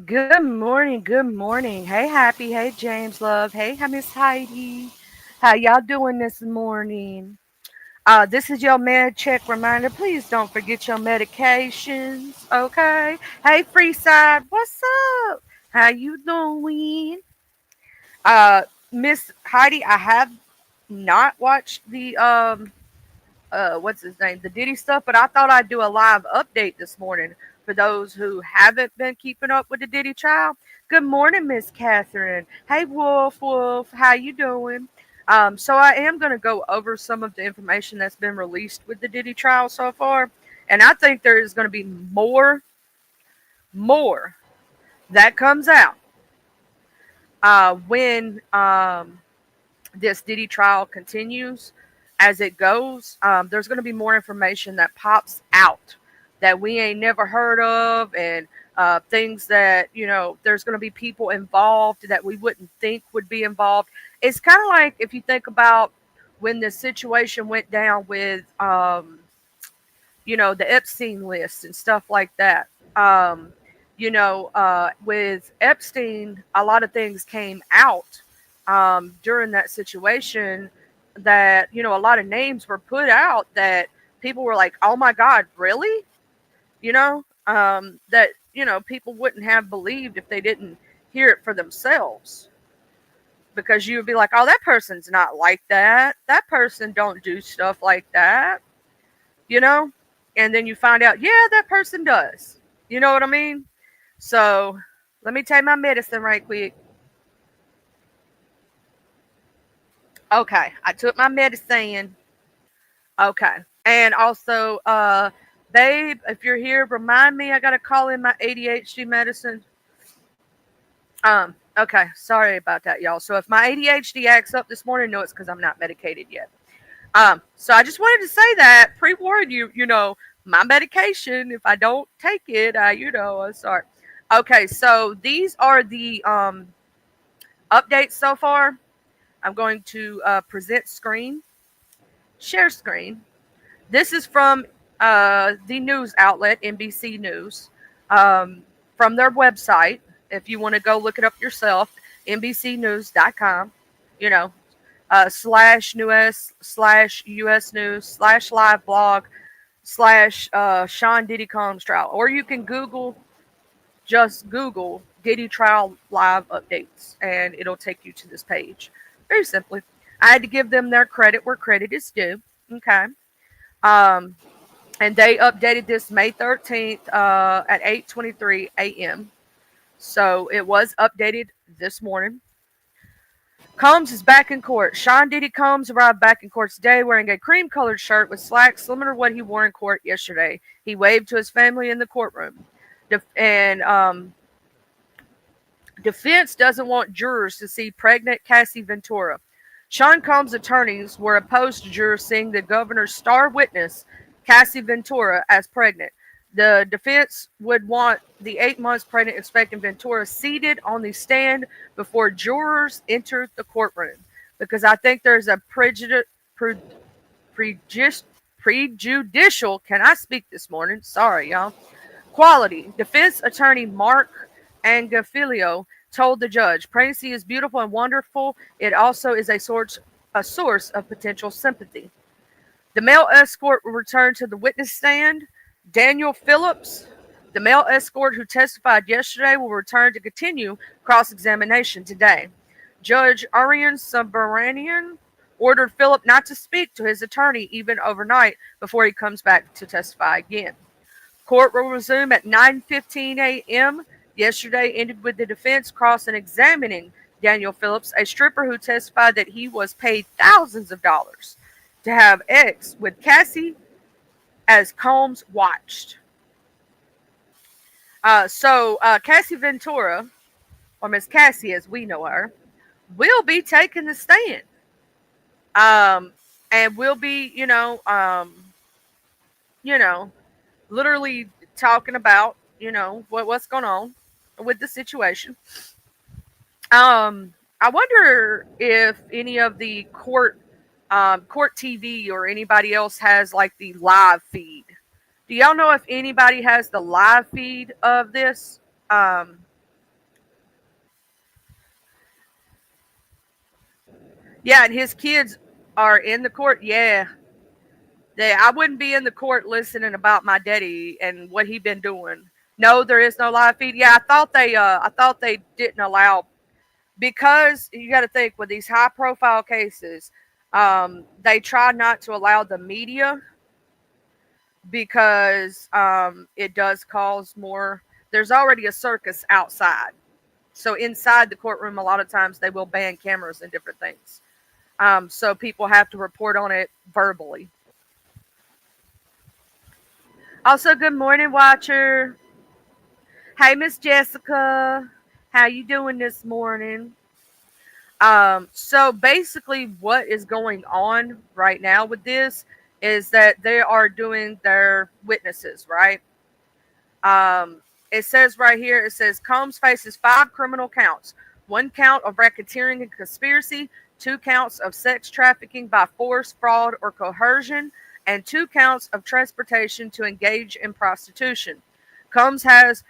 Good morning, good morning. Hey, Happy. Hey, James Love. Hey, Miss Heidi. How y'all doing this morning? This is your med check reminder. Please don't forget your medications, okay? Hey, Freeside. What's up? How you doing? Uh, Miss Heidi, I have not watched the what's his name, the Diddy stuff, but I thought I'd do a live update this morning for those who haven't been keeping up with the Diddy trial. Good morning, Miss Catherine. Hey, Wolf, how you doing? So I am going to go over some of the information that's been released with the Diddy trial so far, and I think there is going to be more that comes out when this Diddy trial continues as it goes. There's going to be more information that pops out that we ain't never heard of, and things that, there's going to be people involved that we wouldn't think would be involved. It's kind of like if you think about when the situation went down with, the Epstein list and stuff like that. With Epstein, a lot of things came out during that situation that, a lot of names were put out that people were like, oh my God, really? That, people wouldn't have believed if they didn't hear it for themselves. Because you would be like, oh, that person's not like that. That person don't do stuff like that, you know? And then you find out, yeah, that person does. You know what I mean? So let me take my medicine right quick. Okay, I took my medicine. Okay. And also, babe, if you're here, remind me I gotta call in my ADHD medicine. Okay, sorry about that, y'all. So if my ADHD acts up this morning, no, it's because I'm not medicated yet. So I just wanted to say that, pre-warn you, my medication, if I don't take it, I'm sorry. Okay, so these are the updates so far. I'm going to present screen, share screen. This is from the news outlet, NBC News, um, from their website. If you want to go look it up yourself, NBCnews.com, you know, slash news slash US news slash live blog slash Sean Diddy Combs trial. Or you can just Google Diddy trial live updates and it'll take you to this page. Very simply. I had to give them their credit where credit is due. Okay. Um, and they updated this May 13th at 8:23 a.m. So it was updated this morning. Combs is back in court. Sean Diddy Combs arrived back in court today wearing a cream colored shirt with slacks similar to what he wore in court yesterday. He waved to his family in the courtroom. And defense doesn't want jurors to see pregnant Cassie Ventura. Sean Combs' attorneys were opposed to jurors seeing the governor's star witness, Cassie Ventura, as pregnant. The defense would want the 8 months pregnant expectant Ventura seated on the stand before jurors entered the courtroom. Because I think there's a prejudicial, can I speak this morning? Sorry, y'all. Quality. Defense attorney Mark Angafilio told the judge, pregnancy is beautiful and wonderful. It also is a source of potential sympathy. The male escort will return to the witness stand. Daniel Phillips, the male escort who testified yesterday, will return to continue cross examination today. Judge Arian Subramanian ordered Phillip not to speak to his attorney even overnight before he comes back to testify again. Court will resume at 9:15 a.m. Yesterday ended with the defense cross-examining Daniel Phillips, a stripper who testified that he was paid thousands of dollars to have sex with Cassie as Combs watched. Cassie Ventura, or Miss Cassie as we know her, will be taking the stand. And will be, you know, literally talking about, what's going on with the situation. I wonder if any of the court TV or anybody else has like the live feed. Do y'all know if anybody has the live feed of this? Um, Yeah, and his kids are in the court. Yeah, I wouldn't be in the court listening about my daddy and what he been doing. No, there is no live feed. Yeah, I thought they didn't allow, because you got to think with these high profile cases, they try not to allow the media because it does cause more. There's already a circus outside, so inside the courtroom, a lot of times they will ban cameras and different things. So people have to report on it verbally. Also, good morning, Watcher. Hey, Miss Jessica. How you doing this morning? So basically, what is going on right now with this is that they are doing their witnesses, right? It says right here, it says Combs faces 5 criminal counts, 1 count of racketeering and conspiracy, 2 counts of sex trafficking by force, fraud, or coercion, and 2 counts of transportation to engage in prostitution. Combs has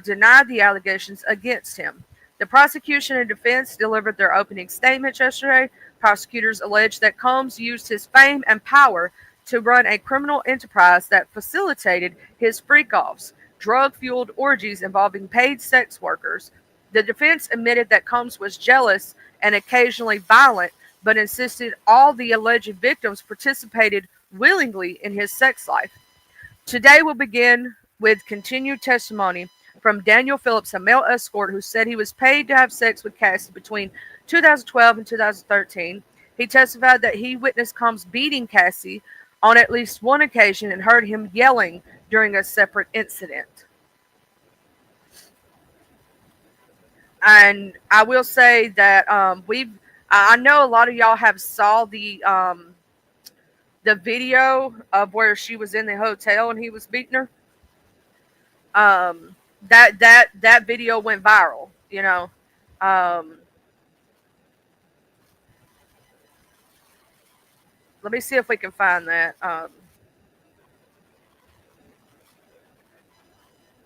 denied the allegations against him. The prosecution and defense delivered their opening statements yesterday. Prosecutors alleged that Combs used his fame and power to run a criminal enterprise that facilitated his freak-offs, drug-fueled orgies involving paid sex workers. The defense admitted that Combs was jealous and occasionally violent, but insisted all the alleged victims participated willingly in his sex life. Today will begin with continued testimony from Daniel Phillips, a male escort who said he was paid to have sex with Cassie between 2012 and 2013. He testified that he witnessed Combs beating Cassie on at least one occasion and heard him yelling during a separate incident. And I will say that I know a lot of y'all have saw the video of where she was in the hotel and he was beating her. That video went viral. Um, let me see if we can find that.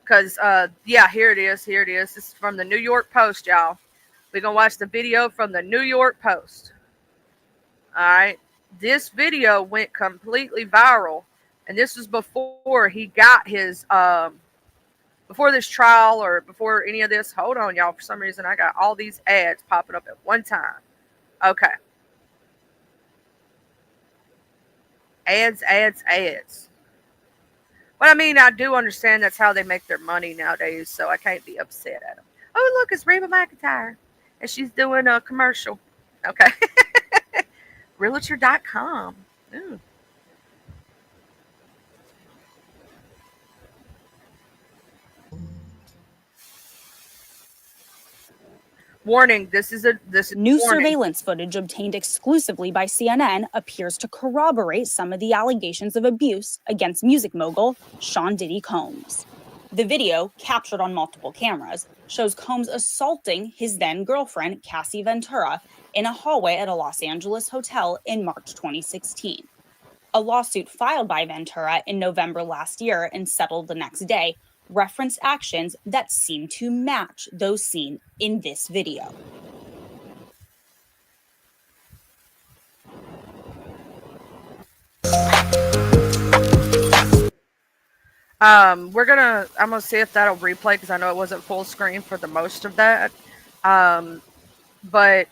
Because yeah, here it is. Here it is. This is from the New York Post, y'all. We're gonna watch the video from the New York Post. All right, this video went completely viral, and this was before he got his before this trial or before any of this. Hold on, y'all. For some reason, I got all these ads popping up at one time. Okay, ads, ads, ads. But I mean, I do understand that's how they make their money nowadays, so I can't be upset at them. Oh, look, it's Reba McEntire, and she's doing a commercial. Okay, Realtor.com. Ooh. Warning: this is New warning. surveillance footage obtained exclusively by CNN appears to corroborate some of the allegations of abuse against music mogul Sean Diddy Combs. The video, captured on multiple cameras, shows Combs assaulting his then girlfriend, Cassie Ventura, in a hallway at a Los Angeles hotel in March 2016. A lawsuit filed by Ventura in November last year and settled the next day referenced actions that seem to match those seen in this video. I'm gonna see if that'll replay because I know it wasn't full screen for the most of that. Um, but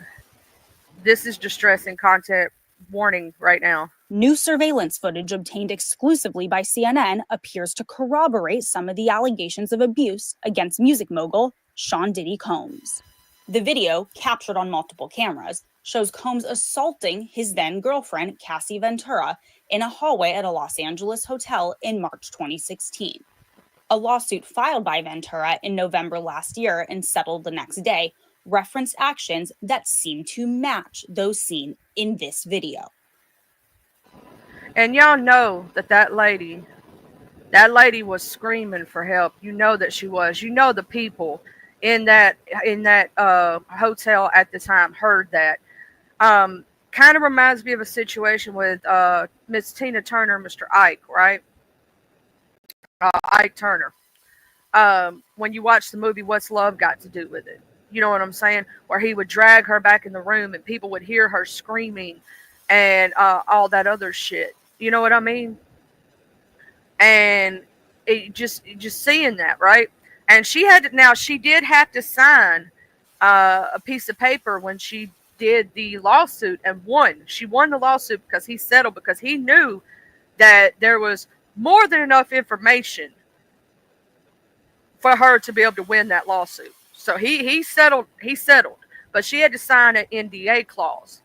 this is distressing content. Warning right now. New surveillance footage obtained exclusively by CNN appears to corroborate some of the allegations of abuse against music mogul Sean Diddy Combs. The video, captured on multiple cameras, shows Combs assaulting his then girlfriend, Cassie Ventura, in a hallway at a Los Angeles hotel in March 2016. A lawsuit filed by Ventura in November last year and settled the next day referenced actions that seem to match those seen in this video. And y'all know that lady was screaming for help. You know that she was. You know the people in that hotel at the time heard that. Kind of reminds me of a situation with Miss Tina Turner, Mr. Ike, right? Ike Turner. When you watch the movie, What's Love Got to Do with It? You know what I'm saying? Where he would drag her back in the room and people would hear her screaming and all that other shit. You know what I mean? And just seeing that, right? And she had to, now she did have to sign a piece of paper when she did the lawsuit and won. She won the lawsuit because he settled, because he knew that there was more than enough information for her to be able to win that lawsuit. So he settled. He settled, but she had to sign an NDA clause.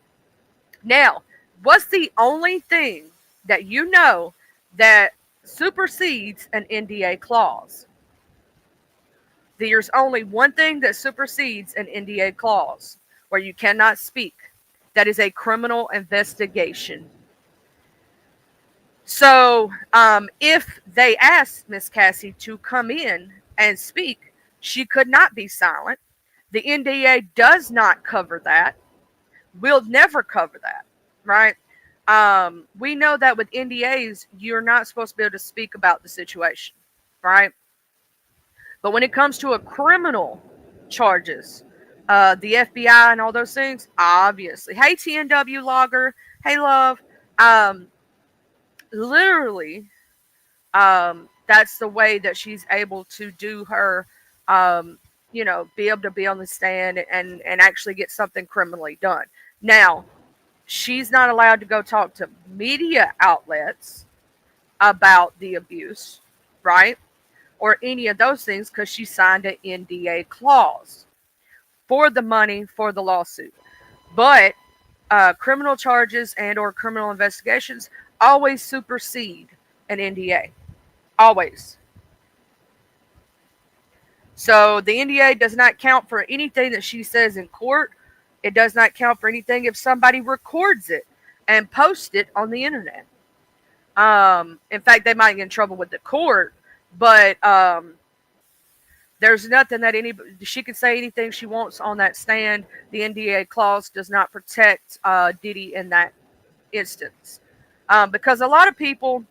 Now, what's the only thing that you know that supersedes an NDA clause? There's only one thing that supersedes an NDA clause where you cannot speak. That is a criminal investigation. So, if they asked Miss Cassie to come in and speak, she could not be silent. The NDA does not cover that. We'll never cover that, right? We know that with NDAs, you're not supposed to be able to speak about the situation, right? But when it comes to a criminal charges, the FBI and all those things, obviously. Hey, TNW logger. Hey, love. Um, Literally, that's the way that she's able to do her, um, be able to be on the stand and actually get something criminally done. Now, she's not allowed to go talk to media outlets about the abuse, right? Or any of those things because she signed an NDA clause for the money for the lawsuit. But criminal charges and or criminal investigations always supersede an NDA. Always. So the NDA does not count for anything that she says in court. It does not count for anything if somebody records it and posts it on the internet. In fact, they might get in trouble with the court, but there's nothing that she can say anything she wants on that stand. The NDA clause does not protect Diddy in that instance, because a lot of people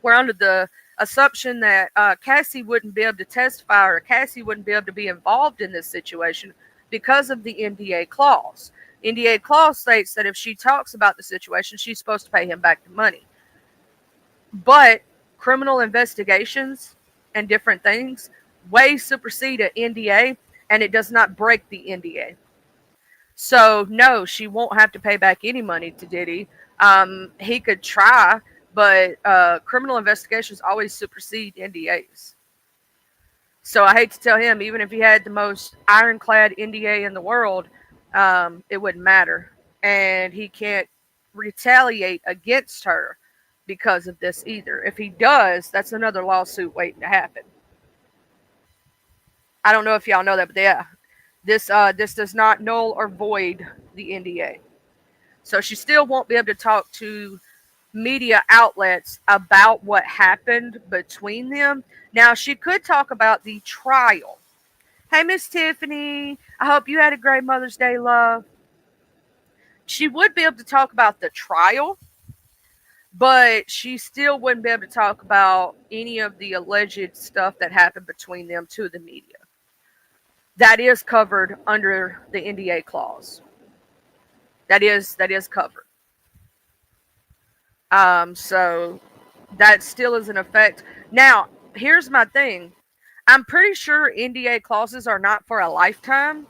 were under the assumption that Cassie wouldn't be able to testify or Cassie wouldn't be able to be involved in this situation because of the NDA clause. NDA clause states that if she talks about the situation, she's supposed to pay him back the money. But criminal investigations and different things way supersede an NDA, and it does not break the NDA. So no, she won't have to pay back any money to Diddy. He could try, but criminal investigations always supersede NDAs. So I hate to tell him, even if he had the most ironclad NDA in the world, it wouldn't matter. And he can't retaliate against her because of this either. If he does, that's another lawsuit waiting to happen. I don't know if y'all know that, but yeah, this does not null or void the NDA. So she still won't be able to talk to media outlets about what happened between them. Now, she could talk about the trial. Hey, Miss Tiffany, I hope you had a great Mother's Day, love. She would be able to talk about the trial, but she still wouldn't be able to talk about any of the alleged stuff that happened between them to the media. That is covered under the NDA clause. That is covered. So that still is in effect. Now, here's my thing. I'm pretty sure NDA clauses are not for a lifetime.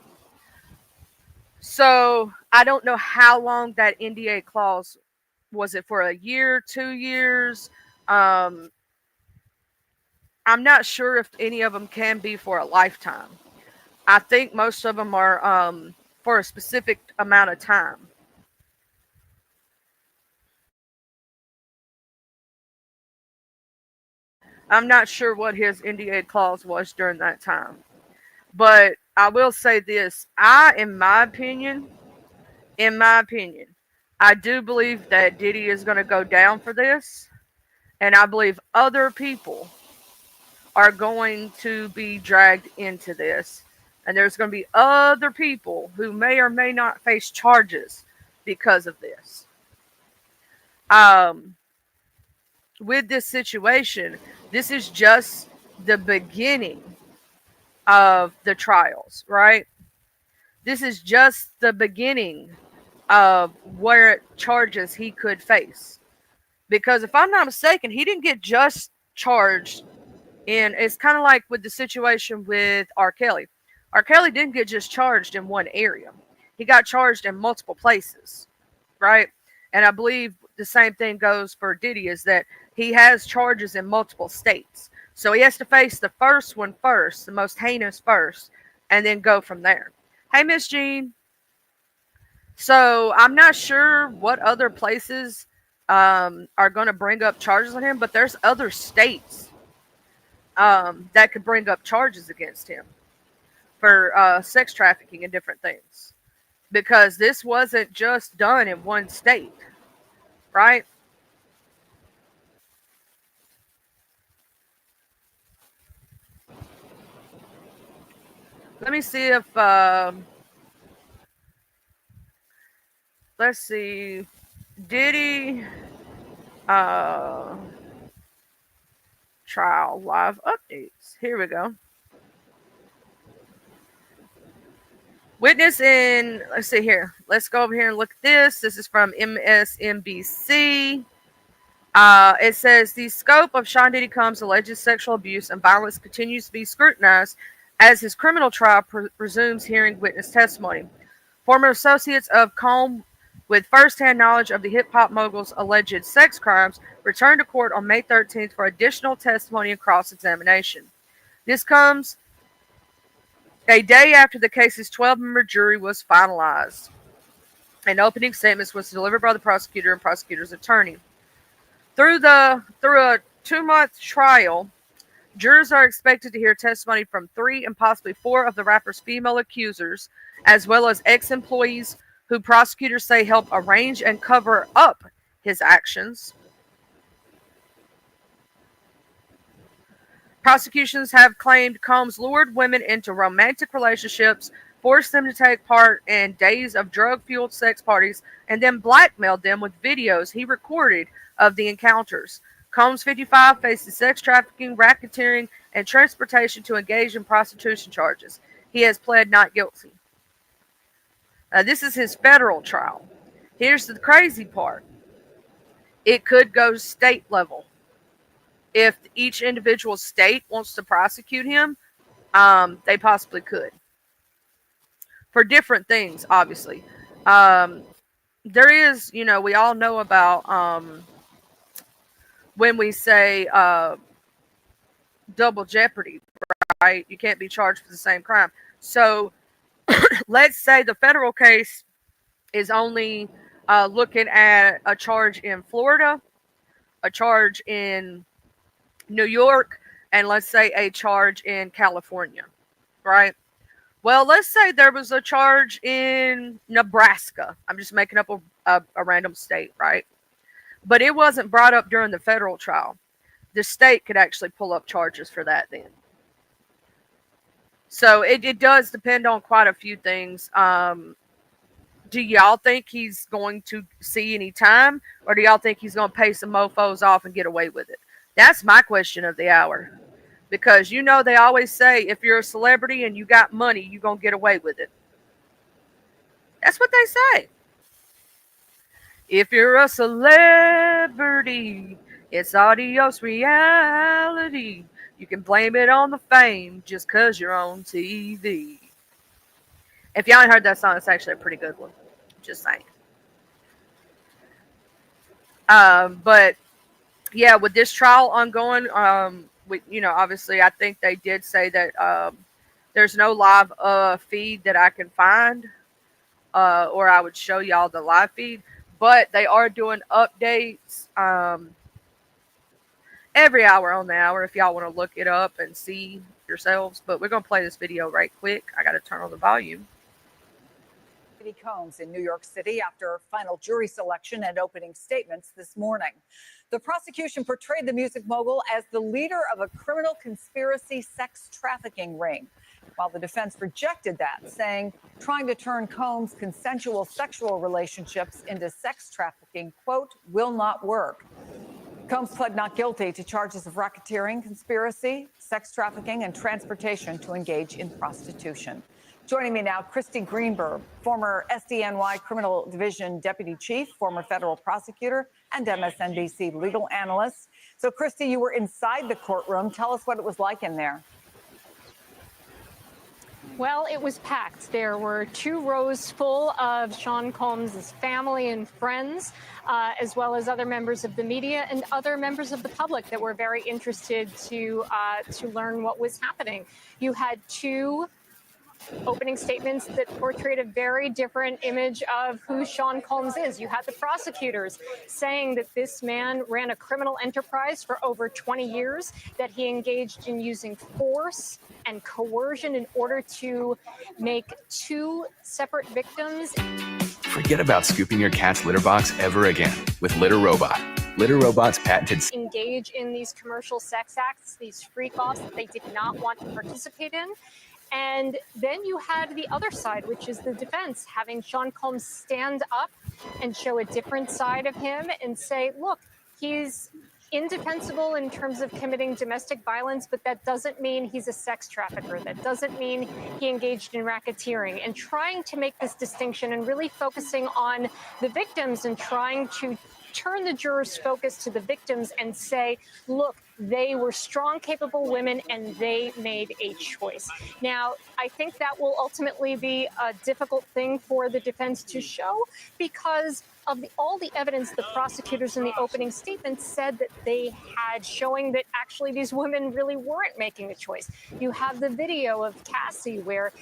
So I don't know how long that NDA clause was. It for a year, 2 years? I'm not sure if any of them can be for a lifetime. I think most of them are for a specific amount of time. I'm not sure what his NDA clause was during that time. But I will say this. In my opinion, I do believe that Diddy is going to go down for this. And I believe other people are going to be dragged into this. And there's going to be other people who may or may not face charges because of this. With this situation, this is just the beginning of the trials, right? This is just the beginning of where charges he could face. Because if I'm not mistaken, he didn't get just charged in, it's kind of like with the situation with R. Kelly. R. Kelly didn't get just charged in one area. He got charged in multiple places, right? And I believe the same thing goes for Diddy, is that he has charges in multiple states. So he has to face the first one first, the most heinous first, and then go from there. Hey, Miss Jean. So I'm not sure what other places are going to bring up charges on him, but there's other states that could bring up charges against him for sex trafficking and different things. Because this wasn't just done in one state, right? Let me see if, let's see, Diddy uh, trial live updates. Here we go. Witness in, let's see here. Let's go over here and look at this. This is from MSNBC. It says the scope of Sean Diddy Combs' alleged sexual abuse and violence continues to be scrutinized as his criminal trial resumes hearing witness testimony. Former associates of Combs with first-hand knowledge of the hip-hop mogul's alleged sex crimes returned to court on May 13th for additional testimony and cross-examination. This comes a day after the case's 12-member jury was finalized. An opening statement was delivered by the prosecutor and prosecutor's attorney. Through a 2-month trial, jurors are expected to hear testimony from 3 and possibly 4 of the rapper's female accusers, as well as ex-employees who prosecutors say helped arrange and cover up his actions. Prosecutions have claimed Combs lured women into romantic relationships, forced them to take part in days of drug-fueled sex parties, and then blackmailed them with videos he recorded of the encounters. Combs, 55, faces sex trafficking, racketeering, and transportation to engage in prostitution charges. He has pled not guilty. This is his federal trial. Here's the crazy part. It could go state level. If each individual state wants to prosecute him, they possibly could. For different things, obviously. There is, we all know about when we say double jeopardy, right? You can't be charged for the same crime. So let's say the federal case is only looking at a charge in Florida, a charge in New York, and let's say a charge in California, right? Well, let's say there was a charge in Nebraska. I'm just making up a random state, right? But it wasn't brought up during the federal trial. The state could actually pull up charges for that then. So it does depend on quite a few things. Do y'all think he's going to see any time? Or do y'all think he's going to pay some mofos off and get away with it? That's my question of the hour. Because they always say if you're a celebrity and you got money, you're going to get away with it. That's what they say. If you're a celebrity, it's adios reality. You can blame it on the fame just because you're on TV. If y'all ain't heard that song, it's actually a pretty good one. Just saying. But yeah, with this trial ongoing, obviously I think they did say that there's no live feed that I can find, or I would show y'all the live feed. But they are doing updates every hour on the hour if y'all want to look it up and see yourselves. But we're going to play this video right quick. I got to turn on the volume. Diddy Combs in New York City after final jury selection and opening statements this morning. The prosecution portrayed the music mogul as the leader of a criminal conspiracy sex trafficking ring, while the defense rejected that, saying trying to turn Combs' consensual sexual relationships into sex trafficking, quote, will not work. Combs pled not guilty to charges of racketeering, conspiracy, sex trafficking, and transportation to engage in prostitution. Joining me now, Christy Greenberg, former SDNY Criminal Division Deputy Chief, former federal prosecutor, and MSNBC legal analyst. So, Christy, you were inside the courtroom. Tell us what it was like in there. Well, it was packed. There were 2 rows full of Sean Combs' family and friends, as well as other members of the media and other members of the public that were very interested to learn what was happening. You had 2 opening statements that portrayed a very different image of who Sean Combs is. You had the prosecutors saying that this man ran a criminal enterprise for over 20 years, that he engaged in using force and coercion in order to make 2 separate victims. Forget about scooping your cat's litter box ever again with Litter Robot. Litter Robot's patented engage in these commercial sex acts, these freak-offs that they did not want to participate in. And then you had the other side, which is the defense, having Sean Combs stand up and show a different side of him and say, look, he's indefensible in terms of committing domestic violence, but that doesn't mean he's a sex trafficker. That doesn't mean he engaged in racketeering. And trying to make this distinction and really focusing on the victims and trying to turn the jurors' focus to the victims and say, look, they were strong, capable women, and they made a choice. Now, I think that will ultimately be a difficult thing for the defense to show because of all the evidence the prosecutors in the opening statement said that they had, showing that actually these women really weren't making a choice. You have the video of Cassie where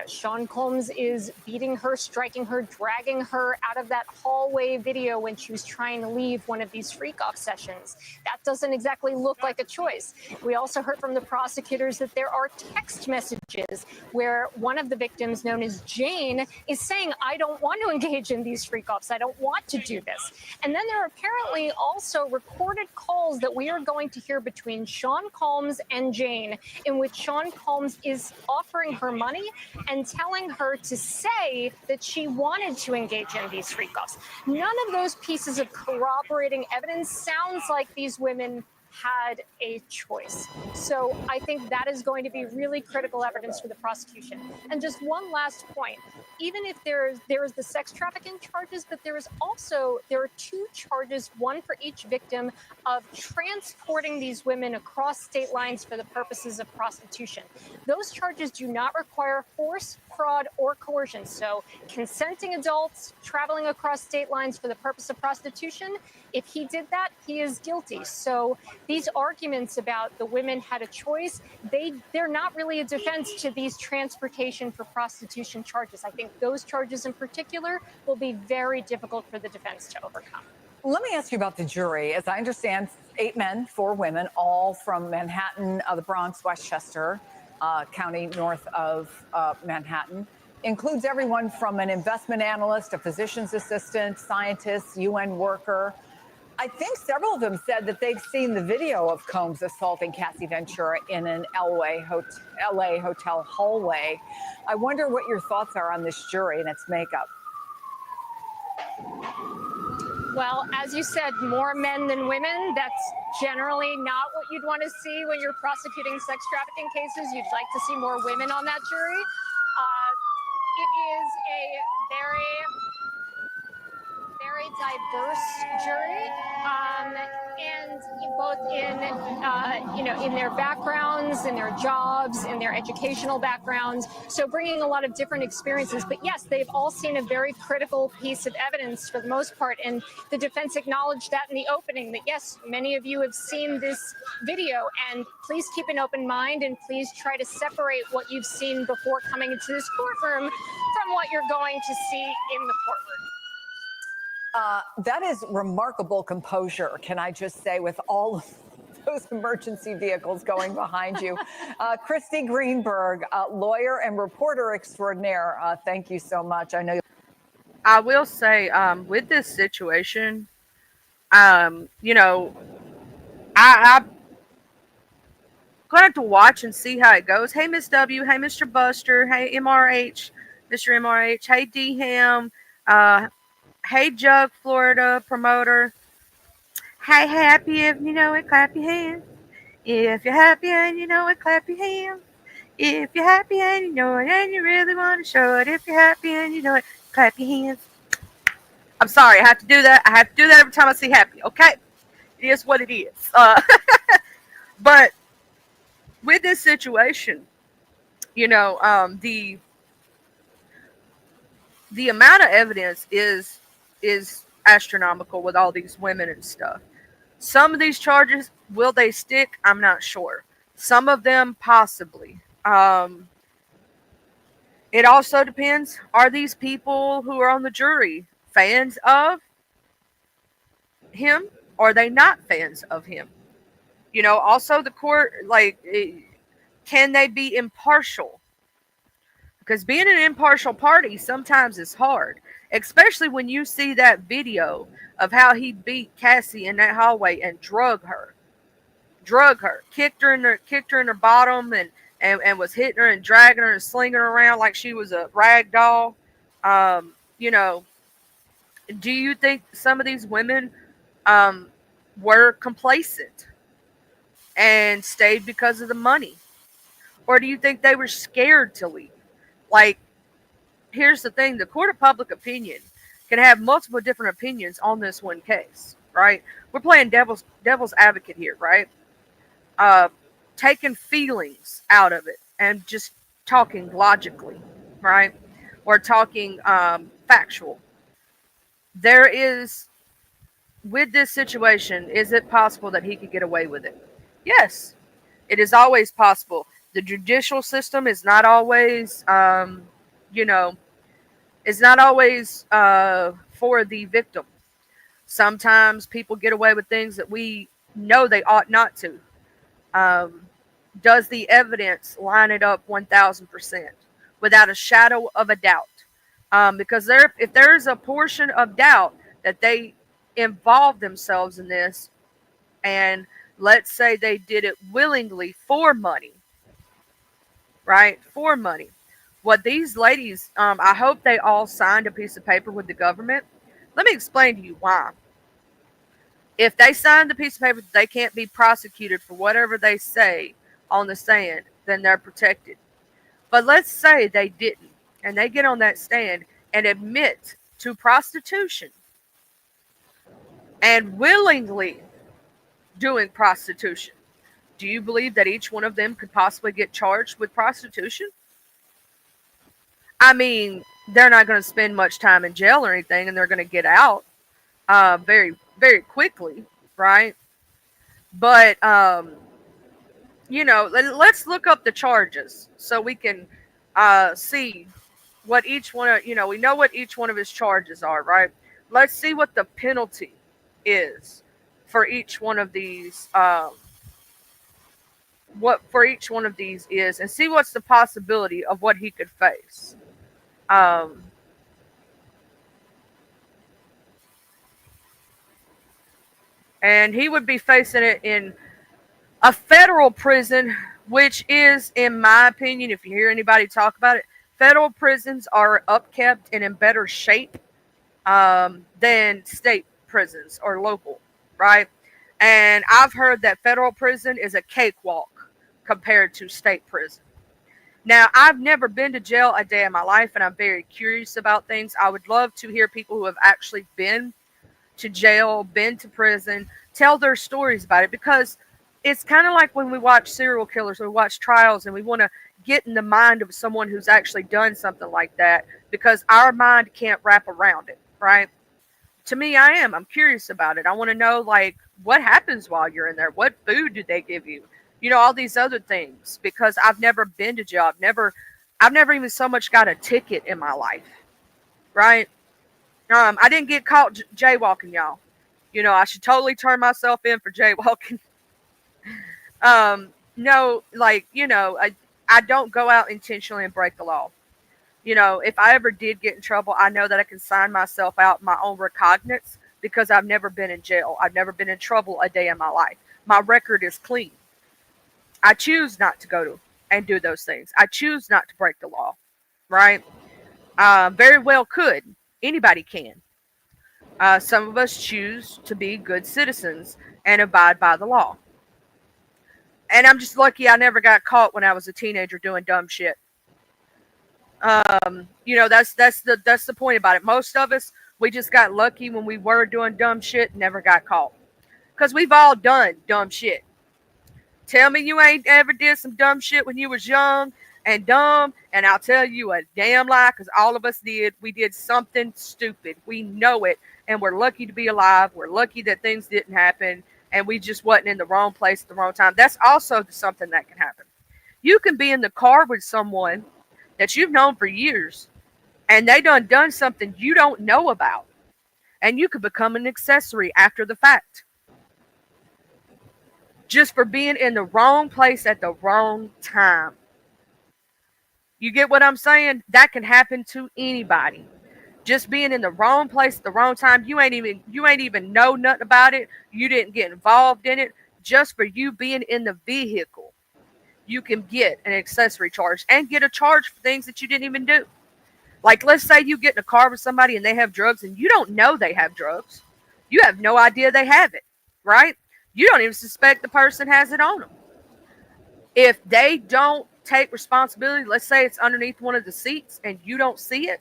Sean Combs is beating her, striking her, dragging her out of that hallway video when she was trying to leave one of these freak-off sessions. That doesn't exactly look like a choice. We also heard from the prosecutors that there are text messages where one of the victims, known as Jane, is saying, I don't want to engage in these freak-offs. I don't want to do this. And then there are apparently also recorded calls that we are going to hear between Sean Combs and Jane, in which Sean Combs is offering her money and telling her to say that she wanted to engage in these freak-offs. None of those pieces of corroborating evidence sounds like these women had a choice. So I think that is going to be really critical evidence for the prosecution. And just one last point, even if there is the sex trafficking charges, but there are 2 charges, one for each victim, of transporting these women across state lines for the purposes of prostitution. Those charges do not require force, fraud, or coercion. So consenting adults traveling across state lines for the purpose of prostitution, if he did that, he is guilty. So these arguments about the women had a choice, they're not really a defense to these transportation for prostitution charges. I think those charges in particular will be very difficult for the defense to overcome. Let me ask you about the jury. As I understand, 8 men, 4 women, all from Manhattan, the Bronx, Westchester County, north of Manhattan. Includes everyone from an investment analyst, a physician's assistant, scientist, UN worker. I think several of them said that they've seen the video of Combs assaulting Cassie Ventura in an LA hotel hallway. I wonder what your thoughts are on this jury and its makeup. Well, as you said, more men than women. That's generally not what you'd want to see when you're prosecuting sex trafficking cases. You'd like to see more women on that jury. It is a very diverse jury, and both in their backgrounds, in their jobs, in their educational backgrounds. So bringing a lot of different experiences. But yes, they've all seen a very critical piece of evidence for the most part. And the defense acknowledged that in the opening, that yes, many of you have seen this video, and please keep an open mind and please try to separate what you've seen before coming into this courtroom from what you're going to see in the courtroom. That is remarkable composure, can I just say, with all of those emergency vehicles going behind you. Christy Greenberg, lawyer and reporter extraordinaire, thank you so much. I know. I will say, with this situation, I'm going to have to watch and see how it goes. Hey, Miss W. Hey, Mr. Buster. Hey, MRH. Mr. MRH. Hey, D-Ham. Hey, Jug, Florida promoter. Hey, happy if you know it, clap your hands. If you're happy and you know it, clap your hands. If you're happy and you know it and you really want to show it, if you're happy and you know it, clap your hands. I'm sorry, I have to do that. I have to do that every time I see happy, okay? It is what it is. But with this situation, the amount of evidence is astronomical with all these women and stuff. Some of these charges, will they stick? I'm not sure. Some of them possibly. It also depends. Are these people who are on the jury fans of him? Or are they not fans of him? Also the court, can they be impartial? Because being an impartial party sometimes is hard, especially when you see that video of how he beat Cassie in that hallway and drug her, kicked her in her bottom, and was hitting her and dragging her and slinging her around like she was a rag doll. Um, you know, do you think some of these women were complacent and stayed because of the money, or do you think they were scared to leave? Like, here's the thing: the court of public opinion can have multiple different opinions on this one case, right? We're playing devil's advocate here, right? Taking feelings out of it and just talking logically, right? Or talking factual. There is, with this situation, is it possible that he could get away with it? Yes, it is always possible. The judicial system is not always, is not always for the victim. Sometimes people get away with things that we know they ought not to. Does the evidence line it up 1,000% without a shadow of a doubt? Because if there's a portion of doubt that they involved themselves in this, and let's say they did it willingly for money, right? For money. What these ladies, I hope they all signed a piece of paper with the government. Let me explain to you why. If they signed the piece of paper, they can't be prosecuted for whatever they say on the stand, then they're protected. But let's say they didn't, and they get on that stand and admit to prostitution and willingly doing prostitution. Do you believe that each one of them could possibly get charged with prostitution? I mean, they're not going to spend much time in jail or anything, and they're going to get out very, very quickly, right? But, let's look up the charges so we can see what each one of, we know what each one of his charges are, right? Let's see what the penalty is for each one of these, what for each one of these is, and see what's the possibility of what he could face. And he would be facing it in a federal prison, which is, in my opinion, if you hear anybody talk about it, federal prisons are upkept and in better shape than state prisons or local, right? And I've heard that federal prison is a cakewalk compared to state prison. Now, I've never been to jail a day in my life, and I'm very curious about things. I would love to hear people who have actually been to jail, been to prison, tell their stories about it, because it's kind of like when we watch serial killers or we watch trials and we want to get in the mind of someone who's actually done something like that, because our mind can't wrap around it, right? To me, I'm curious about it. I want to know, like, what happens while you're in there? What food do they give you? All these other things, because I've never been to jail. I've never even so much got a ticket in my life, right? I didn't get caught jaywalking, y'all. I should totally turn myself in for jaywalking. No, I don't go out intentionally and break the law. If I ever did get in trouble, I know that I can sign myself out my own recognizance, because I've never been in jail. I've never been in trouble a day in my life. My record is clean. I choose not to go to and do those things. I choose not to break the law, right? Very well could. Anybody can. Some of us choose to be good citizens and abide by the law. And I'm just lucky I never got caught when I was a teenager doing dumb shit. That's the point about it. Most of us, we just got lucky when we were doing dumb shit, never got caught. Because we've all done dumb shit. Tell me you ain't ever did some dumb shit when you was young and dumb, and I'll tell you a damn lie, because all of us did. We did something stupid. We know it, and we're lucky to be alive. We're lucky that things didn't happen, and we just wasn't in the wrong place at the wrong time. That's also something that can happen. You can be in the car with someone that you've known for years, and they done something you don't know about, and you could become an accessory after the fact. Just for being in the wrong place at the wrong time. You get what I'm saying? That can happen to anybody. Just being in the wrong place at the wrong time. You ain't even know nothing about it. You didn't get involved in it. Just for you being in the vehicle, you can get an accessory charge and get a charge for things that you didn't even do. Like, let's say you get in a car with somebody and they have drugs and you don't know they have drugs. You have no idea they have it, right? You don't even suspect the person has it on them. If they don't take responsibility, let's say it's underneath one of the seats and you don't see it,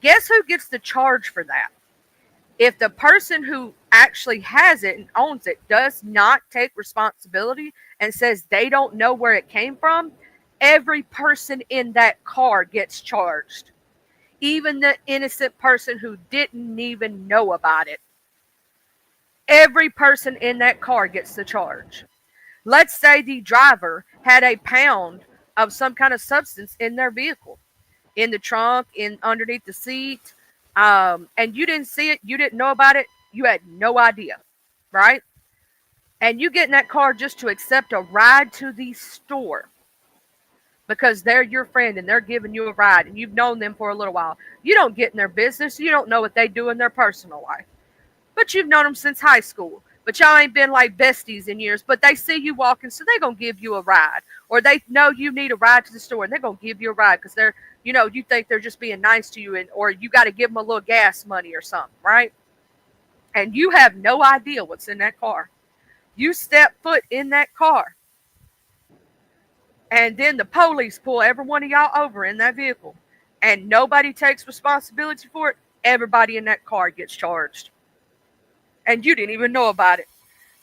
guess who gets the charge for that? If the person who actually has it and owns it does not take responsibility and says they don't know where it came from, every person in that car gets charged. Even the innocent person who didn't even know about it. Every person in that car gets the charge. Let's say the driver had a pound of some kind of substance in their vehicle, in the trunk, in underneath the seat, and you didn't see it, you didn't know about it, you had no idea, right? And you get in that car just to accept a ride to the store because they're your friend and they're giving you a ride and you've known them for a little while. You don't get in their business. You don't know what they do in their personal life. But you've known them since high school. But y'all ain't been like besties in years. But they see you walking, so they're going to give you a ride. Or they know you need a ride to the store, and they're going to give you a ride because they're, you think they're just being nice to you, or you got to give them a little gas money or something, right? And you have no idea what's in that car. You step foot in that car. And then the police pull every one of y'all over in that vehicle. And nobody takes responsibility for it. Everybody in that car gets charged. And you didn't even know about it.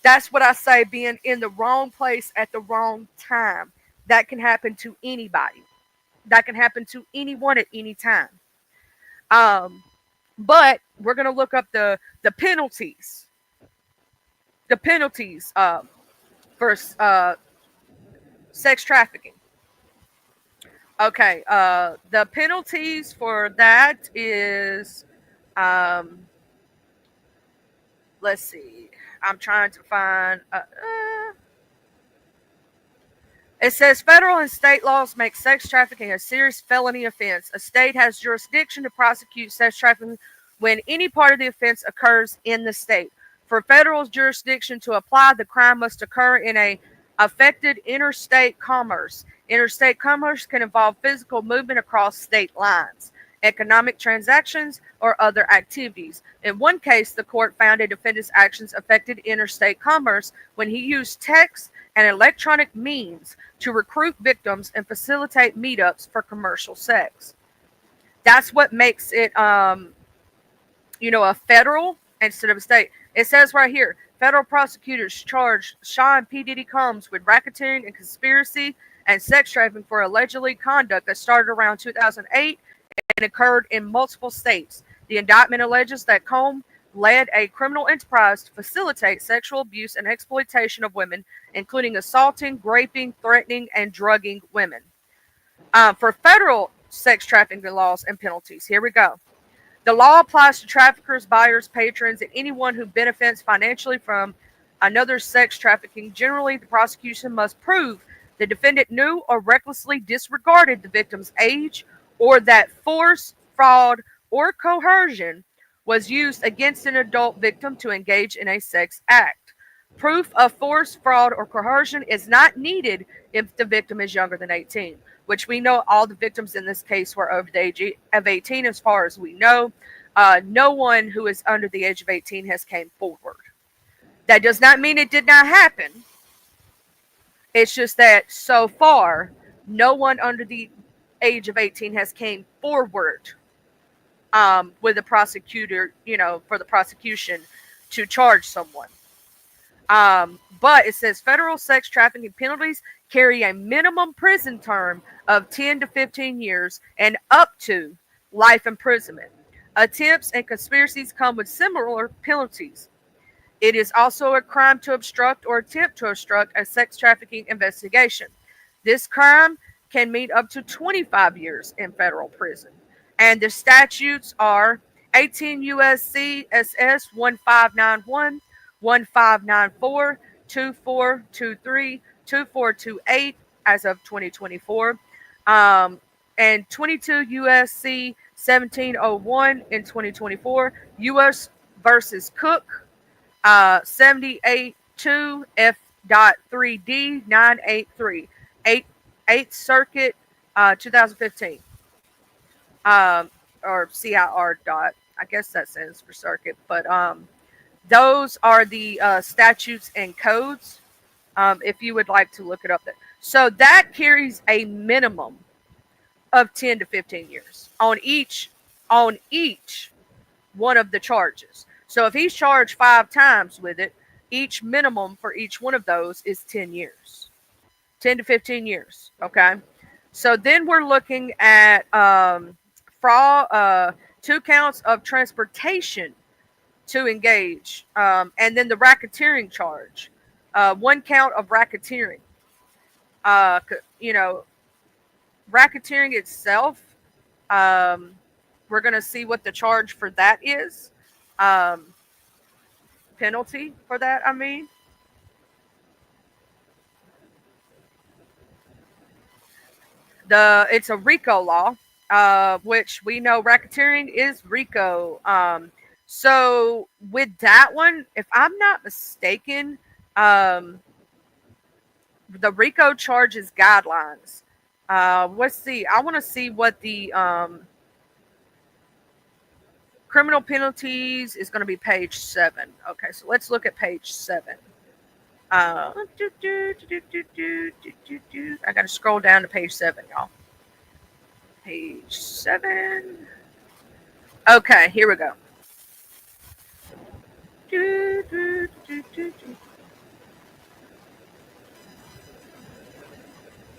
That's what I say, being in the wrong place at the wrong time. That can happen to anybody. That can happen to anyone at any time. But we're going to look up the penalties. The penalties for sex trafficking. Okay, the penalties for that is... let's see. I'm trying to find. It says federal and state laws make sex trafficking a serious felony offense. A state has jurisdiction to prosecute sex trafficking when any part of the offense occurs in the state. For federal jurisdiction to apply, the crime must occur in a affected interstate commerce. Interstate commerce can involve physical movement across state lines, economic transactions, or other activities. In one case, the court found a defendant's actions affected interstate commerce when he used text and electronic means to recruit victims and facilitate meetups for commercial sex. That's what makes it, a federal instead of a state. It says right here, federal prosecutors charged Sean P. Diddy Combs with racketeering and conspiracy and sex trafficking for allegedly conduct that started around 2008 and occurred in multiple states. The indictment alleges that Combs led a criminal enterprise to facilitate sexual abuse and exploitation of women, including assaulting, raping, threatening, and drugging women. For federal sex trafficking laws and penalties, here we go. The law applies to traffickers, buyers, patrons, and anyone who benefits financially from another's sex trafficking. Generally, the prosecution must prove the defendant knew or recklessly disregarded the victim's age, or that force, fraud, or coercion was used against an adult victim to engage in a sex act. Proof of force, fraud, or coercion is not needed if the victim is younger than 18, which we know all the victims in this case were over the age of 18 as far as we know. No one who is under the age of 18 has came forward. That does not mean it did not happen. It's just that so far, no one under the age of 18 has came forward with a prosecutor, for the prosecution to charge someone. But it says federal sex trafficking penalties carry a minimum prison term of 10 to 15 years and up to life imprisonment. Attempts and conspiracies come with similar penalties. It is also a crime to obstruct or attempt to obstruct a sex trafficking investigation. This crime can mean up to 25 years in federal prison. And the statutes are 18 USC SS 1591, 1594, 2423, 2428 as of 2024, and 22 USC 1701 in 2024, U.S. versus Cook, 78.2 F.3D 983, 8th Circuit, 2015, or CIR dot. I guess that stands for circuit, but those are the statutes and codes. If you would like to look it up there, so that carries a minimum of 10 to 15 years on each one of the charges. So if he's charged 5 times with it, each minimum for each one of those is 10 years, 10 to 15 years. Okay. So then we're looking at fraud, 2 counts of transportation to engage, and then the racketeering charge, 1 count of racketeering. Racketeering itself, we're going to see what the charge for that is. Penalty for that, I mean. It's a RICO law, which we know racketeering is RICO. So with that one, if I'm not mistaken, the RICO charges guidelines. Let's see. I want to see what the criminal penalties is going to be page 7. Okay, so let's look at page 7. I got to scroll down to page 7, y'all. Page 7. Okay, here we go.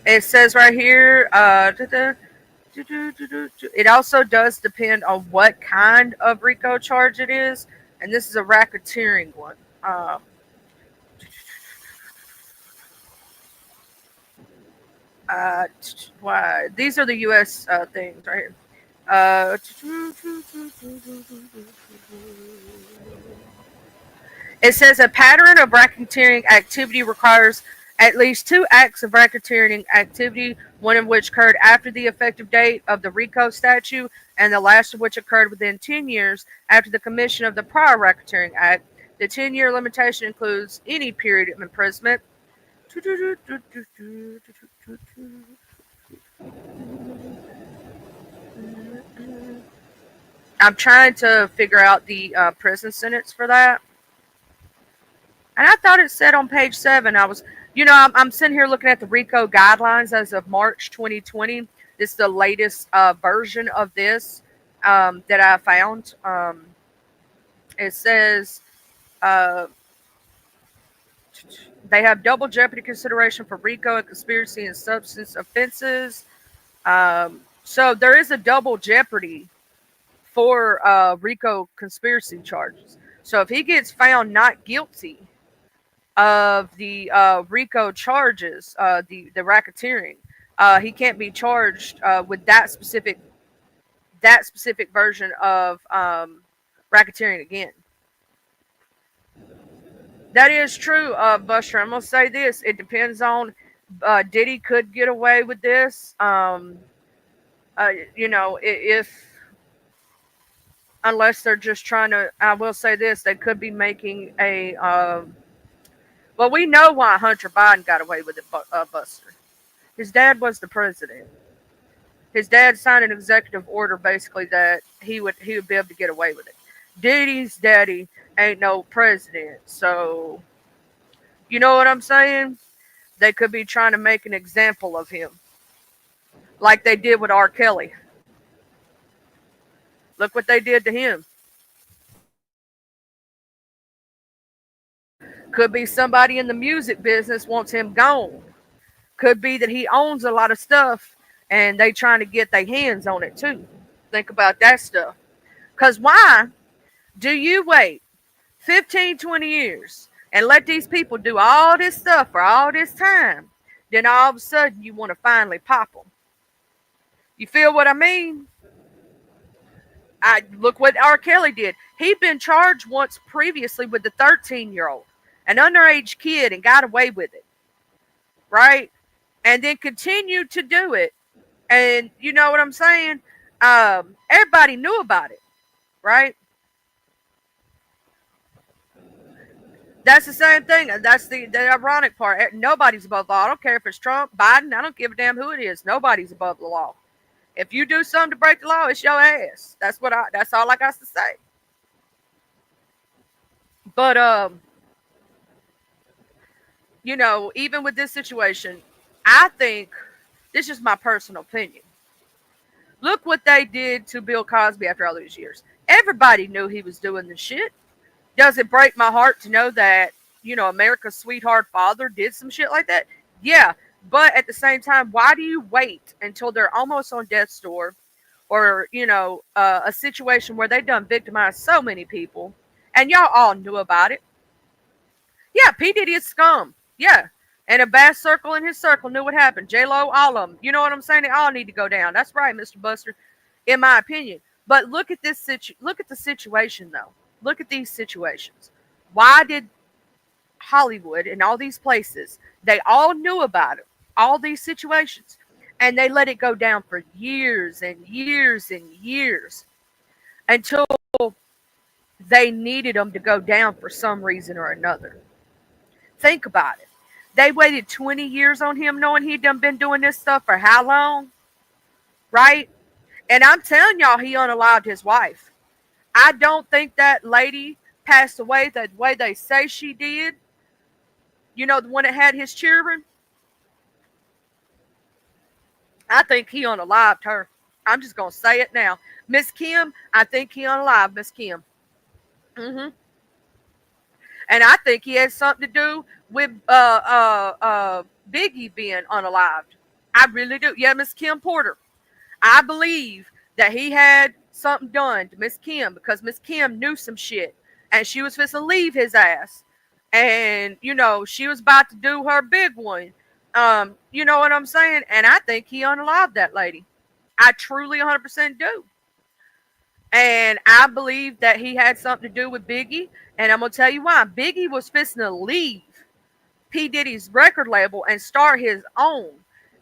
It says right here, it also does depend on what kind of RICO charge it is, and this is a racketeering one. Why? These are the U.S. Things right here. It says a pattern of racketeering activity requires at least 2 acts of racketeering activity, one of which occurred after the effective date of the RICO statute, and the last of which occurred within 10 years after the commission of the prior racketeering act. The 10-year limitation includes any period of imprisonment. I'm trying to figure out the prison sentence for that. And I thought it said on page 7, I'm sitting here looking at the RICO guidelines as of March 2020. This is the latest version of this that I found. It says they have double jeopardy consideration for RICO and conspiracy and substance offenses. So there is a double jeopardy for RICO conspiracy charges. So if he gets found not guilty of the RICO charges, the racketeering, he can't be charged with that specific version of racketeering again. That is true, Buster. I'm gonna say this: it depends on Diddy could get away with this. If unless they're just trying to, I will say this: they could be making a. Well, we know why Hunter Biden got away with it, Buster. His dad was the president. His dad signed an executive order basically that he would be able to get away with it. Diddy's daddy ain't no president, so you know what I'm saying? They could be trying to make an example of him, like they did with R. Kelly. Look what they did to him. Could be somebody in the music business wants him gone. Could be that he owns a lot of stuff and they trying to get their hands on it too. Think about that stuff. Because why do you wait 15, 20 years and let these people do all this stuff for all this time? Then all of a sudden you want to finally pop them. You feel what I mean? Look what R. Kelly did. He'd been charged once previously with the 13-year-old, an underage kid, and got away with it. Right? And then continued to do it. And you know what I'm saying? Everybody knew about it. Right? That's the same thing. That's the ironic part. Nobody's above the law. I don't care if it's Trump, Biden. I don't give a damn who it is. Nobody's above the law. If you do something to break the law, it's your ass. That's all I got to say. But you know, even with this situation, I think this is my personal opinion. Look what they did to Bill Cosby after all these years. Everybody knew he was doing this shit. Does it break my heart to know that, you know, America's sweetheart father did some shit like that? Yeah. But at the same time, why do you wait until they're almost on death's door, or, you know, a situation where they done victimized so many people and y'all all knew about it? Yeah, P. Diddy is scum. Yeah. And a Bass Circle in his circle knew what happened. J-Lo, all of them. You know what I'm saying? They all need to go down. That's right, Mr. Buster, in my opinion. But look at this look at the situation, though. Look at these situations. Why did Hollywood and all these places, they all knew about it, all these situations, and they let it go down for years and years and years until they needed them to go down for some reason or another? Think about it. They waited 20 years on him knowing he'd done been doing this stuff for how long? Right? And I'm telling y'all, he unalived his wife. I don't think that lady passed away the way they say she did. You know, the one that had his children? I think he unalived her. I'm just going to say it now. Miss Kim, I think he unalived Miss Kim. And I think he had something to do with Biggie being unalived. I really do. Yeah, Miss Kim Porter. I believe that he had something done to Miss Kim because Miss Kim knew some shit and she was supposed to leave his ass. And, you know, she was about to do her big one. You know what I'm saying? And I think he unalived that lady. I truly 100% do. And I believe that he had something to do with Biggie. And I'm going to tell you why. Biggie was fixing to leave P. Diddy's record label and start his own.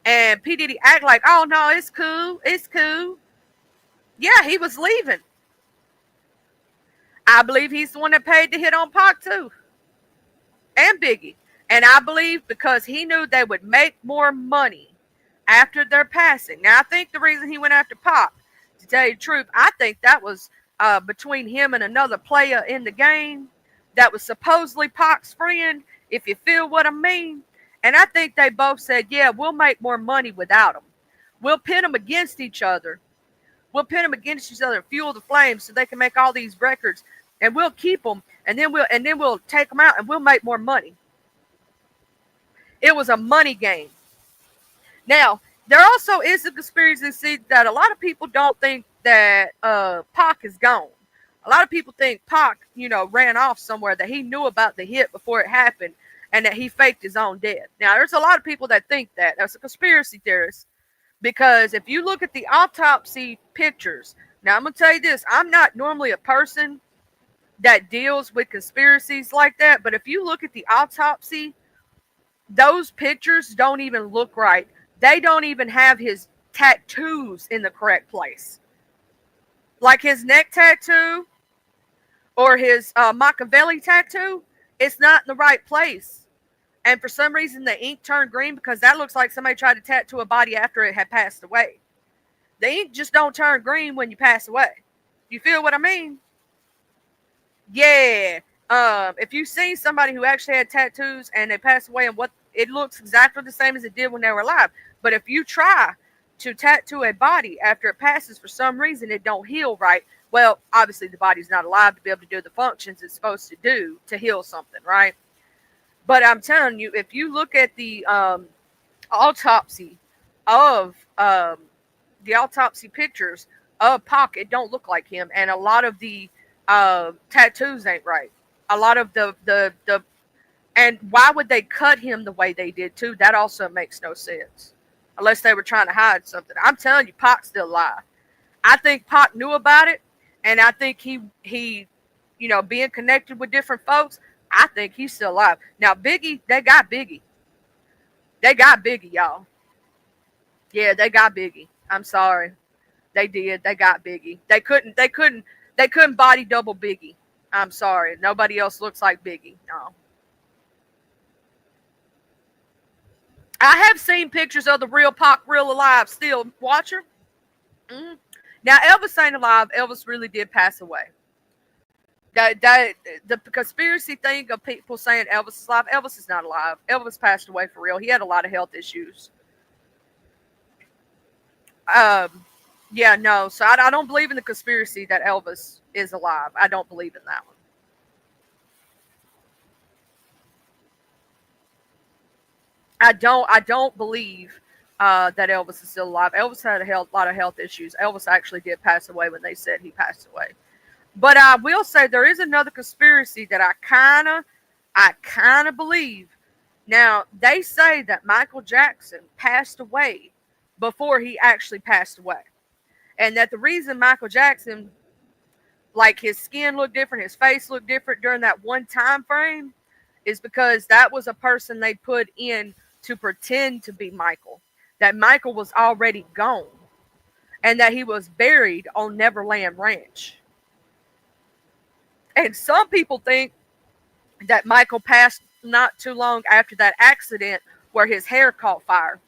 And P. Diddy act like, oh, no, it's cool. It's cool. Yeah, he was leaving. I believe he's the one that paid the hit on Pac, too. And Biggie. And I believe because he knew they would make more money after their passing. Now, I think the reason he went after Pac, to tell you the truth, I think that was between him and another player in the game that was supposedly Pac's friend, if you feel what I mean. And I think they both said, yeah, we'll make more money without them. We'll pit them against each other. We'll pit them against each other and fuel the flames so they can make all these records. And we'll keep them. And then we'll take them out and we'll make more money. It was a money game. Now, there also is a conspiracy that a lot of people don't think that Pac is gone. A lot of people think Pac, you know, ran off somewhere, that he knew about the hit before it happened and that he faked his own death. Now, there's a lot of people that think that. That's a conspiracy theorist. Because if you look at the autopsy pictures, now I'm going to tell you this, I'm not normally a person that deals with conspiracies like that, but if you look at the autopsy, those pictures don't even look right. They don't even have his tattoos in the correct place. Like his neck tattoo or his Machiavelli tattoo, it's not in the right place. And for some reason, the ink turned green because that looks like somebody tried to tattoo a body after it had passed away. The ink just don't turn green when you pass away. You feel what I mean? Yeah. If you've seen somebody who actually had tattoos and they passed away and what It looks exactly the same as it did when they were alive. But if you try to tattoo a body after it passes, for some reason it don't heal right. Well, obviously the body's not alive to be able to do the functions it's supposed to do to heal something, right? But I'm telling you, if you look at the autopsy of the autopsy pictures of Pac, it don't look like him, and a lot of the tattoos ain't right. A lot of the and why would they cut him the way they did too? That also makes no sense, unless they were trying to hide something. I'm telling you, Pac's still alive. I think Pac knew about it, and I think he you know, being connected with different folks, I think he's still alive. Now Biggie, they got Biggie, y'all. Yeah, they got Biggie. I'm sorry. They did. They got Biggie. They couldn't body double Biggie. I'm sorry. Nobody else looks like Biggie. No. I have seen pictures of the real Pac, real alive, still. Watcher. Mm-hmm. Now Elvis ain't alive. Elvis really did pass away. The conspiracy thing of people saying Elvis is alive. Elvis is not alive. Elvis passed away for real. He had a lot of health issues. Yeah, no. So I don't believe in the conspiracy that Elvis is alive. I don't believe in that one. I don't believe that Elvis is still alive. Elvis had a lot of health issues. Elvis actually did pass away when they said he passed away. But I will say there is another conspiracy that I kind of believe. Now, they say that Michael Jackson passed away before he actually passed away. And that the reason Michael Jackson, like, his skin looked different, his face looked different during that one time frame, is because that was a person they put in to pretend to be Michael. That Michael was already gone. And that he was buried on Neverland Ranch. And some people think that Michael passed not too long after that accident where his hair caught fire.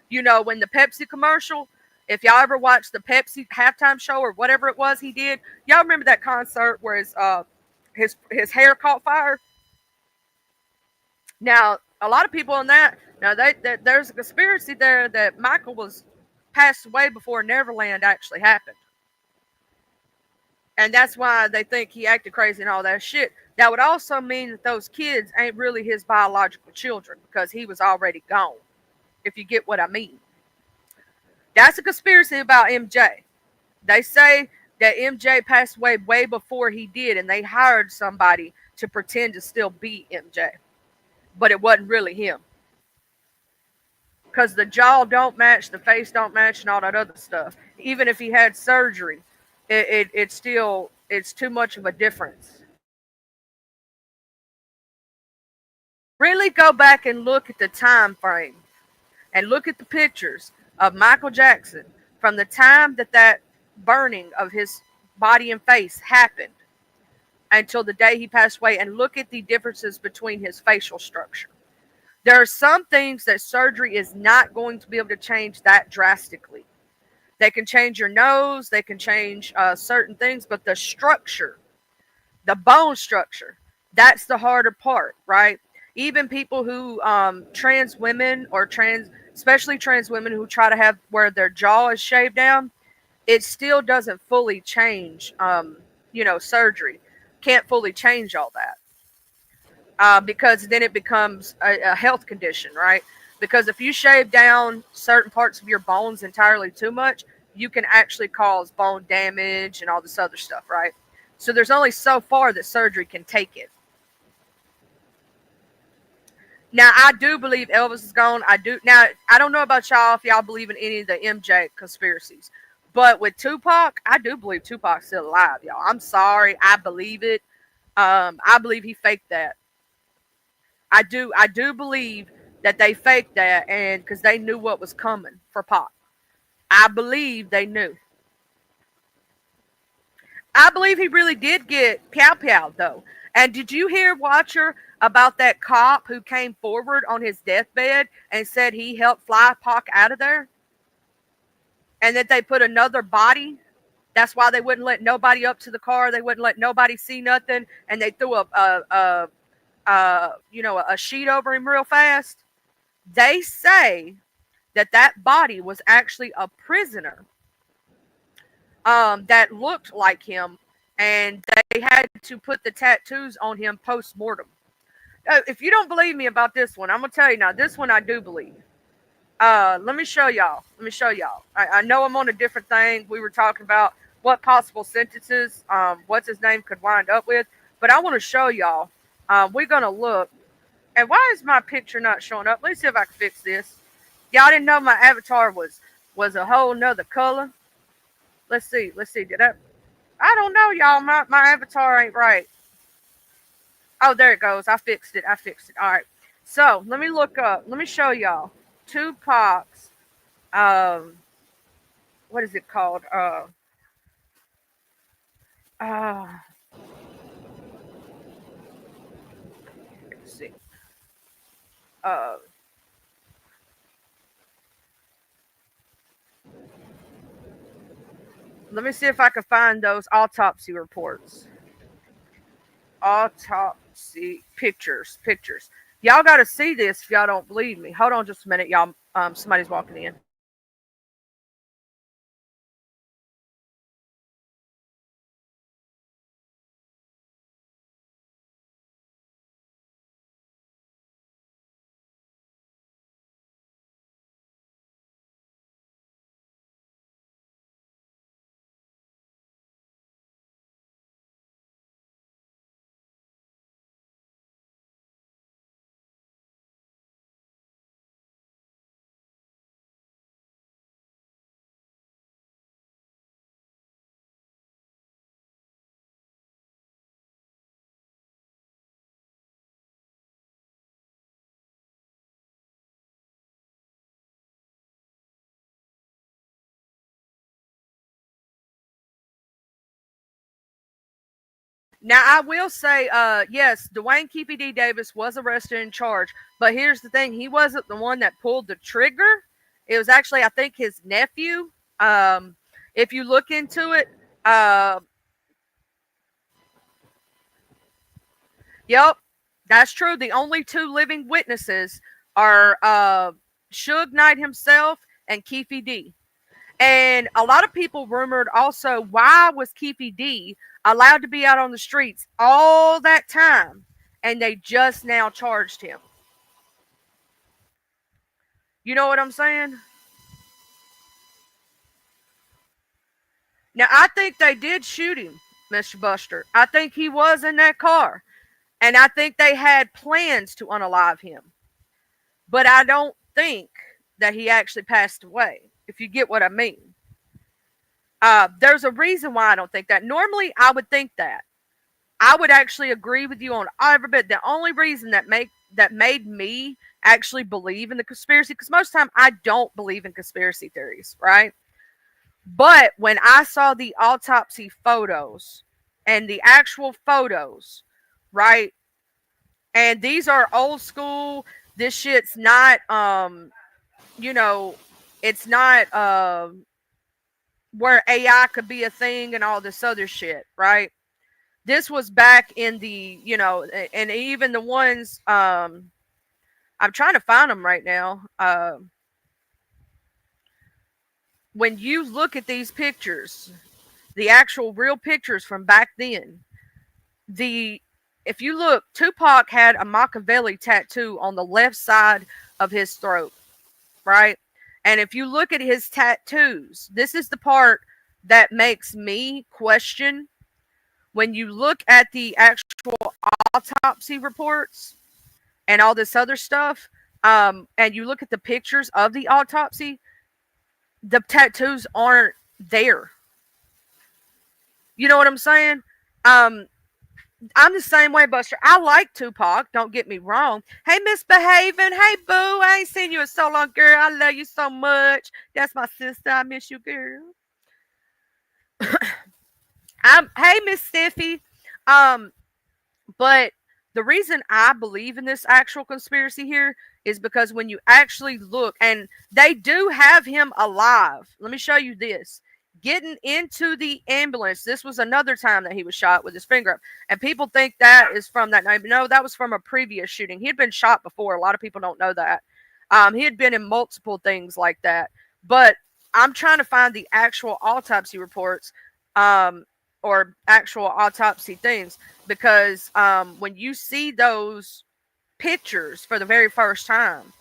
You know, when the Pepsi commercial, if y'all ever watched the Pepsi halftime show or whatever it was he did, y'all remember that concert where his hair caught fire? Now, a lot of people on that, now there's a conspiracy there that Michael was passed away before Neverland actually happened. And that's why they think he acted crazy and all that shit. That would also mean that those kids ain't really his biological children because he was already gone, if you get what I mean. That's a conspiracy about MJ. They say that MJ passed away way before he did, and they hired somebody to pretend to still be MJ. But it wasn't really him. Because the jaw don't match, the face don't match, and all that other stuff. Even if he had surgery, it's too much of a difference. Really go back and look at the time frame and look at the pictures of Michael Jackson from the time that burning of his body and face happened until the day he passed away, and look at the differences between his facial structure. There are some things that surgery is not going to be able to change that drastically. They can change your nose, they can change certain things, but the structure, the bone structure, that's the harder part, right? Even people who, trans women or especially trans women who try to have where their jaw is shaved down, it still doesn't fully change, surgery. Can't fully change all that. Because then it becomes a health condition, right? Because if you shave down certain parts of your bones entirely too much, you can actually cause bone damage and all this other stuff, right? So there's only so far that surgery can take it. Now, I do believe Elvis is gone. I don't know about y'all if y'all believe in any of the MJ conspiracies. But with Tupac, I do believe Tupac's still alive, y'all. I'm sorry. I believe it. I believe he faked that. I do believe that they faked that, and because they knew what was coming for Pac. I believe they knew. I believe he really did get pow though. And did you hear, Watcher, about that cop who came forward on his deathbed and said he helped fly Pac out of there? And that they put another body. That's why they wouldn't let nobody up to the car. They wouldn't let nobody see nothing. And they threw a sheet over him real fast. They say that body was actually a prisoner that looked like him, and they had to put the tattoos on him post-mortem. If you don't believe me about this one, I'm going to tell you now, this one I do believe. Let me show y'all. I know I'm on a different thing. We were talking about what possible sentences, what's his name could wind up with, but I want to show y'all. We're going to look. And why is my picture not showing up? Let me see if I can fix this. Y'all didn't know my avatar was a whole nother color. Let's see. Did I don't know, y'all. My avatar ain't right. Oh, there it goes. I fixed it. All right. So let me look up. Let me show y'all Tupac's. What is it called? Let's see. Let me see if I can find those autopsy reports. Autopsy pictures. Y'all got to see this if y'all don't believe me. Hold on just a minute, y'all. Somebody's walking in. Now, I will say, yes, Dwayne Keefe D. Davis was arrested and charged, but here's the thing. He wasn't the one that pulled the trigger. It was actually, I think, his nephew. If you look into it, yep, that's true. The only two living witnesses are Suge Knight himself and Keefe D. And a lot of people rumored also, why was Keefe D allowed to be out on the streets all that time and they just now charged him? You know what I'm saying? Now, I think they did shoot him, Mr. Buster. I think he was in that car. And I think they had plans to unalive him. But I don't think that he actually passed away, if you get what I mean. There's a reason why I don't think that. Normally, I would think that. I would actually agree with you on every bit. The only reason that made me actually believe in the conspiracy, because most of the time I don't believe in conspiracy theories, right? But when I saw the autopsy photos and the actual photos, right? And these are old school. This shit's not, it's not where AI could be a thing and all this other shit, right? This was back in the, and even the ones, I'm trying to find them right now. When you look at these pictures, the actual real pictures from back then, if you look, Tupac had a Machiavelli tattoo on the left side of his throat, right? And if you look at his tattoos, this is the part that makes me question. When you look at the actual autopsy reports and all this other stuff, and you look at the pictures of the autopsy, the tattoos aren't there. You know what I'm saying? I'm the same way, Buster. I like Tupac. Don't get me wrong. Hey, Misbehaving. Hey, Boo. I ain't seen you in so long, girl. I love you so much. That's my sister. I miss you, girl. Hey, Miss Stiffy. But the reason I believe in this actual conspiracy here is because when you actually look, and they do have him alive. Let me show you this. getting into the ambulance. This was another time that he was shot with his finger up. And people think that is from that night. No, that was from a previous shooting. He had been shot before. A lot of people don't know that. He had been in multiple things like that. But I'm trying to find the actual autopsy reports or actual autopsy things, because when you see those pictures for the very first time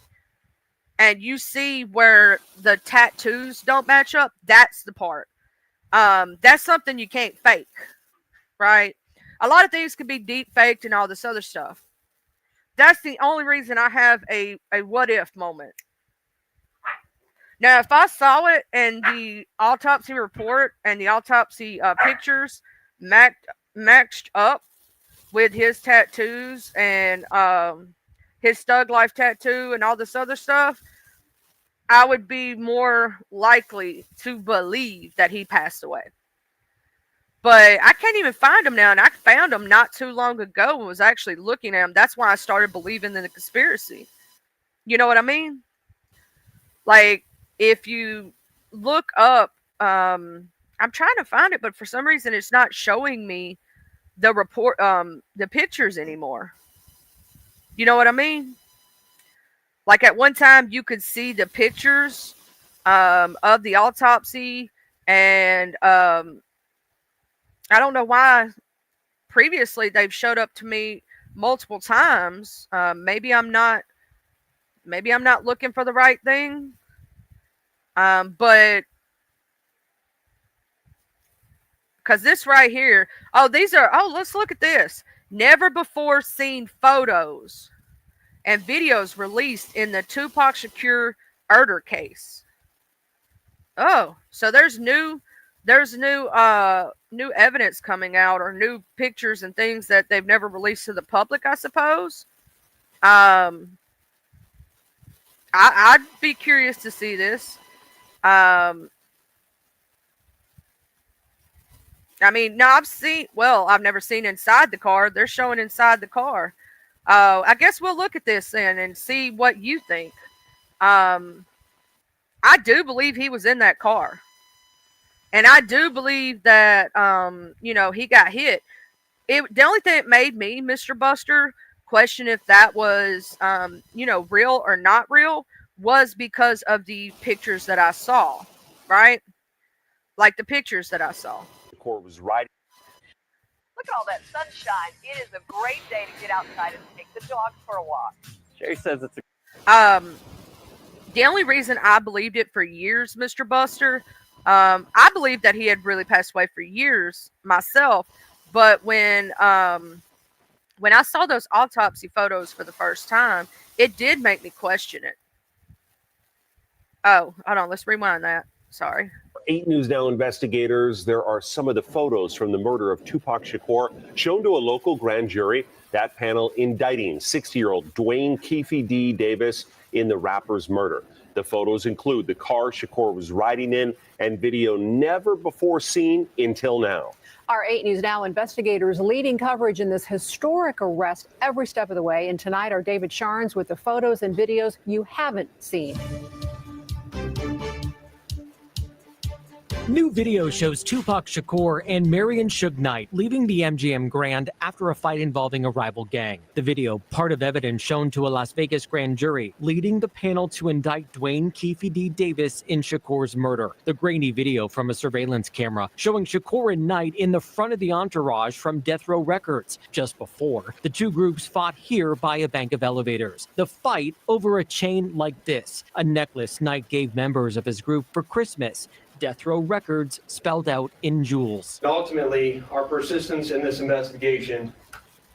and you see where the tattoos don't match up, that's the part. That's something you can't fake, right? A lot of things can be deep faked and all this other stuff. That's the only reason I have a what if moment. Now, if I saw it and the autopsy report and the autopsy pictures matched up with his tattoos and his Thug Life tattoo and all this other stuff, I would be more likely to believe that he passed away. But I can't even find him now, and I found him not too long ago and was actually looking at him. That's why I started believing in the conspiracy. You know what I mean? Like, if you look up, I'm trying to find it, but for some reason it's not showing me the report, the pictures anymore. You know what I mean? Like, at one time you could see the pictures of the autopsy, and I don't know why previously they've showed up to me multiple times. Maybe I'm not looking for the right thing. But because this right here, let's look at this. Never before seen photos and videos released in the Tupac Shakur murder case. Oh, so there's new evidence coming out, or new pictures and things that they've never released to the public, I suppose. I'd be curious to see this. I mean, no, I've never seen inside the car. They're showing inside the car. I guess we'll look at this then and see what you think. I do believe he was in that car. And I do believe that, he got hit. The only thing that made me, Mr. Buster, question if that was, real or not real was because of the pictures that I saw, right? Like the pictures that I saw. Shakur was riding. Look at all that sunshine. It is a great day to get outside and take the dog for a walk. Sherry says it's the only reason I believed it for years, Mr. Buster, I believed that he had really passed away for years myself. But when I saw those autopsy photos for the first time, it did make me question it. Oh, hold on. Let's rewind that. Sorry. 8 News Now investigators, there are some of the photos from the murder of Tupac Shakur shown to a local grand jury. That panel indicting 60-year-old Dwayne Keefe D. Davis in the rapper's murder. The photos include the car Shakur was riding in and video never before seen until now. Our 8 News Now investigators leading coverage in this historic arrest every step of the way. And tonight, our David Sharns with the photos and videos you haven't seen. New video shows Tupac Shakur and Marion Suge Knight leaving the MGM Grand after a fight involving a rival gang. The video, part of evidence shown to a Las Vegas grand jury, leading the panel to indict Dwayne Keefe D. Davis in Shakur's murder. The grainy video from a surveillance camera showing Shakur and Knight in the front of the entourage from Death Row Records. Just before, the two groups fought here by a bank of elevators. The fight over a chain like this, a necklace Knight gave members of his group for Christmas. Death Row Records spelled out in jewels. Ultimately, our persistence in this investigation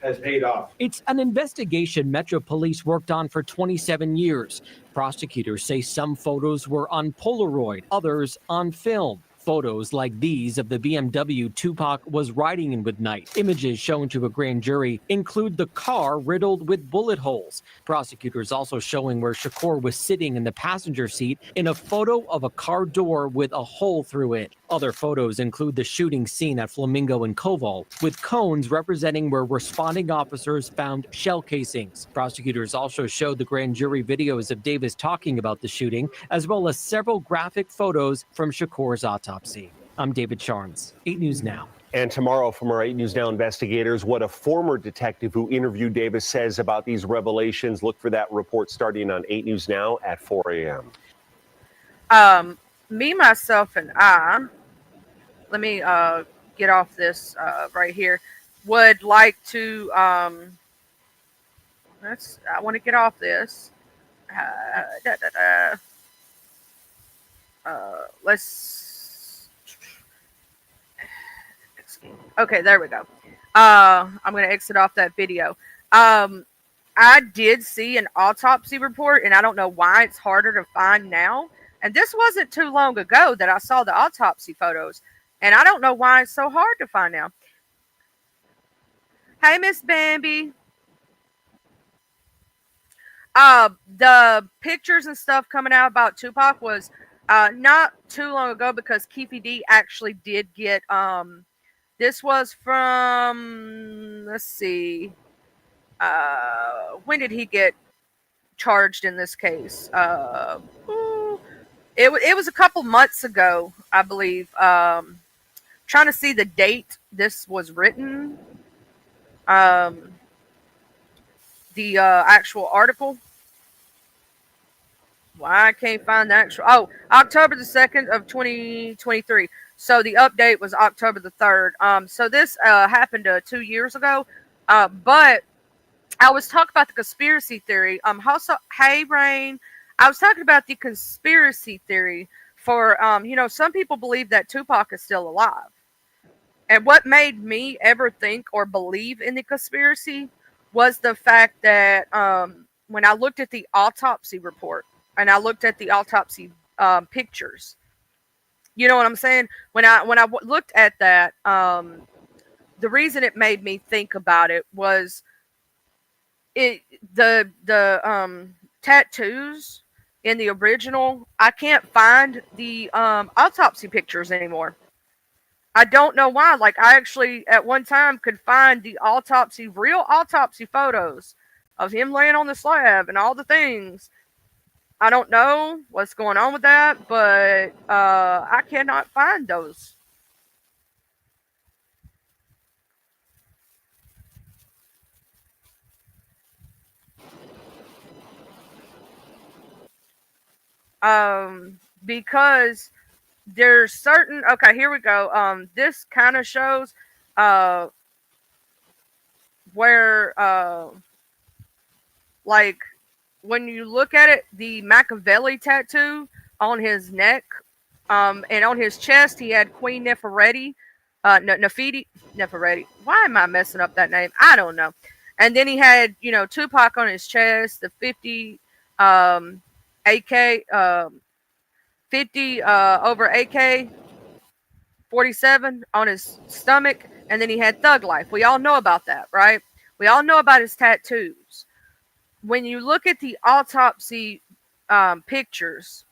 has paid off. It's an investigation Metro Police worked on for 27 years. Prosecutors say some photos were on Polaroid, others on film. Photos like these of the BMW Tupac was riding in with Knight. Images shown to a grand jury include the car riddled with bullet holes. Prosecutors also showing where Shakur was sitting in the passenger seat in a photo of a car door with a hole through it. Other photos include the shooting scene at Flamingo and Koval, with cones representing where responding officers found shell casings. Prosecutors also showed the grand jury videos of Davis talking about the shooting, as well as several graphic photos from Shakur's autopsy. I'm David Sharns, 8 News Now. And tomorrow from our 8 News Now investigators, what a former detective who interviewed Davis says about these revelations. Look for that report starting on 8 News Now at 4 a.m. Me, myself, and I, let me get off this right here, would like to, I want to get off this. Okay, there we go. I'm going to exit off that video. I did see an autopsy report, and I don't know why it's harder to find now. And this wasn't too long ago that I saw the autopsy photos, and I don't know why it's so hard to find now. Hey, Miss Bambi. The pictures and stuff coming out about Tupac was not too long ago, because Keefe D actually did get this was from, let's see, when did he get charged in this case? It was a couple months ago, I believe. Trying to see the date this was written. The actual article. Why I can't find the actual. Oh, October the 2nd of 2023. So the update was October the 3rd. So this happened 2 years ago. But I was talking about the conspiracy theory. Also, hey, Rain. I was talking about the conspiracy theory for, some people believe that Tupac is still alive. And what made me ever think or believe in the conspiracy was the fact that when I looked at the autopsy report and I looked at the autopsy pictures, you know what I'm saying? When I looked at that, the reason it made me think about it was the tattoos in the original. I can't find the autopsy pictures anymore. I don't know why. Like, I actually at one time could find the real autopsy photos of him laying on the slab and all the things. I don't know what's going on with that, but I cannot find those. Because there's certain, okay, here we go. This kind of shows where like when you look at it, the Machiavelli tattoo on his neck, and on his chest he had Queen Nefertiti. Nefertiti. Why am I messing up that name? I don't know. And then he had, Tupac on his chest, the 50 AK 50 over AK 47 on his stomach, and then he had Thug Life. We all know about that, right? We all know about his tattoos. When you look at the autopsy pictures,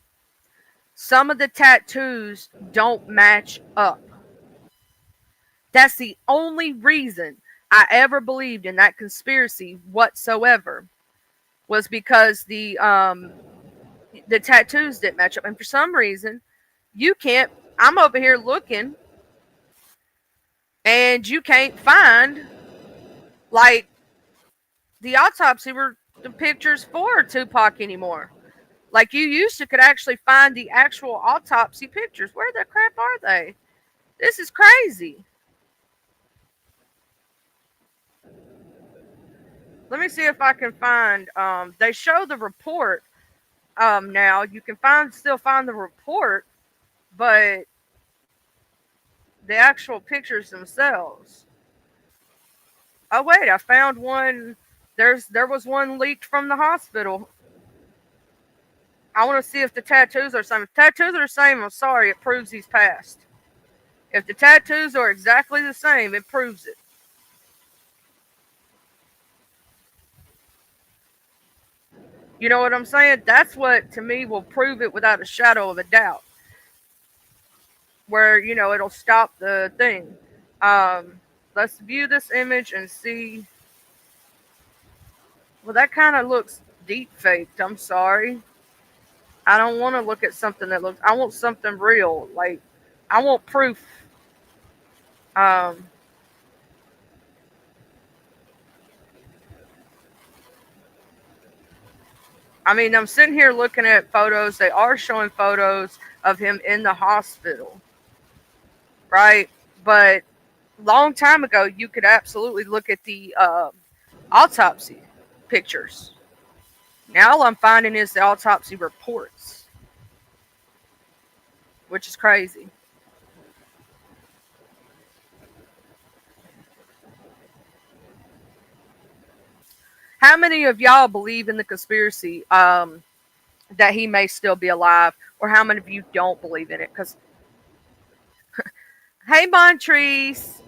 some of the tattoos don't match up. That's the only reason I ever believed in that conspiracy whatsoever, was because the tattoos didn't match up. And for some reason, I'm over here looking, and you can't find, like, the autopsy the pictures for Tupac anymore. Like, you could actually find the actual autopsy pictures. Where the crap are they? This is crazy. Let me see if I can find, they show the report. Now you can still find the report, but the actual pictures themselves. Oh wait, I found one. There was one leaked from the hospital. I want to see if the tattoos are the same. If tattoos are the same, I'm sorry, it proves he's passed. If the tattoos are exactly the same, it proves it. You know what I'm saying? That's what, to me, will prove it without a shadow of a doubt. Where, it'll stop the thing. Let's view this image and see. Well, that kind of looks deep faked. I'm sorry. I don't want to look at something that looks. I want something real. Like, I want proof. I mean, I'm sitting here looking at photos. They are showing photos of him in the hospital, right? But long time ago, you could absolutely look at the autopsy pictures. Now all I'm finding is the autopsy reports, which is crazy. How many of y'all believe in the conspiracy that he may still be alive, or how many of you don't believe in it? Because, hey, Montrese.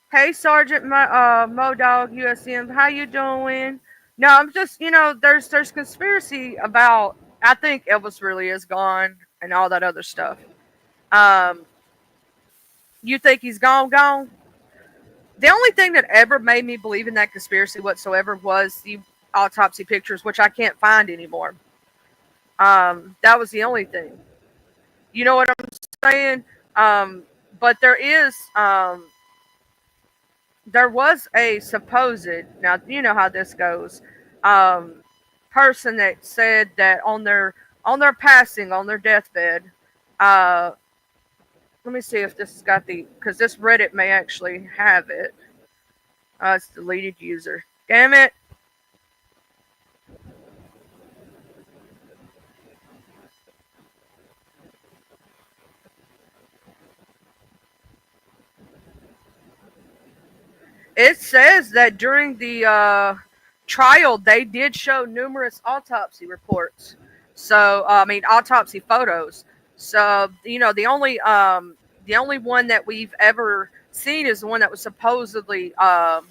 Hey, Sergeant Modog USM, how you doing? No, I'm just, there's conspiracy about. I think Elvis really is gone and all that other stuff. You think he's gone? The only thing that ever made me believe in that conspiracy whatsoever was the autopsy pictures, which I can't find anymore. That was the only thing. You know what I'm saying? But there was a supposed, now you know how this goes, person that said that on their passing, on their deathbed, let me see if this has got because this Reddit may actually have it. It's deleted user. Damn it. It says that during the trial, they did show numerous autopsy reports. So, autopsy photos. So, the only one that we've ever seen is the one that was supposedly, was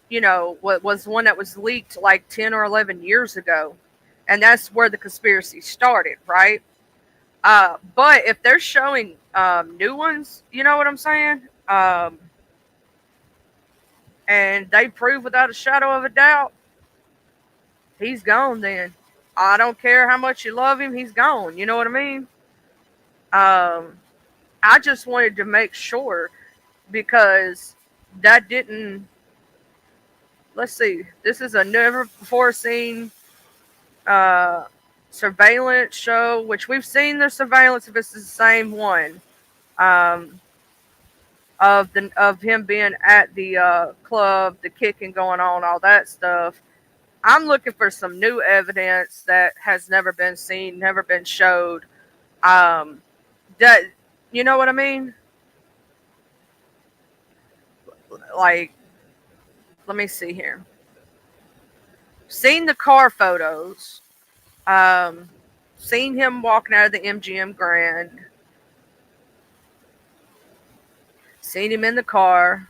the one that was leaked like 10 or 11 years ago. And that's where the conspiracy started, right? But if they're showing new ones, you know what I'm saying? And they prove without a shadow of a doubt he's gone, then I don't care how much you love him, he's gone. You know what I mean? I just wanted to make sure, because that didn't, let's see, this is a never before seen surveillance show, which we've seen the surveillance if it's the same one, of him being at the club, the kicking going on, all that stuff. I'm looking for some new evidence that has never been seen, never been showed. That, you know what I mean? Like, let me see here. Seen the car photos. Seen him walking out of the MGM Grand. Seen him in the car.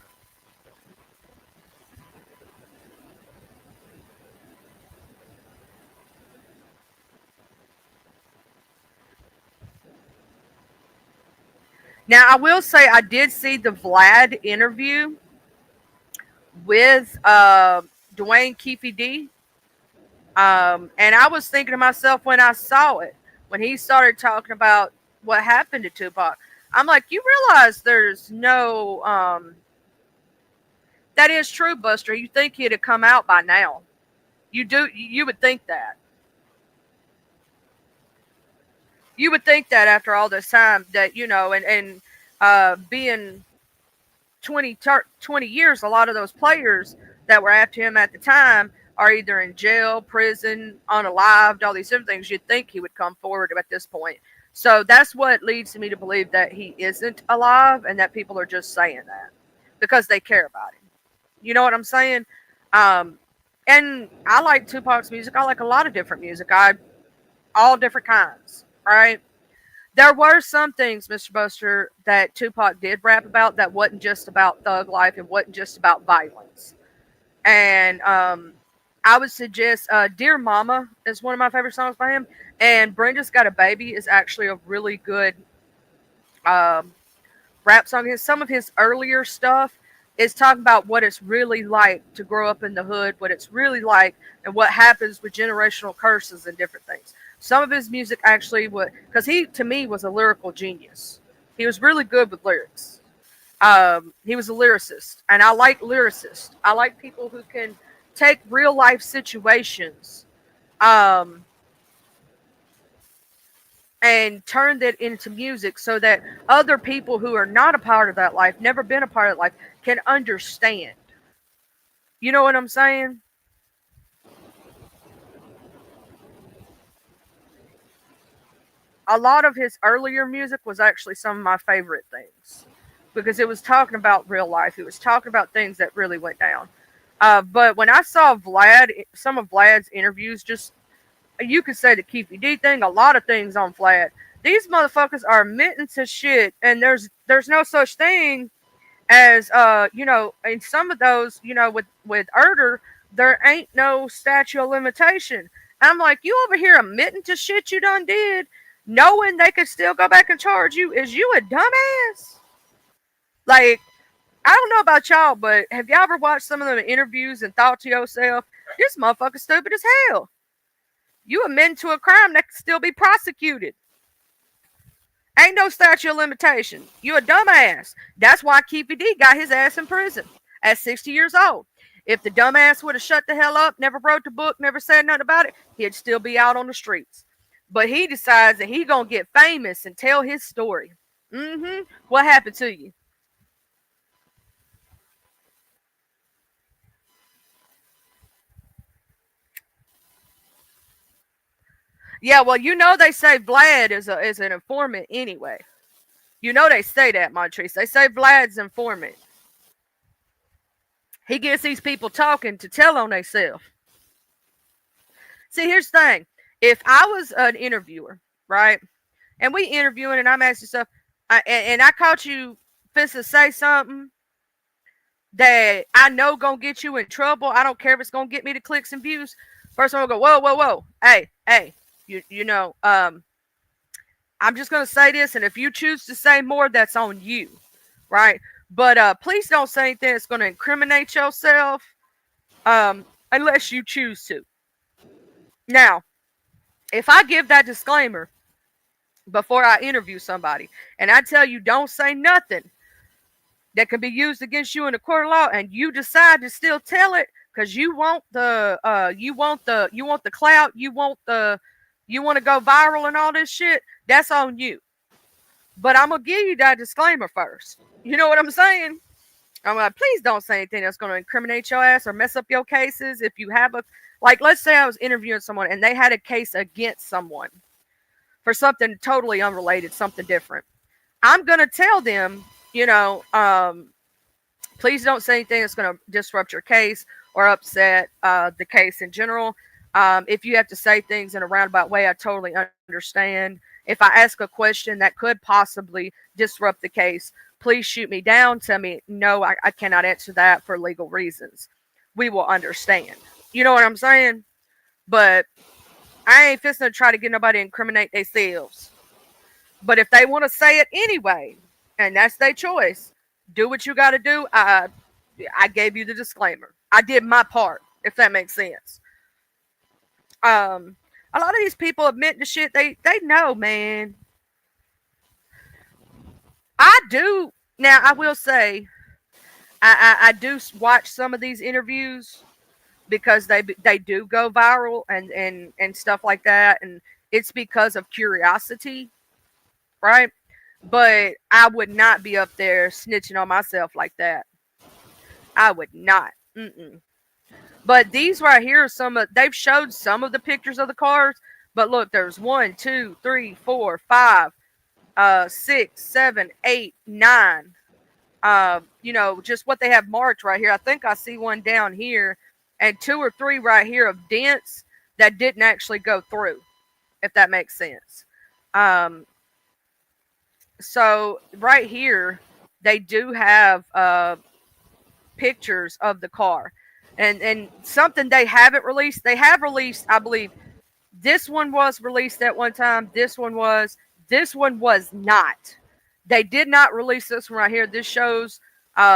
Now, I will say I did see the Vlad interview with Dwayne Keefe D. And I was thinking to myself when I saw it, when he started talking about what happened to Tupac, I'm like, you realize there's no, that is true, Buster. You think he'd have come out by now. You would think that. You would think that after all this time that, and being 20 years, a lot of those players that were after him at the time are either in jail, prison, unalived, all these different things. You'd think he would come forward at this point. So that's what leads me to believe that he isn't alive and that people are just saying that because they care about him. You know what I'm saying? And I like Tupac's music. I like a lot of different music. All different kinds, right? There were some things, Mr. Buster, that Tupac did rap about that wasn't just about thug life and wasn't just about violence. And I would suggest Dear Mama is one of my favorite songs by him. And Brenda's Got a Baby is actually a really good rap song. Some of his earlier stuff is talking about what it's really like to grow up in the hood, what it's really like, and what happens with generational curses and different things. Some of his music actually would, because he, to me, was a lyrical genius. He was really good with lyrics. He was a lyricist, and I like lyricists. I like people who can take real life situations and turn that into music so that other people who are not a part of that life, never been a part of that life, can understand. You know what I'm saying? A lot of his earlier music was actually some of my favorite things because it was talking about real life. It was talking about things that really went down. But when I saw Vlad, some of Vlad's interviews, just, you could say the Keefy D thing, a lot of things on Vlad. These motherfuckers are admitting to shit, and there's no such thing as you know, in some of those, you know, with Erder, there ain't no statute of limitation. I'm like, you over here admitting to shit you done did, knowing they could still go back and charge you. Is you a dumbass? Like, I don't know about y'all, but have y'all ever watched some of them interviews and thought to yourself, this motherfucker's stupid as hell? You admit to a crime that can still be prosecuted. Ain't no statute of limitation. You a dumbass. That's why Keefy D got his ass in prison at 60 years old. If the dumbass would have shut the hell up, never wrote the book, never said nothing about it, he'd still be out on the streets. But he decides that he gonna get famous and tell his story. What happened to you? Yeah, well, you know they say Vlad is an informant anyway. You know they say that, Montrese. They say Vlad's informant. He gets these people talking to tell on themselves. See, here's the thing. If I was an interviewer, right, and we interviewing and I'm asking stuff, and I caught you fist to say something that I know gonna get you in trouble, I don't care if it's gonna get me the clicks and views. First one will go, whoa, hey, you know, I'm just gonna say this, and if you choose to say more, that's on you, right? But please don't say anything that's gonna incriminate yourself, unless you choose to. Now, if I give that disclaimer before I interview somebody, and I tell you don't say nothing that can be used against you in a court of law, and you decide to still tell it because you want the clout, you want to go viral and all this shit, that's on you. But I'm gonna give you that disclaimer first. You know what I'm saying? I'm like, please don't say anything that's going to incriminate your ass or mess up your cases. If you have like, let's say I was interviewing someone and they had a case against someone for something totally unrelated, something different. I'm going to tell them, you know, please don't say anything that's going to disrupt your case or upset the case in general. If you have to say things in a roundabout way, I totally understand. If I ask a question that could possibly disrupt the case, please shoot me down. Tell me, no, I cannot answer that for legal reasons. We will understand. You know what I'm saying? But I ain't fisting to try to get nobody to incriminate themselves. But if they want to say it anyway, and that's their choice, do what you got to do. I gave you the disclaimer. I did my part, if that makes sense. A lot of these people admit to shit they know, man. I do. Now, I will say, I do watch some of these interviews because they do go viral and stuff like that. And it's because of curiosity, right? But I would not be up there snitching on myself like that. I would not. But these right here are they've showed some of the pictures of the cars. But look, there's 1, 2, 3, 4, 5. 6, 7, 8, 9. You know, just what they have marked right here. I think I see one down here and 2 or 3 right here of dents that didn't actually go through, if that makes sense. So right here, they do have pictures of the car. And something they haven't released. They have released, I believe, this one was released at one time. This one was not. They did not release this one right here. This shows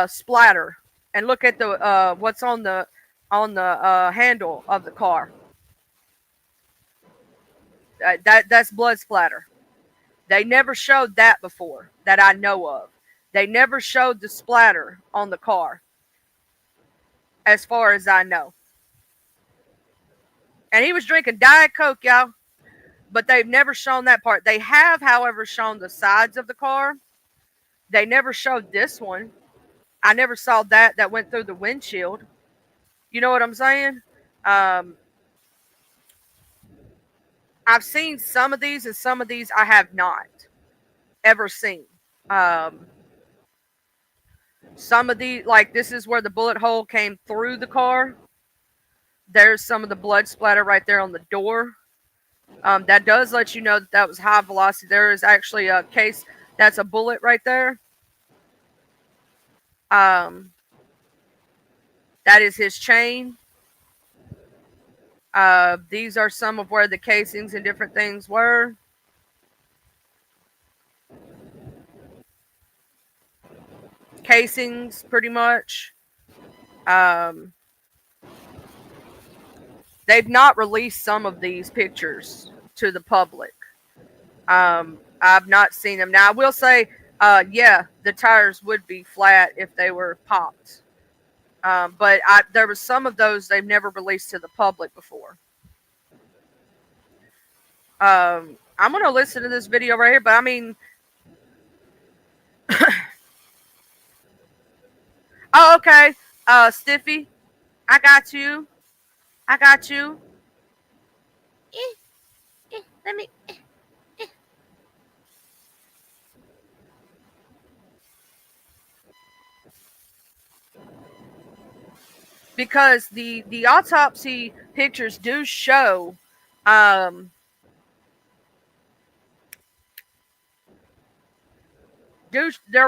splatter and look at the what's on the handle of the car. That's blood splatter. They never showed that before that I know of. They never showed the splatter on the car, as far as I know. And he was drinking Diet Coke, y'all. But they've never shown that part. They have, however, shown the sides of the car. They never showed this one. I never saw that went through the windshield. You know what I'm saying? I've seen some of these, and some of these I have not ever seen. Some of these, like this is where the bullet hole came through the car. There's some of the blood splatter right there on the door. That does let you know that was high velocity. There is actually a case that's a bullet right there. That is his chain. These are some of where the casings and different things were. Casings, pretty much. They've not released some of these pictures to the public. I've not seen them. Now, I will say, yeah, the tires would be flat if they were popped. But there was some of those they've never released to the public before. I'm going to listen to this video right here, but I mean... Oh, okay. Stiffy, I got you. I got you. Let me... Because the autopsy pictures do show there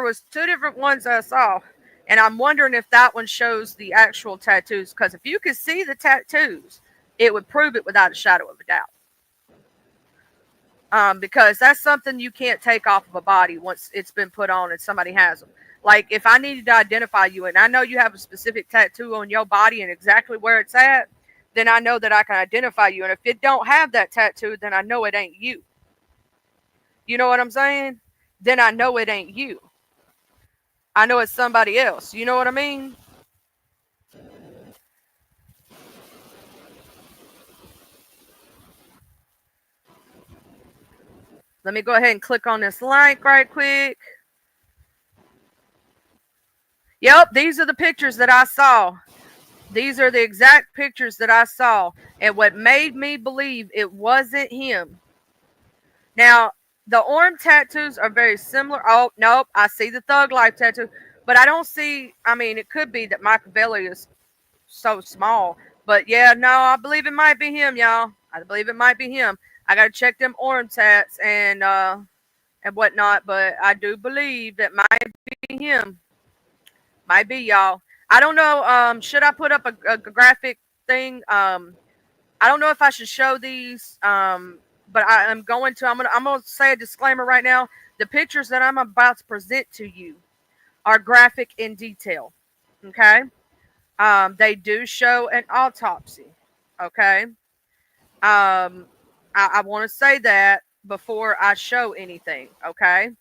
was two different ones I saw, and I'm wondering if that one shows the actual tattoos, because if you could see the tattoos, it would prove it without a shadow of a doubt. Because that's something you can't take off of a body once it's been put on and somebody has them. Like, if I needed to identify you, and I know you have a specific tattoo on your body and exactly where it's at, then I know that I can identify you. And if it don't have that tattoo, then I know it ain't you. You know what I'm saying? Then I know it ain't you. I know it's somebody else. You know what I mean? Let me go ahead and click on this link right quick. Yep, these are the pictures that I saw. These are the exact pictures that I saw. And what made me believe it wasn't him. Now, the arm tattoos are very similar. Oh, nope, I see the Thug Life tattoo. But I don't see, I mean, it could be that Machiavelli is so small. But yeah, no, I believe it might be him, y'all. I believe it might be him. I got to check them arm tats and whatnot. But I do believe that might be him. Might be, y'all. I don't know. Should I put up a graphic thing? I don't know if I should show these. But I'm going to. I'm gonna say a disclaimer right now. The pictures that I'm about to present to you are graphic in detail. Okay. They do show an autopsy. Okay. I want to say that before I show anything. Okay.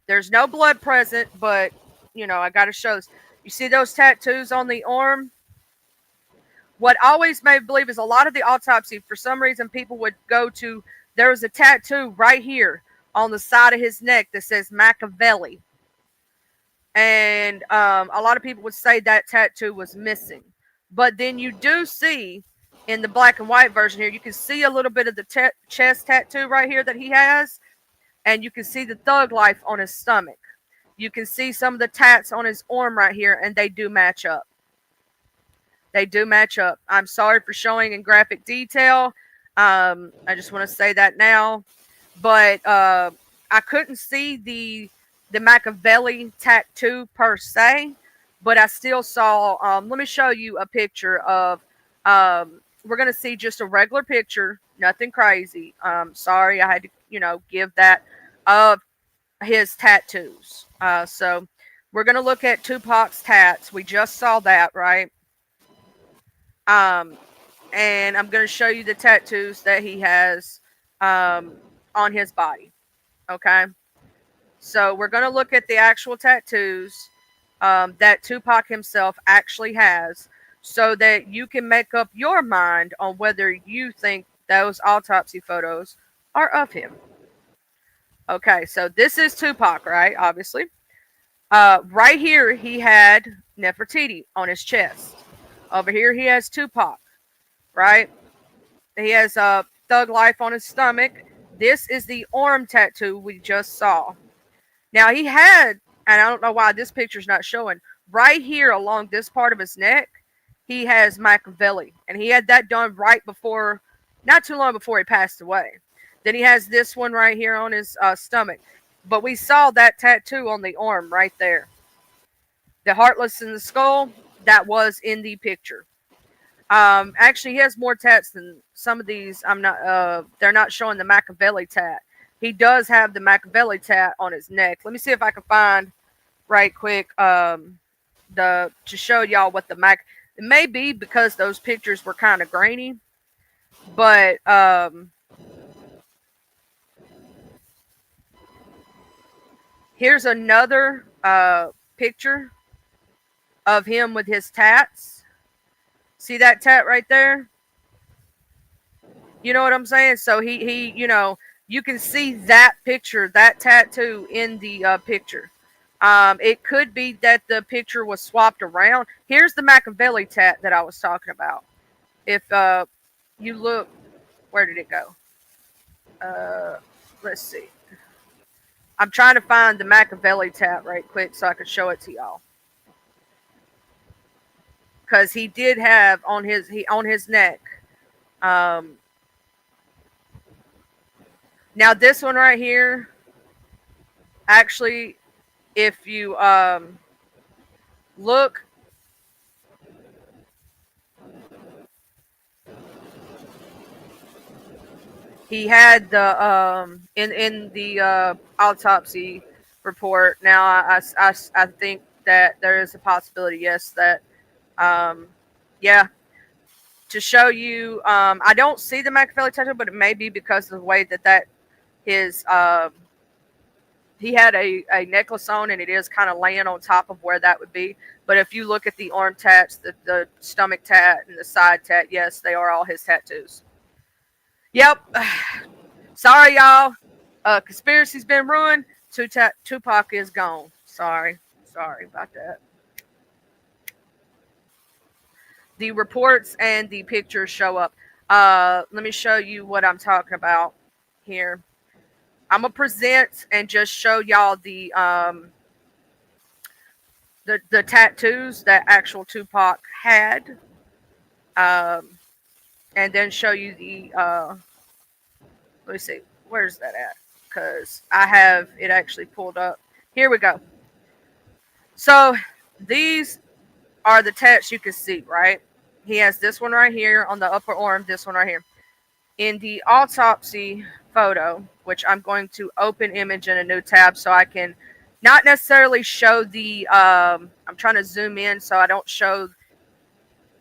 There's no blood present, but you know I got to show this. You see those tattoos on the arm? What always made me believe is a lot of the autopsy, for some reason, people would go to, there was a tattoo right here on the side of his neck that says Machiavelli. And a lot of people would say that tattoo was missing. But then you do see, in the black and white version here, you can see a little bit of the chest tattoo right here that he has. And you can see the Thug Life on his stomach. You can see some of the tats on his arm right here, and they do match up. They do match up. I'm sorry for showing in graphic detail. I just want to say that now. But I couldn't see the Machiavelli tattoo per se, but I still saw, let me show you a picture of, we're going to see just a regular picture, nothing crazy. Sorry, I had to, give that of his tattoos. So We're going to look at Tupac's tats. We just saw that, right? And I'm going to show you the tattoos that he has on his body. Okay? So we're going to look at the actual tattoos that Tupac himself actually has, so that you can make up your mind on whether you think those autopsy photos are of him. Okay, so this is Tupac, right? Obviously. Right here, he had Nefertiti on his chest. Over here, he has Tupac, right? He has Thug Life on his stomach. This is the arm tattoo we just saw. Now, he had, and I don't know why this picture's not showing, right here along this part of his neck, he has Machiavelli. And he had that done right before, not too long before he passed away. Then he has this one right here on his stomach. But we saw that tattoo on the arm right there. The Heartless in the skull, that was in the picture. Actually, he has more tats than some of these. They're not showing the Machiavelli tat. He does have the Machiavelli tat on his neck. Let me see if I can find right quick to show y'all what the it may be because those pictures were kind of grainy, but here's another picture of him with his tats. See that tat right there? You know what I'm saying? So he you can see that picture, that tattoo in the picture. It could be that the picture was swapped around. Here's the Machiavelli tat that I was talking about. If you look, where did it go? Let's see. I'm trying to find the Machiavelli tat right quick so I can show it to y'all. Because he did have on his neck. Now this one right here, actually, if you look, he had the in the autopsy report. Now I think that there is a possibility, yes, that yeah. To show you, I don't see the Machiavelli tattoo, but it may be because of the way that his he had a necklace on, and it is kind of laying on top of where that would be. But if you look at the arm tats, the stomach tat, and the side tat, yes, they are all his tattoos. Yep. Sorry, y'all. Conspiracy's been ruined. Tupac is gone. Sorry about that. The reports and the pictures show up. Let me show you what I'm talking about here. I'm gonna present and just show y'all the tattoos that actual Tupac had, and then show you the let me see, where's that at? Because I have it actually pulled up. Here we go. So these are the tats you can see, right? He has this one right here on the upper arm, this one right here. In the autopsy photo, which I'm going to open image in a new tab so I can not necessarily show the, I'm trying to zoom in so I don't show,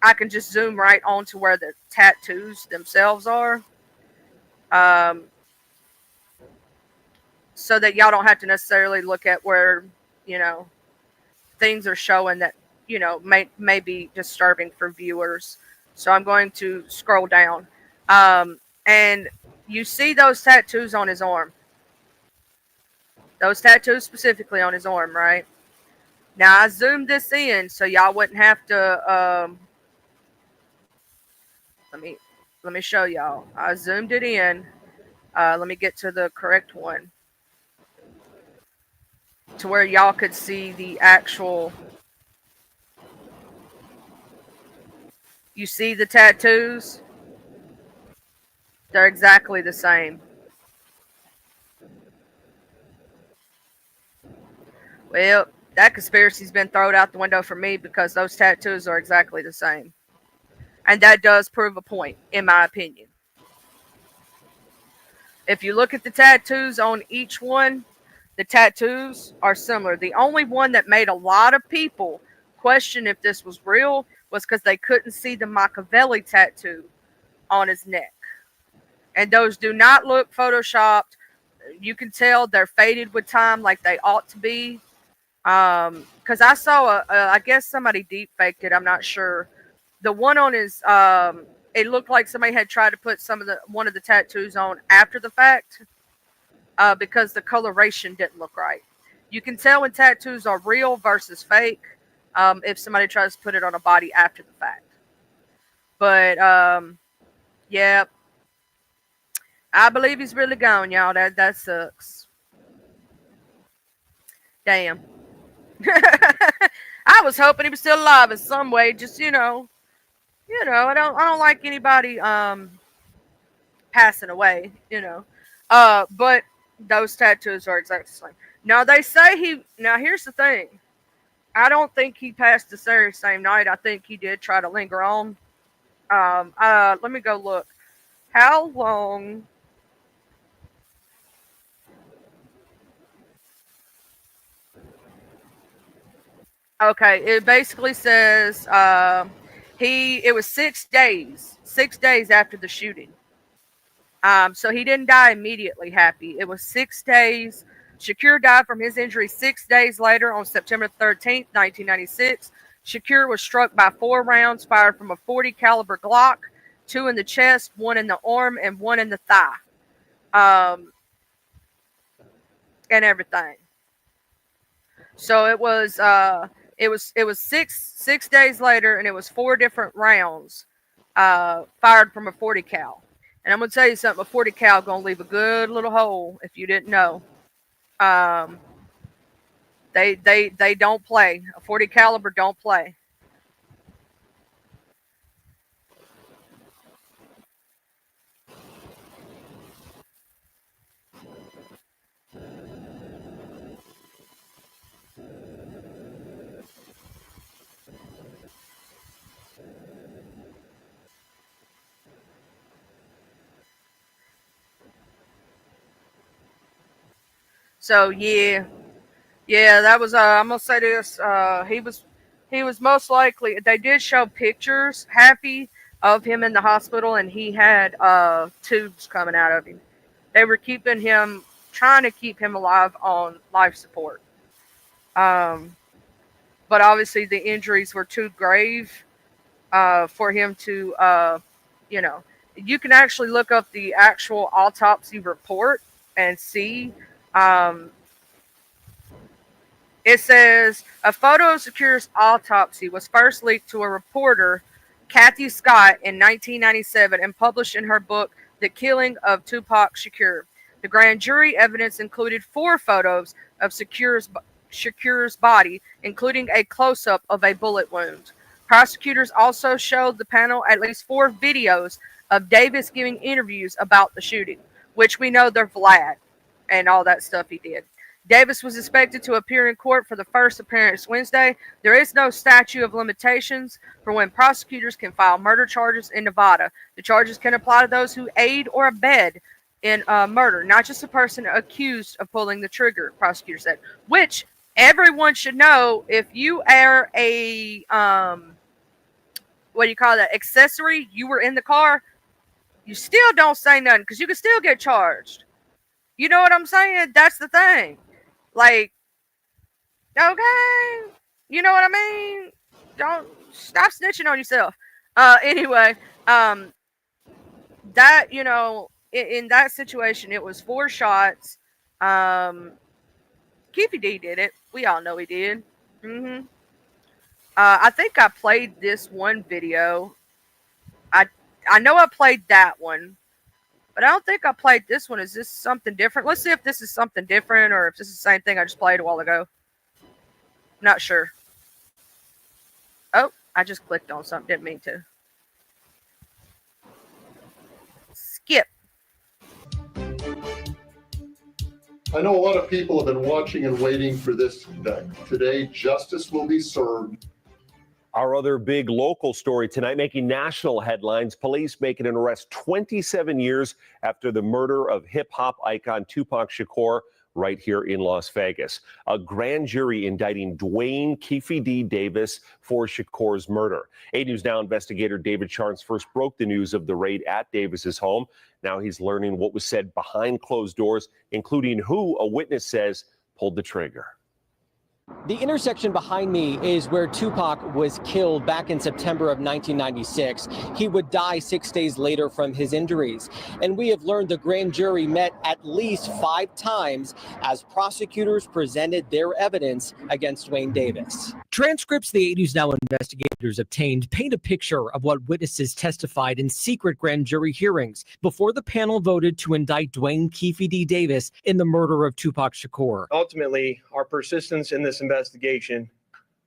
I can just zoom right on to where the tattoos themselves are. So that y'all don't have to necessarily look at where, things are showing that, may be disturbing for viewers. So I'm going to scroll down. And you see those tattoos on his arm. Those tattoos specifically on his arm, right? Now I zoomed this in so y'all wouldn't have to let me show y'all. I zoomed it in. Let me get to the correct one. To where y'all could see the actual. You see the tattoos? They're exactly the same. Well, that conspiracy's been thrown out the window for me because those tattoos are exactly the same. And that does prove a point, in my opinion. If you look at the tattoos on each one, The tattoos are similar. The only one that made a lot of people question if this was real was because they couldn't see the Machiavelli tattoo on his neck. And those do not look photoshopped. You can tell they're faded with time like they ought to be. Because I saw I guess somebody deep faked it. I'm not sure. The one on his, it looked like somebody had tried to put one of the tattoos on after the fact, because the coloration didn't look right. You can tell when tattoos are real versus fake, if somebody tries to put it on a body after the fact. But yeah, I believe he's really gone, y'all. That sucks. Damn. I was hoping he was still alive in some way. Just I don't like anybody passing away. But those tattoos are exactly the same. Now they say Now here's the thing. I don't think he passed the very same night. I think he did try to linger on. Let me go look. How long? Okay, it basically says it was 6 days. 6 days after the shooting. So he didn't die immediately happy. It was 6 days. Shakur died from his injuries 6 days later on September 13th, 1996. Shakur was struck by 4 rounds fired from a .40 caliber Glock, 2 in the chest, 1 in the arm, and 1 in the thigh. And everything. So it was 6 days later, and it was 4 different rounds fired from a .40 cal. And I'm gonna tell you something: a .40 cal gonna leave a good little hole if you didn't know. They don't play. A .40 caliber don't play. So yeah, that was. I'm gonna say this. He was most likely. They did show pictures, Happy, of him in the hospital, and he had tubes coming out of him. They were trying to keep him alive on life support. But obviously the injuries were too grave for him to. You can actually look up the actual autopsy report and see. It says a photo of Shakur's autopsy was first leaked to a reporter, Kathy Scott, in 1997 and published in her book, The Killing of Tupac Shakur. The grand jury evidence included 4 photos of Shakur's body, including a close-up of a bullet wound. Prosecutors also showed the panel at least 4 videos of Davis giving interviews about the shooting, which we know they're Vlad and all that stuff he did. Davis was expected to appear in court for the first appearance Wednesday. There is no statute of limitations for when prosecutors can file murder charges in Nevada. The charges can apply to those who aid or abet in murder, not just a person accused of pulling the trigger, prosecutor said. Which everyone should know, if you are a, accessory, you were in the car, you still don't say nothing because you can still get charged. You know what I'm saying? That's the thing. Like, okay, you know what I mean? Don't stop snitching on yourself. Anyway, that, in that situation, it was 4 shots. Keefy D did it. We all know he did. I think I played this one video. I know I played that one. But I don't think I played this one. Is this something different? Let's see if this is something different or if this is the same thing I just played a while ago. I'm not sure. Oh, I just clicked on something. Didn't mean to. Skip. I know a lot of people have been watching and waiting for this day. Today, justice will be served. Our other big local story tonight, making national headlines. Police making an arrest 27 years after the murder of hip-hop icon Tupac Shakur. right here in Las Vegas. A grand jury indicting Dwayne Keefe D. Davis for Shakur's murder. 8 News Now investigator David Charnes first broke the news of the raid at Davis's home. Now he's learning what was said behind closed doors, including who a witness says pulled the trigger. The intersection behind me is where Tupac was killed back in September of 1996. He would die 6 days later from his injuries. And we have learned the grand jury met at least 5 times as prosecutors presented their evidence against Dwayne Davis. Transcripts the 8 News Now investigators obtained paint a picture of what witnesses testified in secret grand jury hearings before the panel voted to indict Dwayne Keefe D. Davis in the murder of Tupac Shakur. Ultimately, our persistence in this investigation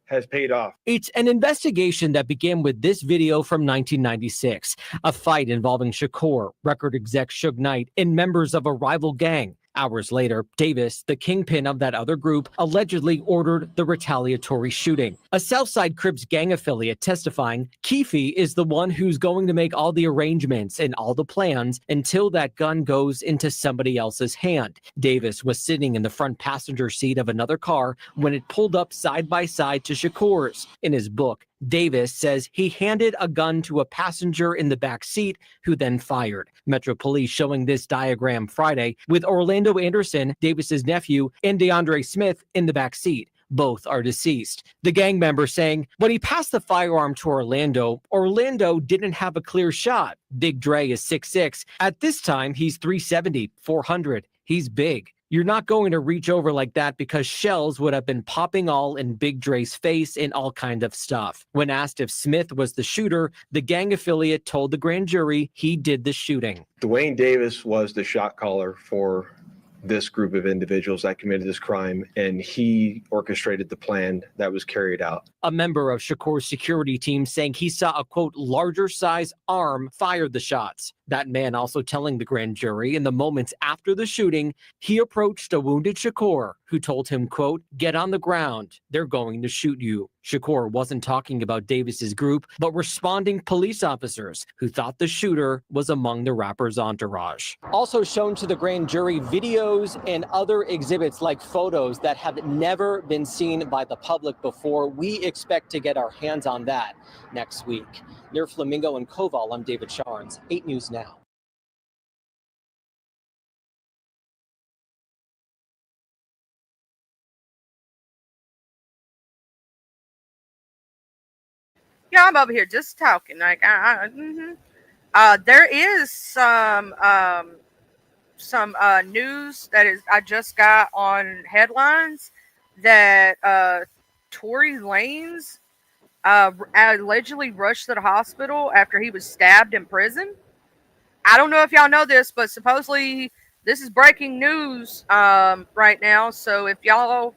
has paid off. It's an investigation that began with this video from 1996, a fight involving Shakur, record exec Suge Knight, and members of a rival gang. Hours later, Davis, the kingpin of that other group, allegedly ordered the retaliatory shooting. A Southside Crips gang affiliate testifying, Keefe is the one who's going to make all the arrangements and all the plans until that gun goes into somebody else's hand. Davis was sitting in the front passenger seat of another car when it pulled up side by side to Shakur's. In his book, Davis says he handed a gun to a passenger in the back seat who then fired. Metro Police showing this diagram Friday with Orlando Anderson, Davis's nephew, and DeAndre Smith in the back seat. Both are deceased. The gang member saying, when he passed the firearm to Orlando didn't have a clear shot. Big Dre is 6'6". At this time, he's 370, 400. He's big. You're not going to reach over like that because shells would have been popping all in Big Dre's face and all kind of stuff. When asked if Smith was the shooter, the gang affiliate told the grand jury he did the shooting. Dwayne Davis was the shot caller for this group of individuals that committed this crime, and he orchestrated the plan that was carried out. A member of Shakur's security team saying he saw a, quote, larger size arm fired the shots. That man also telling the grand jury in the moments after the shooting, he approached a wounded Shakur who told him, quote, get on the ground. They're going to shoot you. Shakur wasn't talking about Davis's group, but responding police officers who thought the shooter was among the rapper's entourage. Also shown to the grand jury videos and other exhibits like photos that have never been seen by the public before. We expect to get our hands on that next week. Near Flamingo and Koval, I'm David Charnes, 8 News Now. Yeah, I'm over here just talking. Like, there is some news that is I just got on headlines that Tory Lanez allegedly rushed to the hospital after he was stabbed in prison. I don't know if y'all know this, but supposedly this is breaking news right now. So if y'all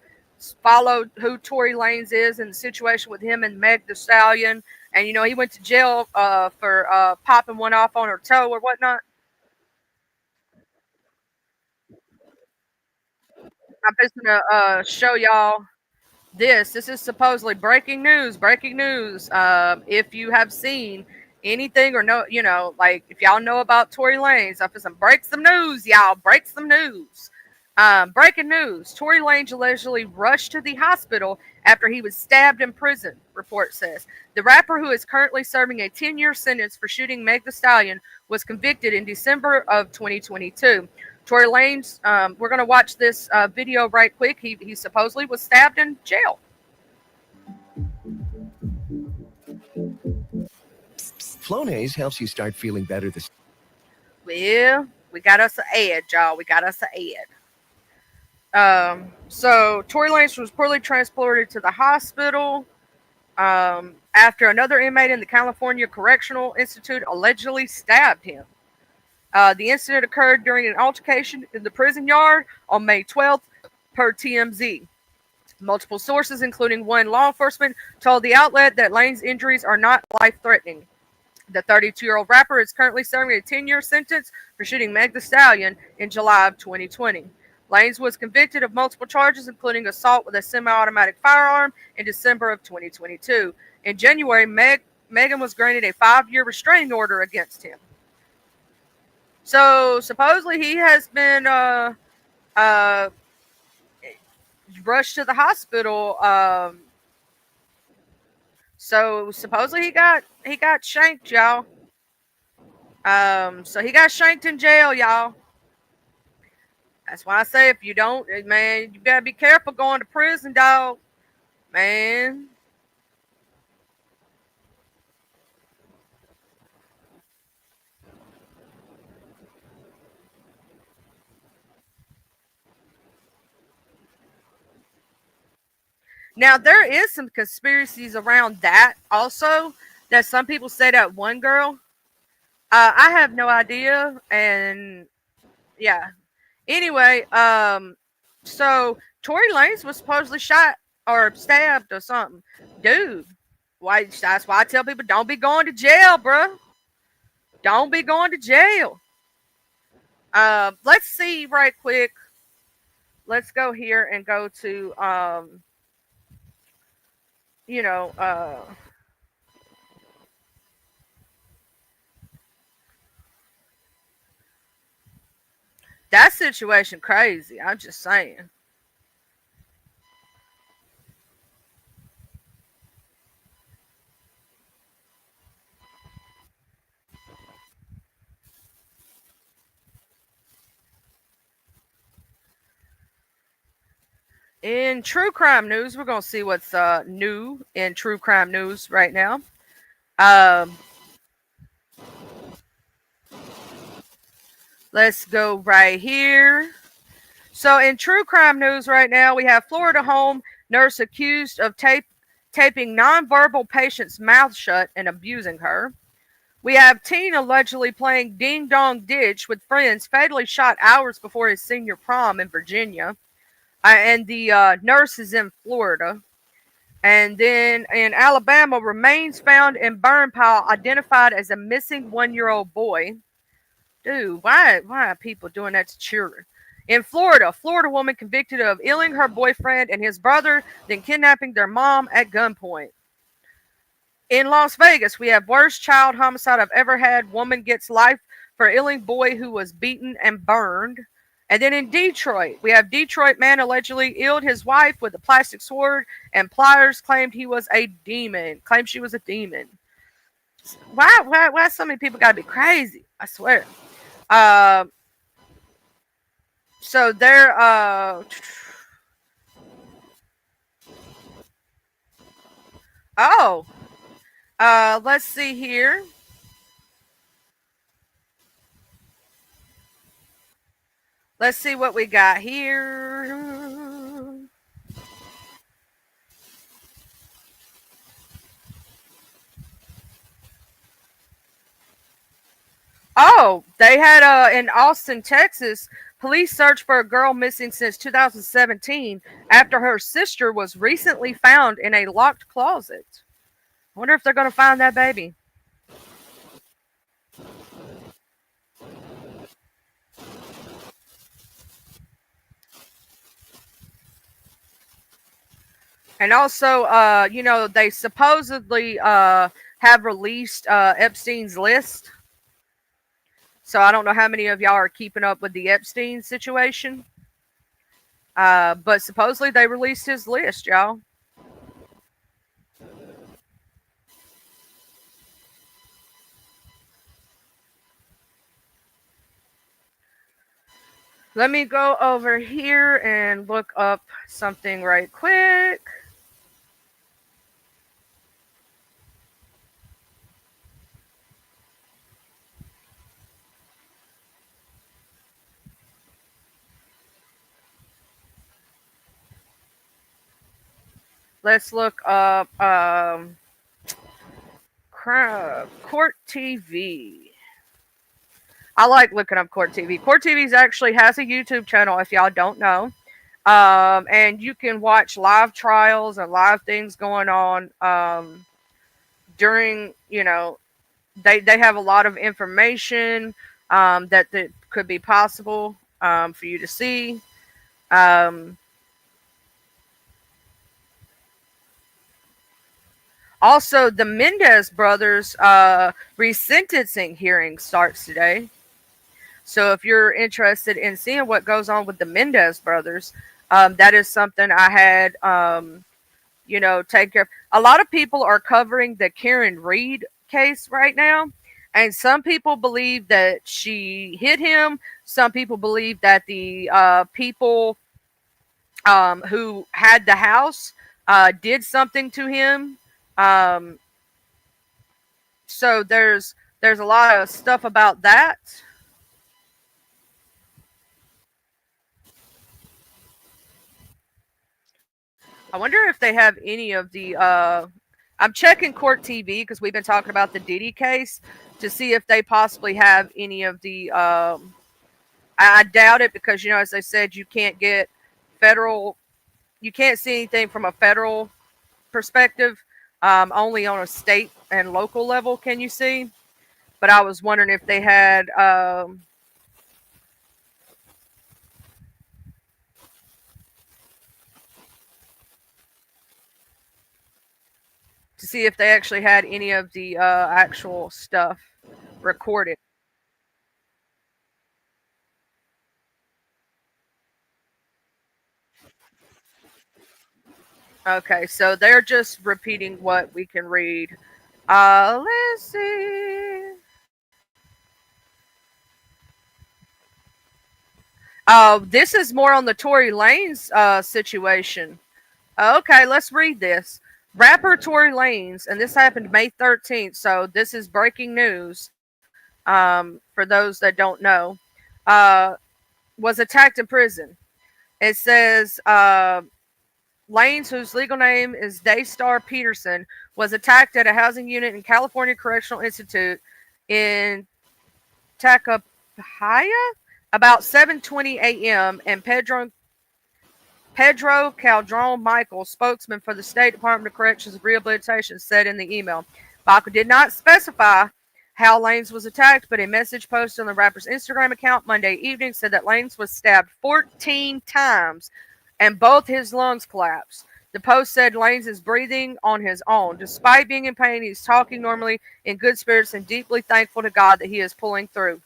follow who Tory Lanez is and the situation with him and Meg Thee Stallion, and you know he went to jail for popping one off on her toe or whatnot. I'm just gonna show y'all this. This is supposedly breaking news. Breaking news. If you have seen anything or know, you know, like if y'all know about Tory Lanez, I'm just break some news, y'all. Break some news. Breaking news. Tory Lanez allegedly rushed to the hospital after he was stabbed in prison, report says. The rapper, who is currently serving a 10-year sentence for shooting Meg Thee Stallion, was convicted in December of 2022. Tory Lanez, we're going to watch this video right quick. He supposedly was stabbed in jail. Flonase helps you start feeling better this. Well, we got us an ad, y'all. We got us an ad. So Tory Lanez was reportedly transported to the hospital after another inmate in the California Correctional Institute allegedly stabbed him. The incident occurred during an altercation in the prison yard on May 12th, per TMZ. Multiple sources, including one law enforcement, told the outlet that Lanez's injuries are not life-threatening. The 32-year-old rapper is currently serving a 10-year sentence for shooting Meg Thee Stallion in July of 2020. Lanez was convicted of multiple charges, including assault with a semi-automatic firearm in December of 2022. In January, Megan was granted a 5-year restraining order against him. So supposedly he has been rushed to the hospital. So supposedly he got shanked, y'all. So he got shanked in jail, y'all. That's why I say if you don't, man, you gotta be careful going to prison, dog. Man. Now there is some conspiracies around that also. That some people say that one girl. I have no idea, and yeah. Anyway, so Tory Lanez was supposedly shot or stabbed or something. Dude, why? That's why I tell people don't be going to jail, bro. Don't be going to jail. Let's see right quick. Let's go here and go to that situation crazy. I'm just saying. In true crime news, we're going to see what's new in true crime news right now. Let's go right here. So in true crime news right now, we have Florida home nurse accused of taping nonverbal patient's mouth shut and abusing her. We have teen allegedly playing ding dong ditch with friends fatally shot hours before his senior prom in Virginia. And the nurse is in Florida. And then in Alabama, remains found in burn pile identified as a missing 1-year-old boy. Dude, why are people doing that to children? In Florida, Florida woman convicted of illing her boyfriend and his brother, then kidnapping their mom at gunpoint. In Las Vegas, we have worst child homicide I've ever had. Woman gets life for illing boy who was beaten and burned. And then in Detroit, we have Detroit man allegedly illed his wife with a plastic sword and pliers, claimed she was a demon. Why so many people gotta be crazy? I swear. So they're let's see here. Let's see what we got here. Oh, they had in Austin, Texas, police search for a girl missing since 2017 after her sister was recently found in a locked closet. I wonder if they're going to find that baby. And also, they supposedly have released Epstein's list. So I don't know how many of y'all are keeping up with the Epstein situation. But supposedly they released his list, y'all. Let me go over here and look up something right quick. Let's look up Court TV. I like looking up Court TV. Court TV actually has a YouTube channel if y'all don't know. And you can watch live trials and live things going on during, they have a lot of information that could be possible for you to see. Also, the Mendez brothers resentencing hearing starts today. So if you're interested in seeing what goes on with the Mendez brothers, That is something I had, take care of. A lot of people are covering the Karen Reed case right now. And some people believe that she hit him. Some people believe that the people who had the house did something to him. So there's a lot of stuff about that. I wonder if they have any of the. I'm checking Court TV because we've been talking about the Diddy case to see if they possibly have any of the. I doubt it because, as I said, you can't get federal. You can't see anything from a federal perspective. Only on a state and local level can you see. But I was wondering if they had. To see if they actually had any of the actual stuff recorded. Okay, so they're just repeating what we can read. Let's see. This is more on the Tory Lanez situation. Okay, let's read this. Rapper Tory Lanez, and this happened May 13th, so this is breaking news for those that don't know, was attacked in prison. It says Lanez, whose legal name is Daystar Peterson, was attacked at a housing unit in California Correctional Institute in Tacopaya about 7:20 a.m. and Pedro Calderon Michael, spokesman for the State Department of Corrections and Rehabilitation, said in the email. Michael did not specify how Lanez was attacked, but a message posted on the rapper's Instagram account Monday evening said that Lanez was stabbed 14 times and both his lungs collapsed. The post said Lanez is breathing on his own. Despite being in pain, he's talking normally, in good spirits, and deeply thankful to God that he is pulling through.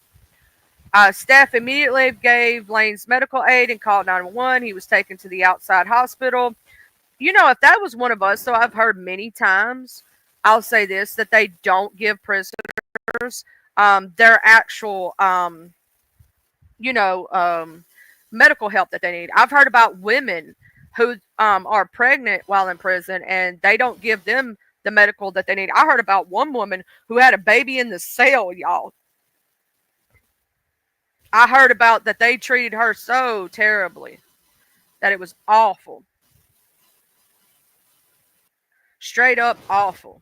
Staff immediately gave Lanez medical aid and called 911. He was taken to the outside hospital. If that was one of us, so I've heard many times, I'll say this, that they don't give prisoners their actual, medical help that they need. I've heard about women who are pregnant while in prison and they don't give them the medical that they need. I heard about one woman who had a baby in the cell, y'all. I heard about that they treated her so terribly that it was awful. Straight up awful.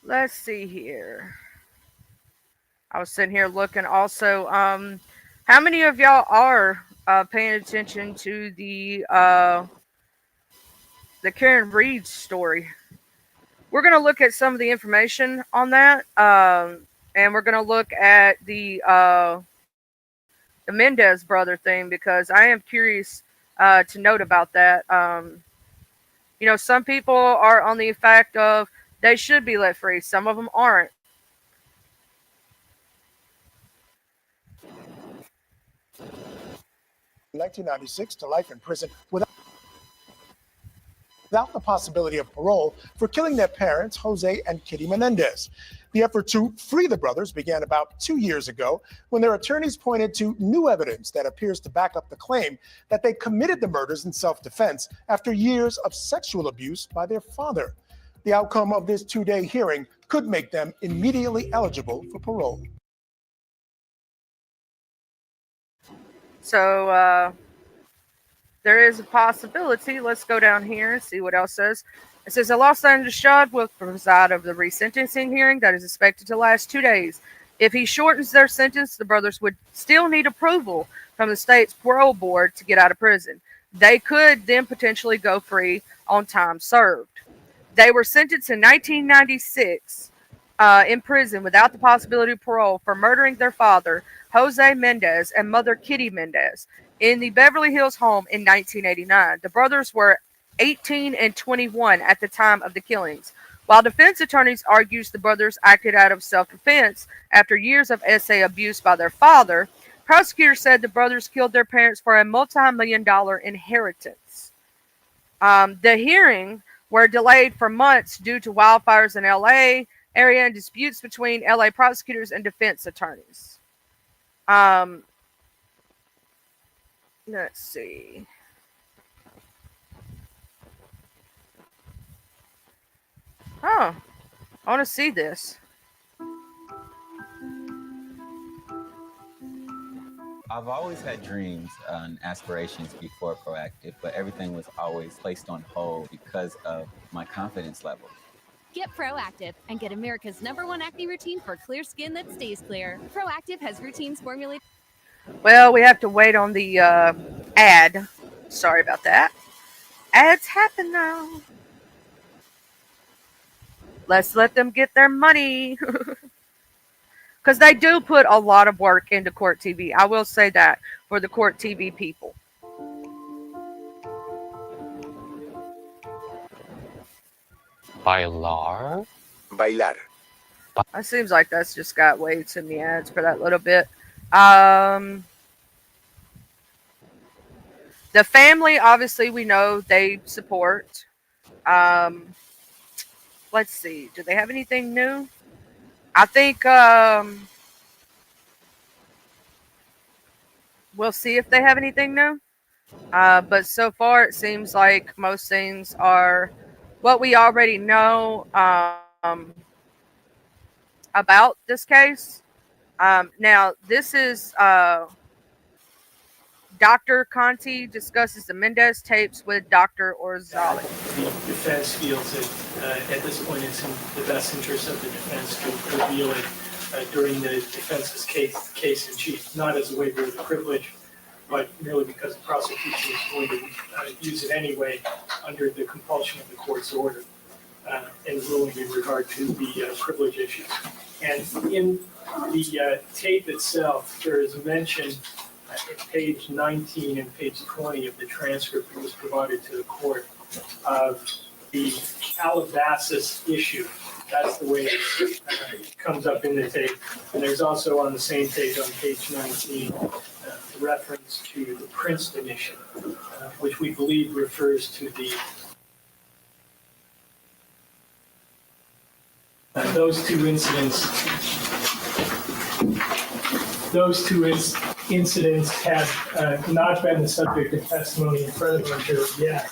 Let's see here. I was sitting here looking also. How many of y'all are paying attention to the Karen Reed story? We're going to look at some of the information on that. And we're going to look at the Mendez brother thing because I am curious to note about that. Some people are on the fact of they should be let free. Some of them aren't. In 1996 to life in prison without the possibility of parole for killing their parents, Jose and Kitty Menendez. The effort to free the brothers began about 2 years ago when their attorneys pointed to new evidence that appears to back up the claim that they committed the murders in self-defense after years of sexual abuse by their father. The outcome of this 2-day hearing could make them immediately eligible for parole. So there is a possibility. Let's go down here and see what else says. It says a Los Angeles judge will preside over the resentencing hearing that is expected to last 2 days. If he shortens their sentence, the brothers would still need approval from the state's parole board to get out of prison. They could then potentially go free on time served. They were sentenced in 1996 in prison without the possibility of parole for murdering their father, Jose Mendez, and mother Kitty Mendez in the Beverly Hills home in 1989. The brothers were 18 and 21 at the time of the killings. While defense attorneys argues the brothers acted out of self-defense after years of SA abuse by their father, prosecutors said the brothers killed their parents for a multi-million-dollar inheritance. The hearing were delayed for months due to wildfires in LA area and disputes between LA prosecutors and defense attorneys. Let's see. Oh, I want to see this. I've always had dreams and aspirations before Proactiv, but everything was always placed on hold because of my confidence level. Get Proactiv and get America's #1 acne routine for clear skin that stays clear. Proactiv has routines formulated. Well, we have to wait on the ad. Sorry about that. Ads happen now. Let's let them get their money. Because they do put a lot of work into Court TV. I will say that for the Court TV people. Bailar? Bailar. It seems like that's just got way too many ads for that little bit. The family, obviously, we know they support. Let's see. Do they have anything new? I think we'll see if they have anything new. But so far, it seems like most things are what we already know about this case. Now, this is Dr. Conti discusses the Mendez tapes with Dr. Orzali. The defense feels that at this point it's in the best interest of the defense to reveal it during the defense's case in chief, not as a waiver of privilege, but merely because the prosecution is going to use it anyway under the compulsion of the court's order and ruling in regard to the privilege issues. And in the tape itself, there is a mention at page 19 and page 20 of the transcript that was provided to the court of the Calabasas issue. That's the way it comes up in the tape. And there's also on the same page on page 19 reference to the Princeton issue, which we believe refers to the those two incidents have not been the subject of testimony in front of our jury yet.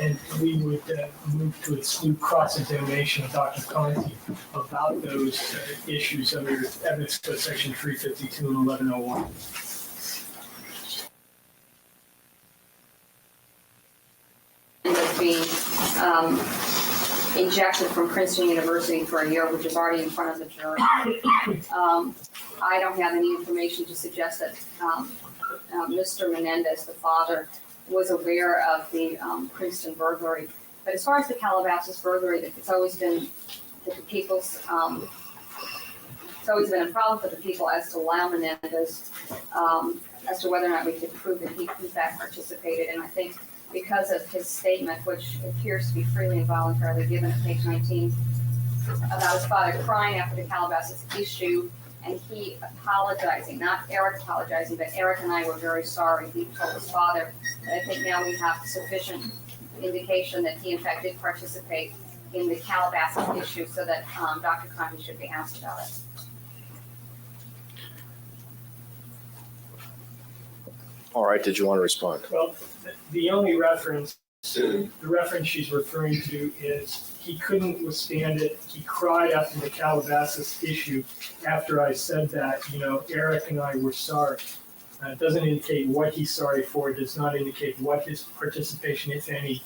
And we would move to exclude cross-examination of Dr. Conti about those issues under Evidence Code Section 352 and 1101. Was being ejected from Princeton University for a year, which is already in front of the jury. I don't have any information to suggest that Mr. Menendez, the father, was aware of the Princeton burglary. But as far as the Calabasas burglary, it's always been the people's, it's always been a problem for the people as to Lyle Menendez, as to whether or not we could prove that he in fact participated. And I think because of his statement, which appears to be freely and voluntarily given at page 19, about his father crying after the Calabasas issue, and he apologizing, not Eric apologizing, but Eric and I were very sorry. He told his father. And I think now we have sufficient indication that he in fact did participate in the Calabasas issue, so that Dr. Conti should be asked about it. All right, did you want to respond? Well, the only reference, the reference she's referring to is he couldn't withstand it. He cried after the Calabasas issue after I said that, Eric and I were sorry. It doesn't indicate what he's sorry for. It does not indicate what his participation, if any,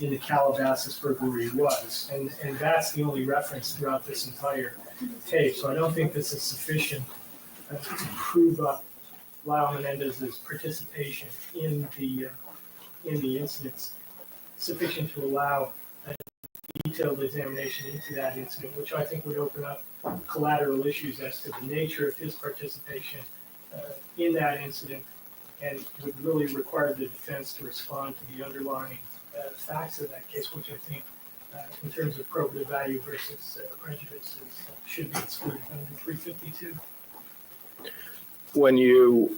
in the Calabasas burglary was. And that's the only reference throughout this entire tape. So I don't think this is sufficient to prove up Lyle Menendez's participation in the incidents, sufficient to allow a detailed examination into that incident, which I think would open up collateral issues as to the nature of his participation in that incident, and would really require the defense to respond to the underlying facts of that case, which I think, in terms of probative value versus prejudice, should be excluded under 352. When you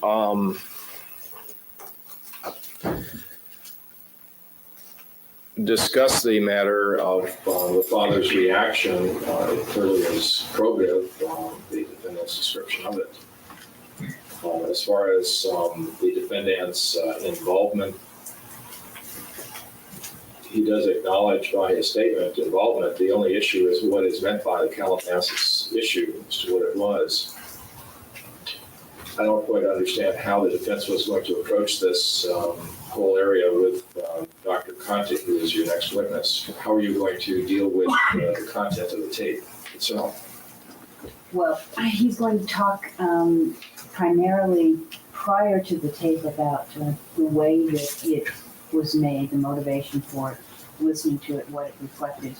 discuss the matter of the father's reaction, it clearly is probative, the defendant's description of it. As far as the defendant's involvement, he does acknowledge by his statement involvement. The only issue is what is meant by the Calabasas issue as to what it was. I don't quite understand how the defense was going to approach this whole area with Dr. Conti, who is your next witness. How are you going to deal with the content of the tape itself? Well, he's going to talk primarily prior to the tape about the way that it was made, the motivation for it, listening to it, what it reflected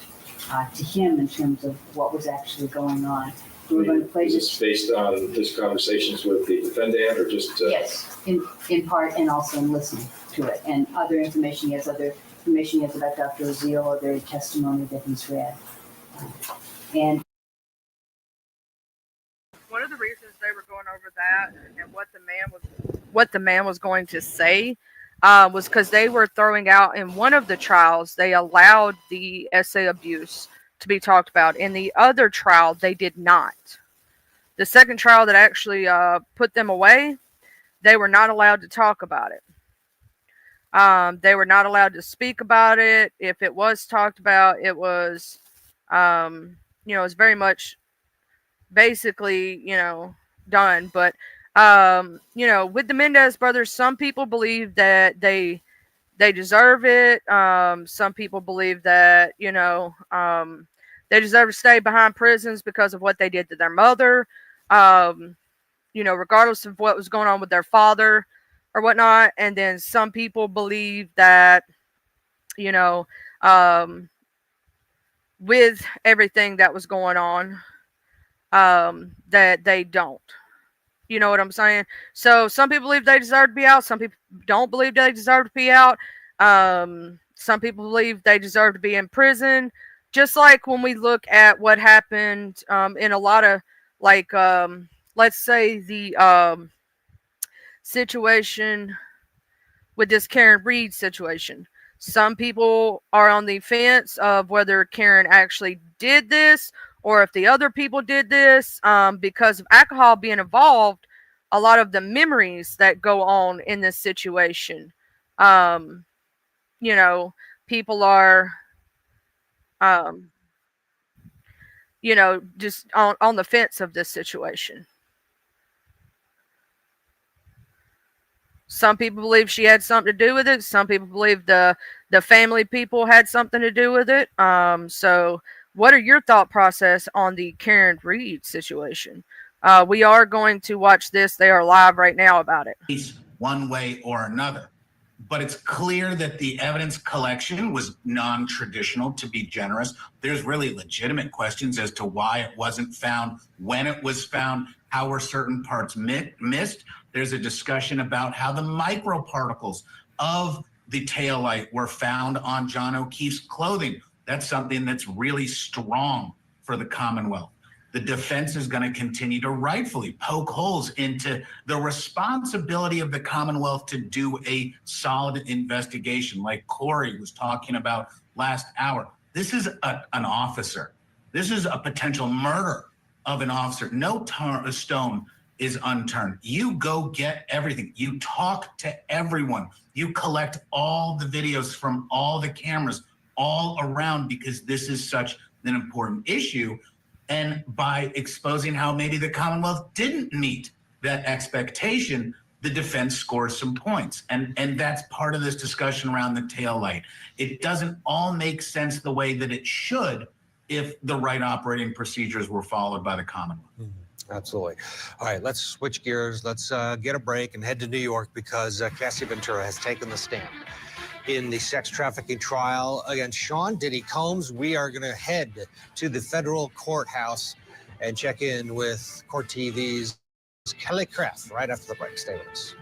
to him in terms of what was actually going on. We're going to play Is this based on his conversations with the defendant, or just? Yes, in part, and also in listening to it, and other information. He has other information about Dr. Oziel, other testimony that he's read, and. One of the reasons they were going over that and what the man was going to say was because they were throwing out in one of the trials, they allowed the SA abuse to be talked about. In the other trial, they did not. The second trial that actually put them away, they were not allowed to talk about it. They were not allowed to speak about it. If it was talked about, it was, it's very much basically, done. But, with the Mendez brothers, some people believe that they deserve it. Some people believe that, they deserve to stay behind prisons because of what they did to their mother. Regardless of what was going on with their father or whatnot. And then some people believe that, with everything that was going on, that they don't. You know what I'm saying? So some people believe they deserve to be out. Some people don't believe they deserve to be out. Some people believe they deserve to be in prison. Just like when we look at what happened in a lot of, like, let's say the situation with this Karen Reed situation. Some people are on the fence of whether Karen actually did this or if the other people did this, because of alcohol being involved. A lot of the memories that go on in this situation, people are, just on the fence of this situation. Some people believe she had something to do with it. Some people believe the family people had something to do with it. So what are your thought process on the Karen Reed situation? We are going to watch this. They are live right now about it. One way or another. But it's clear that the evidence collection was non-traditional, to be generous. There's really legitimate questions as to why it wasn't found, when it was found, how were certain parts missed. There's a discussion about how the microparticles of the taillight were found on John O'Keefe's clothing. That's something that's really strong for the Commonwealth. The defense is going to continue to rightfully poke holes into the responsibility of the Commonwealth to do a solid investigation, like Corey was talking about last hour. This is an officer. This is a potential murder of an officer. No stone is unturned. You go get everything. You talk to everyone. You collect all the videos from all the cameras all around, because this is such an important issue. And by exposing how maybe the Commonwealth didn't meet that expectation, the defense scores some points. And that's part of this discussion around the tail light. It doesn't all make sense the way that it should if the right operating procedures were followed by the Commonwealth. Absolutely. All right, let's switch gears. Let's get a break and head to New York, because Cassie Ventura has taken the stand in the sex trafficking trial against Sean Diddy Combs. We are going to head to the federal courthouse and check in with Court TV's Kelly Craft right after the break. Stay with us.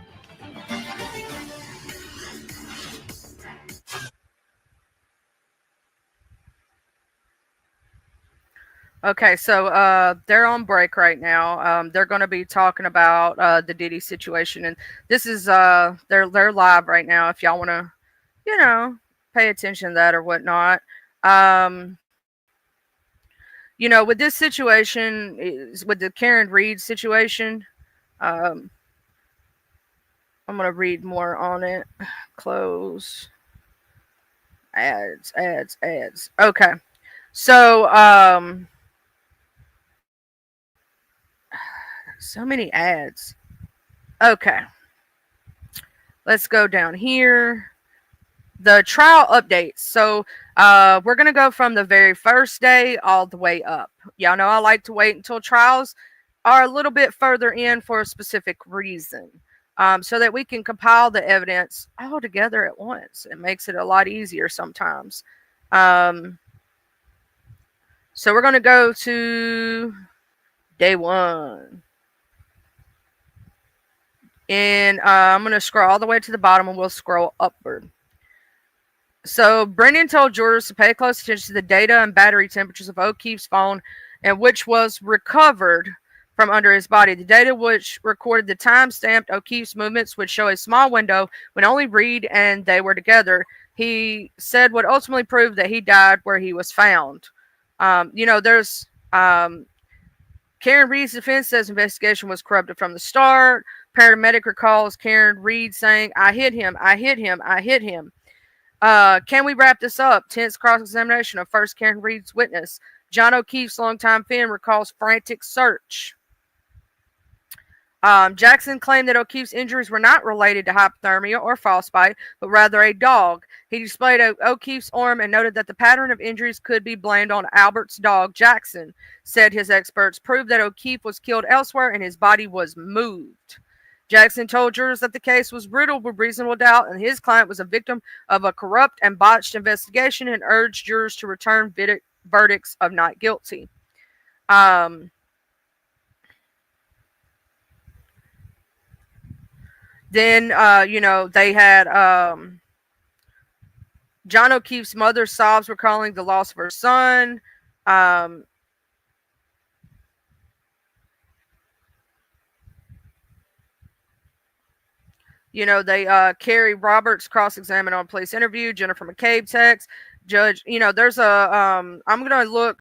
Okay, so they're on break right now. They're going to be talking about the Diddy situation, and this is they're live right now. If y'all want to, pay attention to that or whatnot. With this situation, with the Karen Read situation, I'm going to read more on it. Close. Ads. Okay. So, so many ads. Okay. Let's go down here. The trial updates. So we're going to go from the very first day all the way up. Y'all know I like to wait until trials are a little bit further in for a specific reason, so that we can compile the evidence all together at once. It makes it a lot easier sometimes. So we're going to go to day 1. And I'm going to scroll all the way to the bottom, and we'll scroll upward. So Brennan told jurors to pay close attention to the data and battery temperatures of O'Keefe's phone, and which was recovered from under his body. The data which recorded the time-stamped O'Keefe's movements would show a small window when only Reed and they were together. He said would ultimately prove that he died where he was found. There's Karen Reed's defense says investigation was corrupted from the start. Paramedic recalls Karen Reed saying, "I hit him, I hit him, I hit him." Can we wrap this up? Tense cross-examination of first Karen Reed's witness. John O'Keefe's longtime friend recalls frantic search. Jackson claimed that O'Keefe's injuries were not related to hypothermia or frostbite, but rather a dog. He displayed O'Keefe's arm and noted that the pattern of injuries could be blamed on Albert's dog, Jackson. Said his experts proved that O'Keefe was killed elsewhere and his body was moved. Jackson told jurors that the case was riddled with reasonable doubt and his client was a victim of a corrupt and botched investigation, and urged jurors to return verdicts of not guilty. Then, they had John O'Keefe's mother sobs recalling the loss of her son. Carrie Roberts cross-examined on police interview. Jennifer McCabe text. Judge, there's I'm going to look.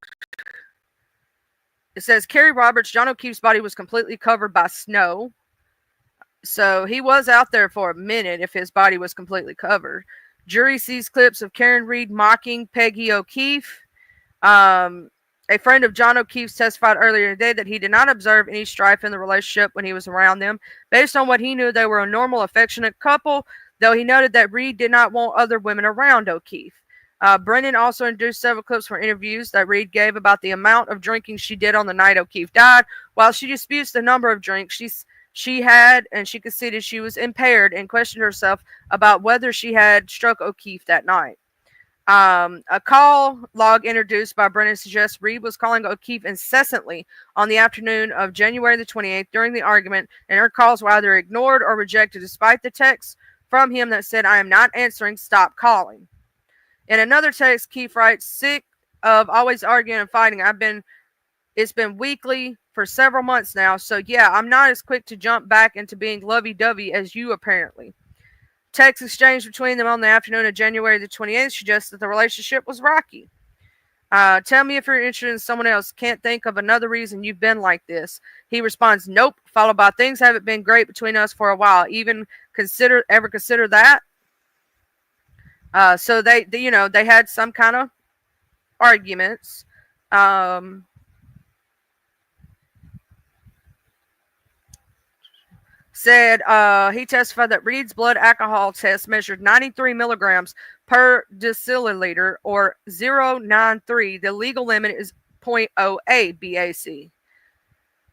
It says Carrie Roberts, John O'Keefe's body was completely covered by snow. So he was out there for a minute if his body was completely covered. Jury sees clips of Karen Reed mocking Peggy O'Keefe. A friend of John O'Keefe's testified earlier today that he did not observe any strife in the relationship when he was around them. Based on what he knew, they were a normal, affectionate couple, though he noted that Reed did not want other women around O'Keefe. Brennan also introduced several clips from interviews that Reed gave about the amount of drinking she did on the night O'Keefe died. While she disputes the number of drinks she had, and she conceded she was impaired and questioned herself about whether she had struck O'Keefe that night. A call log introduced by Brennan suggests Reed was calling O'Keefe incessantly on the afternoon of January the 28th during the argument, and her calls were either ignored or rejected despite the text from him that said, "I am not answering, stop calling." In another text, Keefe writes, "Sick of always arguing and fighting. It's been weekly for several months now, so yeah, I'm not as quick to jump back into being lovey-dovey as you apparently." Text exchange between them on the afternoon of January the 28th suggests that the relationship was rocky. Tell me if you're interested in someone else. Can't think of another reason you've been like this. He responds, nope, followed by things haven't been great between us for a while. Even consider that? So they had some kind of arguments. Said he testified that Reed's blood alcohol test measured 93 milligrams per deciliter, or 0.93. The legal limit is 0.08 BAC.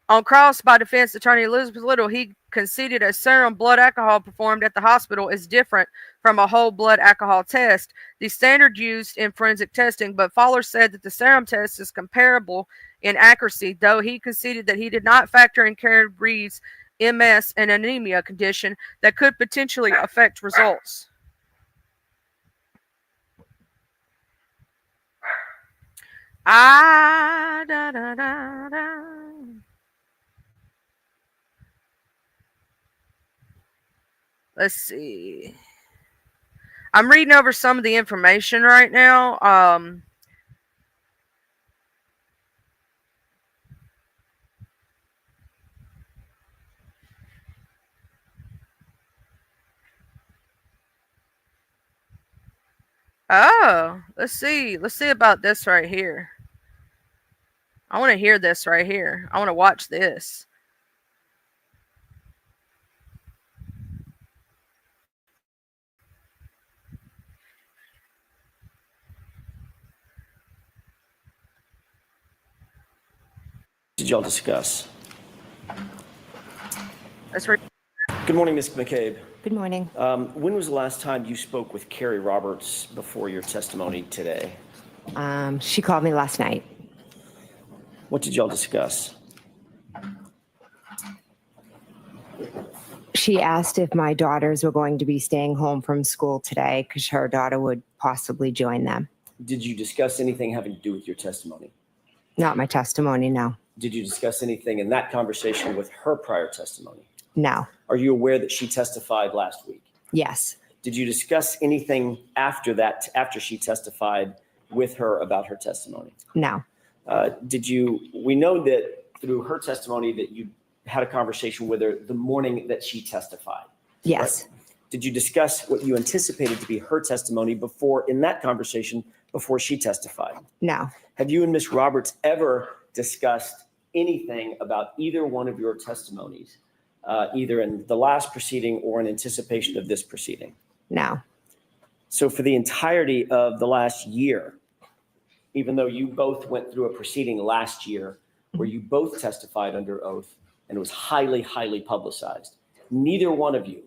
On cross by defense attorney Elizabeth Little, he conceded a serum blood alcohol performed at the hospital is different from a whole blood alcohol test, the standard used in forensic testing, but Fowler said that the serum test is comparable in accuracy, though he conceded that he did not factor in Karen Reed's MS and anemia condition that could potentially affect results. Let's see. I'm reading over some of the information right now. Oh, let's see. Let's see about this right here. I want to hear this right here. I want to watch this. Did y'all discuss? That's right. Good morning, Ms. McCabe. Good morning. When was the last time you spoke with Carrie Roberts before your testimony today? She called me last night. What did y'all discuss? She asked if my daughters were going to be staying home from school today because her daughter would possibly join them. Did you discuss anything having to do with your testimony? Not my testimony, no. Did you discuss anything in that conversation with her prior testimony? No. Are you aware that she testified last week? Yes. Did you discuss anything after that, after she testified with her about her testimony? No. We know that through her testimony that you had a conversation with her the morning that she testified. Yes. Right? Did you discuss what you anticipated to be her testimony in that conversation before she testified? No. Have you and Ms. Roberts ever discussed anything about either one of your testimonies, either in the last proceeding or in anticipation of this proceeding? No. So for the entirety of the last year, even though you both went through a proceeding last year where you both testified under oath and it was highly, highly publicized, neither one of you,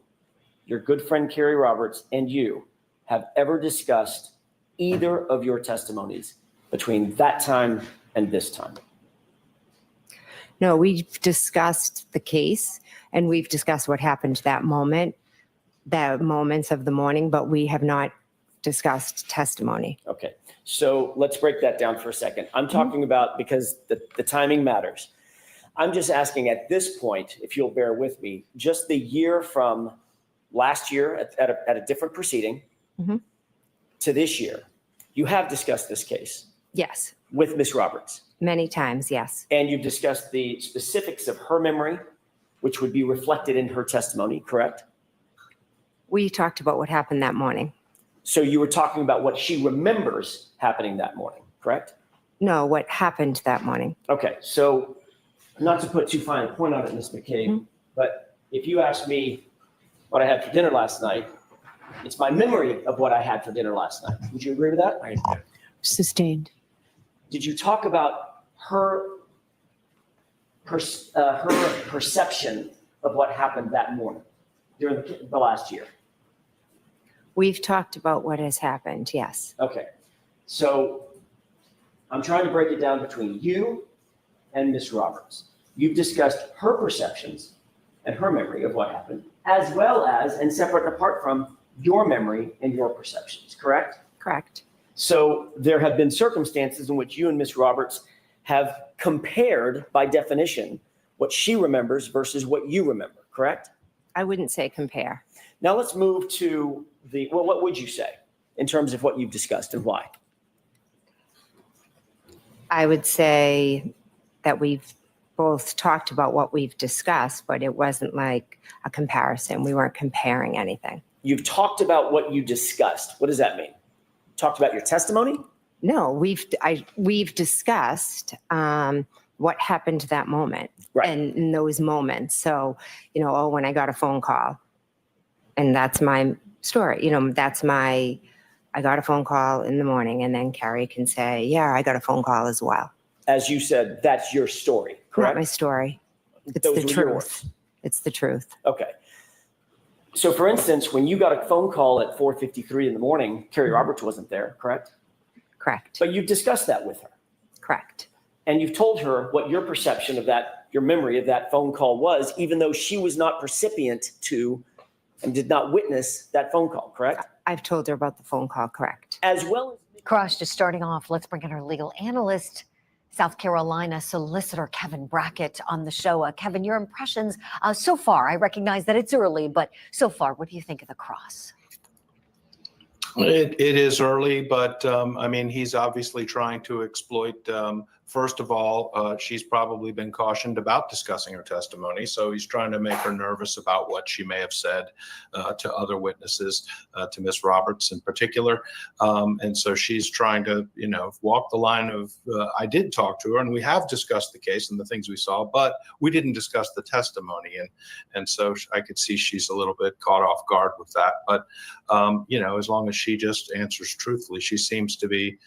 your good friend Carrie Roberts and you, have ever discussed either of your testimonies between that time and this time. No, we've discussed the case and we've discussed what happened that moment, the moments of the morning, but we have not discussed testimony. Okay. So let's break that down for a second. I'm talking about, because the timing matters. I'm just asking at this point, if you'll bear with me, just the year from last year at a different proceeding to this year, you have discussed this case. Yes. With Ms. Roberts. Many times, yes. And you've discussed the specifics of her memory, which would be reflected in her testimony, correct? We talked about what happened that morning. So you were talking about what she remembers happening that morning, correct? No, what happened that morning. Okay, so not to put too fine a point on it, Ms. McCabe, but if you ask me what I had for dinner last night, it's my memory of what I had for dinner last night. Would you agree with that? Sustained. Did you talk about her perception of what happened that morning during the last year? We've talked about what has happened, yes. Okay, so I'm trying to break it down between you and Ms. Roberts. You've discussed her perceptions and her memory of what happened, as well as, and separate and apart from, your memory and your perceptions, correct? Correct. So there have been circumstances in which you and Ms. Roberts have compared, by definition, what she remembers versus what you remember, correct? I wouldn't say compare. Now let's move to what would you say in terms of what you've discussed and why? I would say that we've both talked about what we've discussed, but it wasn't like a comparison. We weren't comparing anything. You've talked about what you discussed. What does that mean? Talked about your testimony? No, we've discussed what happened to that moment and in those moments. So, when I got a phone call, and that's my story. I got a phone call in the morning, and then Carrie can say, yeah, I got a phone call as well. As you said, that's your story, correct? Not my story. It's Those the were truth. yours. It's the truth. Okay. So for instance, when you got a phone call at 4:53 in the morning, Carrie Roberts wasn't there, correct? Correct. But you've discussed that with her. Correct. And you've told her what your perception of that, your memory of that phone call was, even though she was not recipient to and did not witness that phone call, correct? I've told her about the phone call, correct. As well as Cross, just starting off, let's bring in our legal analyst, South Carolina solicitor Kevin Brackett on the show. Kevin, your impressions so far, I recognize that it's early, but so far, what do you think of the cross? It is early, but he's obviously trying to exploit. First of all, she's probably been cautioned about discussing her testimony, so he's trying to make her nervous about what she may have said to other witnesses, to Ms. Roberts in particular. And so she's trying to, walk the line of, I did talk to her and we have discussed the case and the things we saw, but we didn't discuss the testimony. And so I could see she's a little bit caught off guard with that. But, as long as she just answers truthfully, she seems to be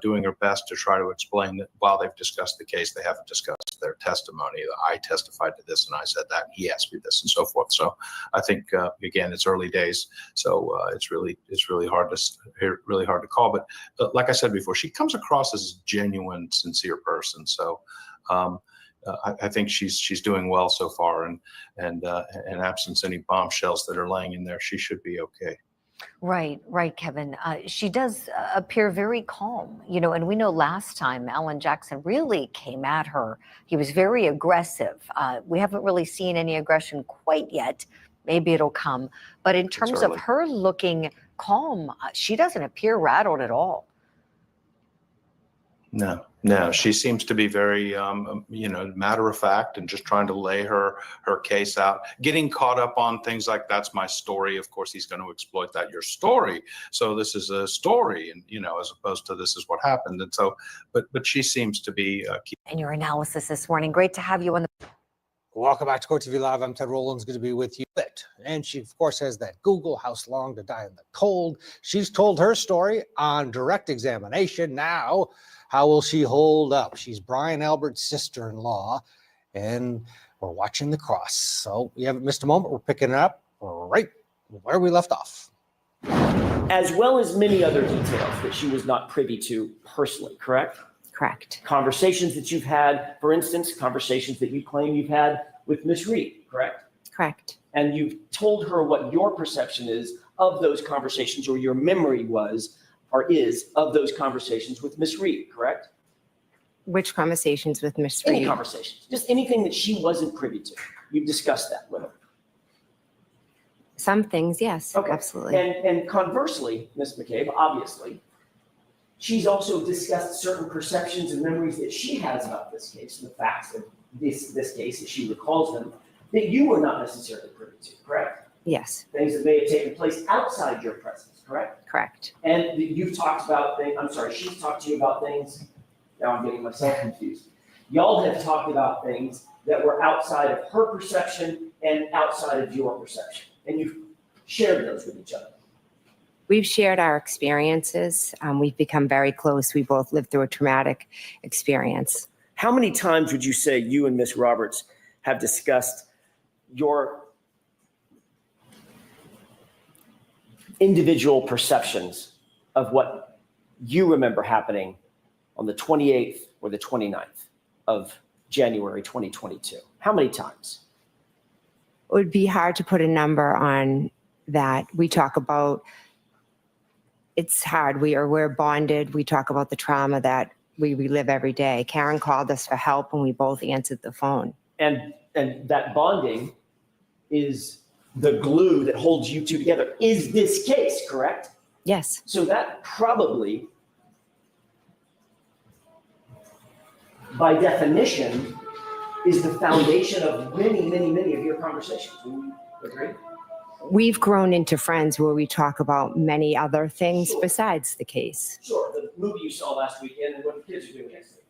doing her best to try to explain that while they've discussed the case, they haven't discussed their testimony. I testified to this and I said that, and he asked me this and so forth. So I think, again, it's early days. So it's really hard to call. But like I said before, she comes across as a genuine, sincere person. So I think she's doing well so far, and absence any bombshells that are laying in there, she should be okay. Right, Kevin. She does appear very calm, and we know last time Alan Jackson really came at her. He was very aggressive. We haven't really seen any aggression quite yet. Maybe it'll come. But in terms of her looking calm, she doesn't appear rattled at all. No, she seems to be very, matter of fact and just trying to lay her case out, getting caught up on things like that's my story. Of course, he's going to exploit that, your story. So this is a story, and, as opposed to this is what happened. And so, but she seems to be. And your analysis this morning. Great to have you on the. Welcome back to Court TV Live. I'm Ted Rowlands, good to be with you. And she, of course, has that Google House Long to Die in the Cold. She's told her story on direct examination. Now, how will she hold up? She's Brian Albert's sister-in-law, and we're watching the cross. So we haven't missed a moment. We're picking it up right where we left off. As well as many other details that she was not privy to personally, correct? Correct. Conversations that you've had, for instance, conversations that you claim you've had with Ms. Reed, correct? Correct. And you've told her what your perception is of those conversations, or your memory was or is of those conversations with Ms. Reed, correct? Which conversations with Ms. Reed? Any conversations, just anything that she wasn't privy to. You've discussed that with her. Some things, yes, okay. Absolutely. And conversely, Ms. McCabe, obviously, she's also discussed certain perceptions and memories that she has about this case, the facts of this case, as she recalls them, that you were not necessarily privy to, correct? Yes. Things that may have taken place outside your presence, correct? Correct. And you've talked about things, she's talked to you about things, now I'm getting myself confused. Y'all have talked about things that were outside of her perception and outside of your perception, and you've shared those with each other. We've shared our experiences. We've become very close. We both lived through a traumatic experience. How many times would you say you and Ms. Roberts have discussed your individual perceptions of what you remember happening on the 28th or the 29th of January 2022? How many times? It would be hard to put a number on that. We talk about, it's hard. We're bonded. We talk about the trauma that we relive every day. Karen called us for help and we both answered the phone. And that bonding is the glue that holds you two together. Is this case, correct? Yes. So that probably by definition, is the foundation of many, many, many of your conversations. Would you agree? We've grown into friends where we talk about many other things besides the case. Sure, the movie you saw last weekend and what the kids are doing next week.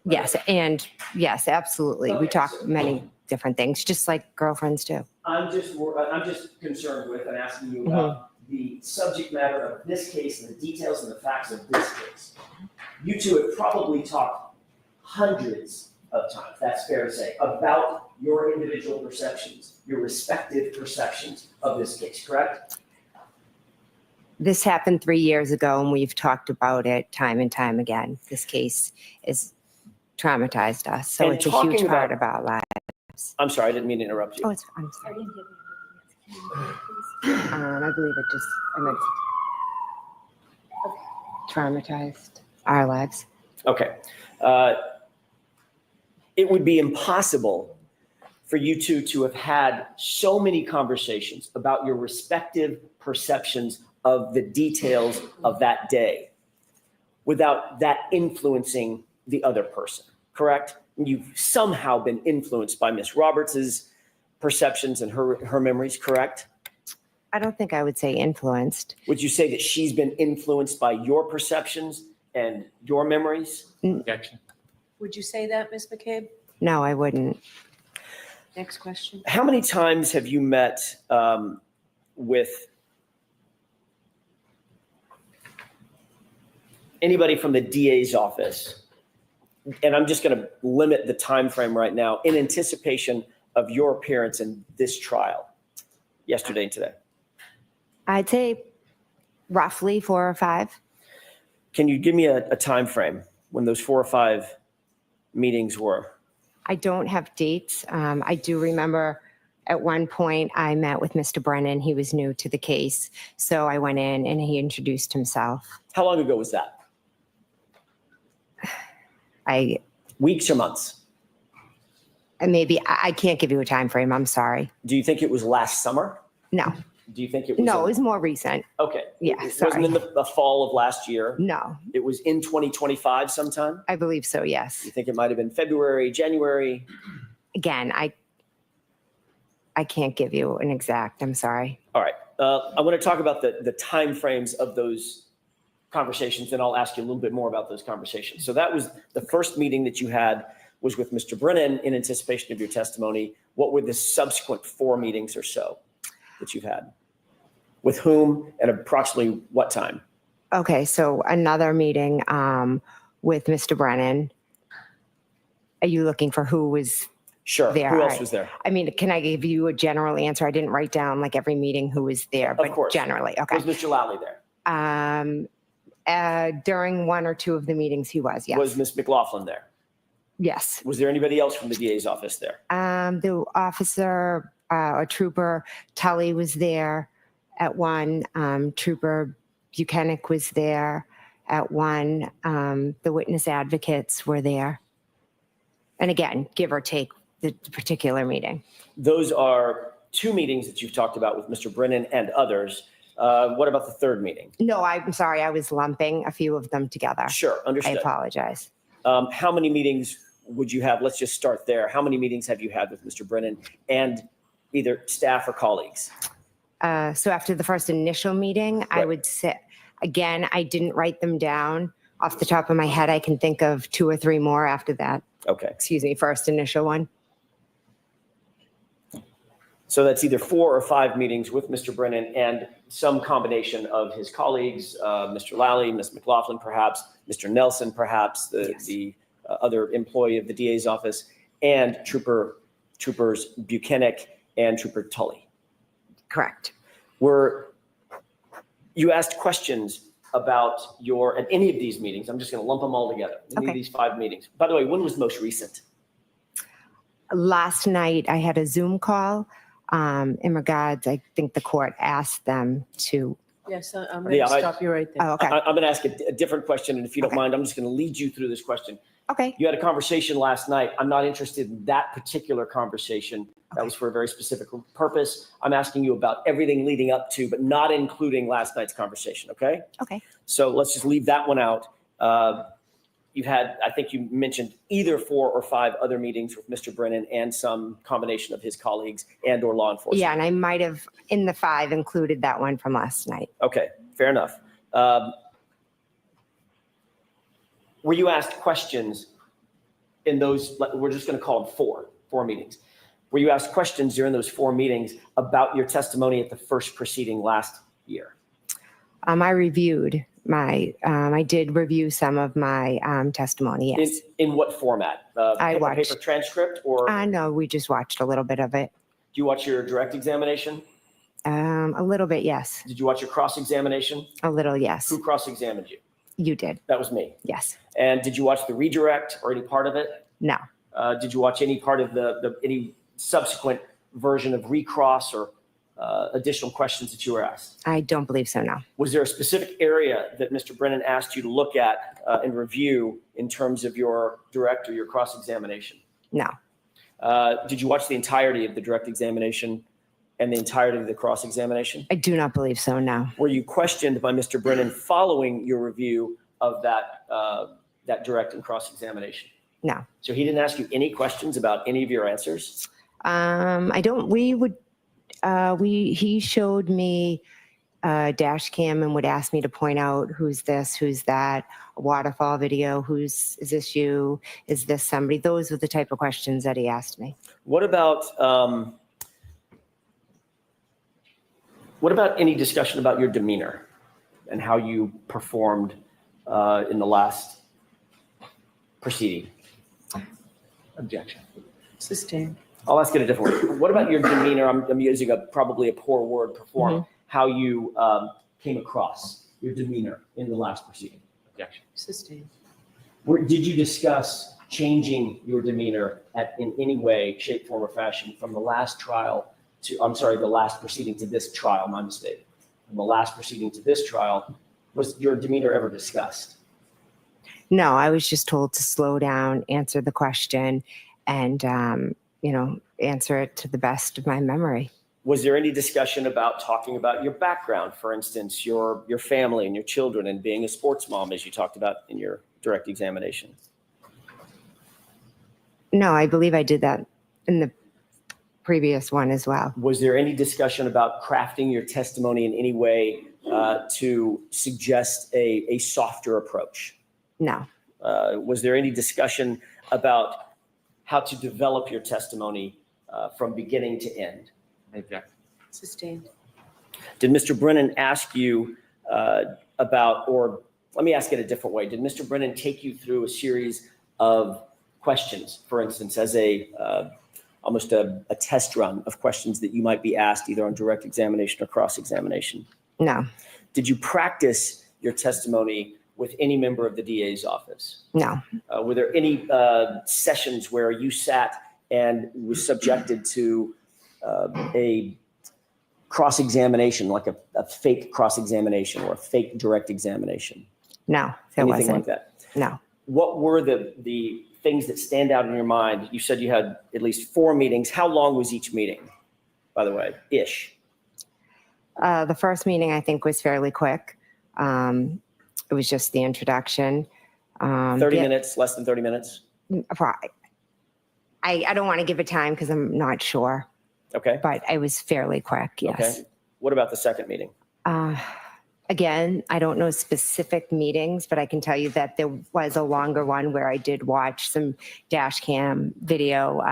Yes, and yes, absolutely. We talk many different things, just like girlfriends do. I'm just concerned with and asking you about the subject matter of this case and the details and the facts of this case. You two have probably talked hundreds of times, that's fair to say, about your individual perceptions, your respective perceptions of this case, correct? This happened 3 years ago, and we've talked about it time and time again. This case has traumatized us, so And it's a huge talking part of our lives. I'm sorry, I didn't mean to interrupt you. Oh, I'm sorry. I believe it just, I meant traumatized our lives. Okay. It would be impossible for you two to have had so many conversations about your respective perceptions of the details of that day without that influencing the other person, correct? You've somehow been influenced by Miss Roberts's perceptions and her memories, correct? I don't think I would say influenced. Would you say that she's been influenced by your perceptions and your memories? Objection. Would you say that, Ms. McCabe? No, I wouldn't. Next question. How many times have you met with anybody from the DA's office? And I'm just going to limit the time frame right now in anticipation of your appearance in this trial yesterday and today. I'd say roughly 4 or 5. Can you give me a time frame when those 4 or 5 meetings were? I don't have dates. I do remember at one point I met with Mr. Brennan. He was new to the case. So I went in and he introduced himself. How long ago was that? Weeks or months? Maybe I can't give you a time frame. I'm sorry. Do you think it was last summer? No. Do you think it was? No, it was more recent. Okay. Yeah, It sorry. wasn't in the fall of last year? No. It was in 2025 sometime? I believe so, yes. You think it might have been February, January? Again, I can't give you an exact. I'm sorry. All right. I want to talk about the time frames of those conversations, and I'll ask you a little bit more about those conversations. So that was the first meeting that you had was with Mr. Brennan in anticipation of your testimony. What were the subsequent 4 meetings or so that you've had? With whom and approximately what time? Okay, so another meeting with Mr. Brennan. Are you looking for who was Sure. there? Who All else right. was there? I mean, can I give you a general answer? I didn't write down like every meeting who was there, but Of course. generally, okay. Was Mr. Lally there? During 1 or 2 of the meetings, he was, yes. Was Ms. McLaughlin there? Yes. Was there anybody else from the DA's office there? The officer, or Trooper Tully was there at 1. Trooper Buchanan was there at 1. The witness advocates were there. And again, give or take the particular meeting. Those are 2 meetings that you've talked about with Mr. Brennan and others. What about the third meeting? No, I'm sorry. I was lumping a few of them together. Sure, understood. I apologize. How many meetings would you have? Let's just start there. How many meetings have you had with Mr. Brennan and either staff or colleagues? So after the first initial meeting, I would say, again, I didn't write them down. Off the top of my head, I can think of 2 or 3 more after that. Okay. Excuse me, first initial one. So that's either 4 or 5 meetings with Mr. Brennan and some combination of his colleagues, Mr. Lally, Ms. McLaughlin, perhaps, Mr. Nelson, perhaps, the other employee of the DA's office, and Troopers Buchanan and Trooper Tully. Correct. You asked questions about at any of these meetings. I'm just going to lump them all together. Any of these 5 meetings. By the way, when was most recent? Last night, I had a Zoom call in regards, I think the court asked them to. Yes, I'm going to stop you right there. Oh, okay. I'm going to ask a different question, and if you don't mind, I'm just going to lead you through this question. Okay. You had a conversation last night. I'm not interested in that particular conversation. That was for a very specific purpose. I'm asking you about everything leading up to, but not including last night's conversation, okay? Okay. So let's just leave that one out. you've had, I think you mentioned either 4 or 5 other meetings with Mr. Brennan and some combination of his colleagues and or law enforcement. Yeah, and I might have in the 5 included that one from last night. Okay, fair enough. Were you asked questions in those, we're just going to call them 4 meetings. Were you asked questions during those 4 meetings about your testimony at the first proceeding last year? I reviewed I did review some of my testimony, yes. In what format? I watched. Paper transcript or? No, we just watched a little bit of it. Do you watch your direct examination? A little bit, yes. Did you watch your cross-examination? A little, yes. Who cross-examined you? You did. That was me. Yes. And did you watch the redirect or any part of it? No. Did you watch any part of any subsequent version of recross or additional questions that you were asked? I don't believe so, no. Was there a specific area that Mr. Brennan asked you to look at and review in terms of your direct or your cross-examination? No. Did you watch the entirety of the direct examination and the entirety of the cross-examination? I do not believe so, no. Were you questioned by Mr. Brennan following your review of that direct and cross-examination? No. So he didn't ask you any questions about any of your answers? He showed me a dash cam and would ask me to point out who's this, who's that, a waterfall video, is this you, is this somebody? Those were the type of questions that he asked me. What about any discussion about your demeanor and how you performed in the last proceeding? Objection. Sustained. I'll ask it a different way. What about your demeanor? I'm using probably a poor word, perform. Mm-hmm. How you came across your demeanor in the last proceeding? Objection. Sustained. Did you discuss changing your demeanor in any way, shape, form, or fashion from the last trial the last proceeding to this trial? My mistake. From the last proceeding to this trial, was your demeanor ever discussed? No, I was just told to slow down, answer the question, and answer it to the best of my memory. Was there any discussion about talking about your background, for instance, your family and your children and being a sports mom, as you talked about in your direct examination? No, I believe I did that in the previous one as well. Was there any discussion about crafting your testimony in any way to suggest a softer approach? No. Was there any discussion about how to develop your testimony from beginning to end? Sustained. Did Mr. Brennan ask you about, or let me ask it a different way. Did Mr. Brennan take you through a series of questions, for instance, as almost a test run of questions that you might be asked either on direct examination or cross-examination? No. Did you practice your testimony with any member of the DA's office? No. Were there any sessions where you sat and was subjected to a cross-examination, like a fake cross-examination or a fake direct examination? No, there Anything wasn't. like that? No. What were the things that stand out in your mind? You said you had at least 4 meetings. How long was each meeting, by the way, ish? The first meeting, I think, was fairly quick. It was just the introduction. 30 minutes, less than 30 minutes? I don't want to give a time because I'm not sure. Okay. But I was fairly quick, yes. Okay. What about the second meeting? Again, I don't know specific meetings, but I can tell you that there was a longer one where I did watch some dash cam video,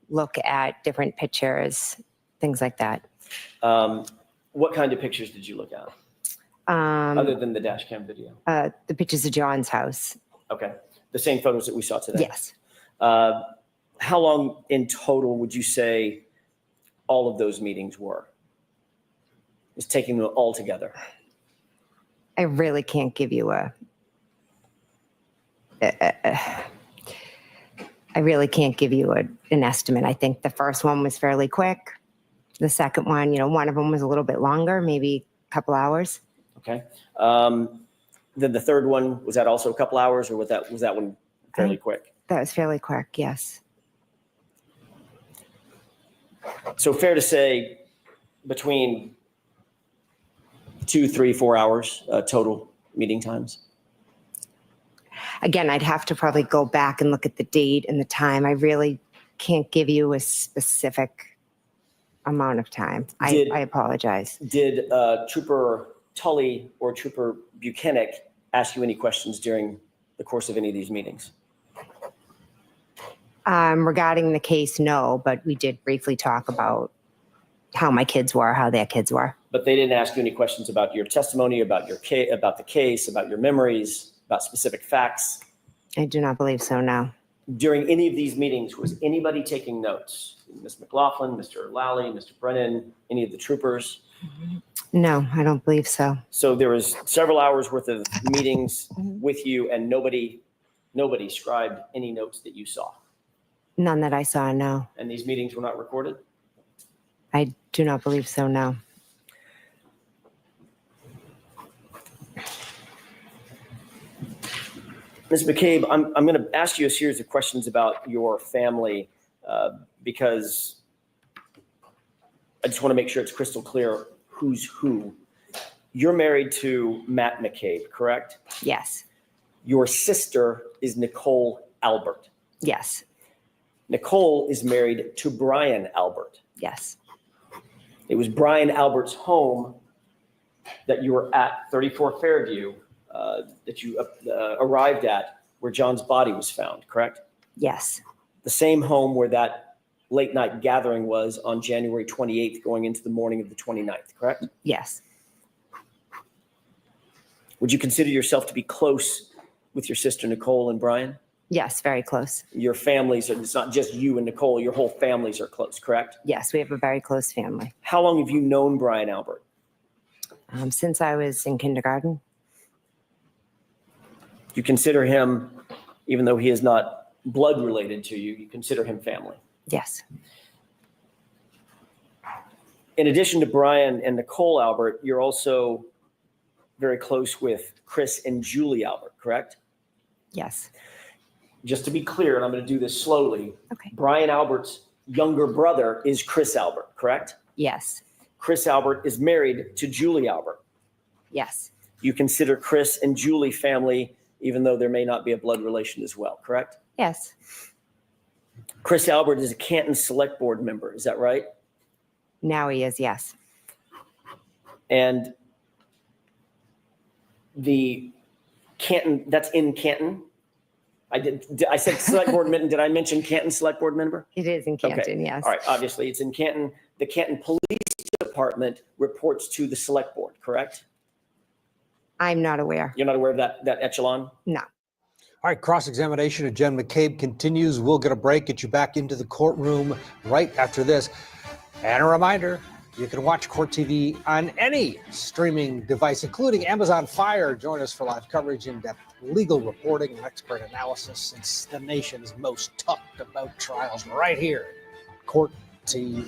look at different pictures, things like that. What kind of pictures did you look at? Other than the dash cam video? The pictures of John's house. Okay. The same photos that we saw today? Yes. How long in total would you say all of those meetings were? Just taking them all together. I really can't give you I really can't give you an estimate. I think the first one was fairly quick. The second one, one of them was a little bit longer, maybe a couple hours. Okay. Then the third one, was that also a couple hours, or was that one fairly quick? That was fairly quick, yes. So fair to say between 2, 3, 4 hours total meeting times? Again, I'd have to probably go back and look at the date and the time. I really can't give you a specific amount of time. Did- I apologize. Did Trooper Tully or Trooper Buchanan ask you any questions during the course of any of these meetings? Regarding the case, no, but we did briefly talk about how my kids were, how their kids were. But they didn't ask you any questions about your testimony, about your about the case, about your memories, about specific facts? I do not believe so, no. During any of these meetings, was anybody taking notes? Ms. McLaughlin, Mr. Lally, Mr. Brennan, any of the troopers? No, I don't believe so. So there was several hours worth of meetings with you and nobody scribed any notes that you saw? None that I saw, no. And these meetings were not recorded? I do not believe so, no. Ms. McCabe, I'm going to ask you a series of questions about your family because I just want to make sure it's crystal clear who's who. You're married to Matt McCabe, correct? Yes. Your sister is Nicole Albert. Yes. Nicole is married to Brian Albert. Yes. It was Brian Albert's home that you were at 34 Fairview that you arrived at where John's body was found, correct? Yes. The same home where that late night gathering was on January 28th going into the morning of the 29th, correct? Yes. Would you consider yourself to be close with your sister Nicole and Brian? Yes, very close. Your families, it's not just you and Nicole, your whole families are close, correct? Yes, we have a very close family. How long have you known Brian Albert? Since I was in kindergarten. You consider him, even though he is not blood related to you, you consider him family? Yes. In addition to Brian and Nicole Albert, you're also very close with Chris and Julie Albert, correct? Yes. Just to be clear, and I'm going to do this slowly. Okay. Brian Albert's younger brother is Chris Albert, correct? Yes. Chris Albert is married to Julie Albert. Yes. You consider Chris and Julie family, even though there may not be a blood relation as well, correct? Yes. Chris Albert is a Canton Select Board member, is that right? Now he is, yes. And the Canton, that's in Canton? I said Select Board member. Did I mention Canton Select Board member? It is in Canton, Okay. yes. All right, obviously it's in Canton. The Canton Police Department reports to the Select Board, correct? I'm not aware. You're not aware of that echelon? No. All right, cross-examination of Jen McCabe continues. We'll get a break, get you back into the courtroom right after this. And a reminder, you can watch Court TV on any streaming device, including Amazon Fire. Join us for live coverage, in-depth legal reporting, and expert analysis since the nation's most talked about trials right here, Court TV.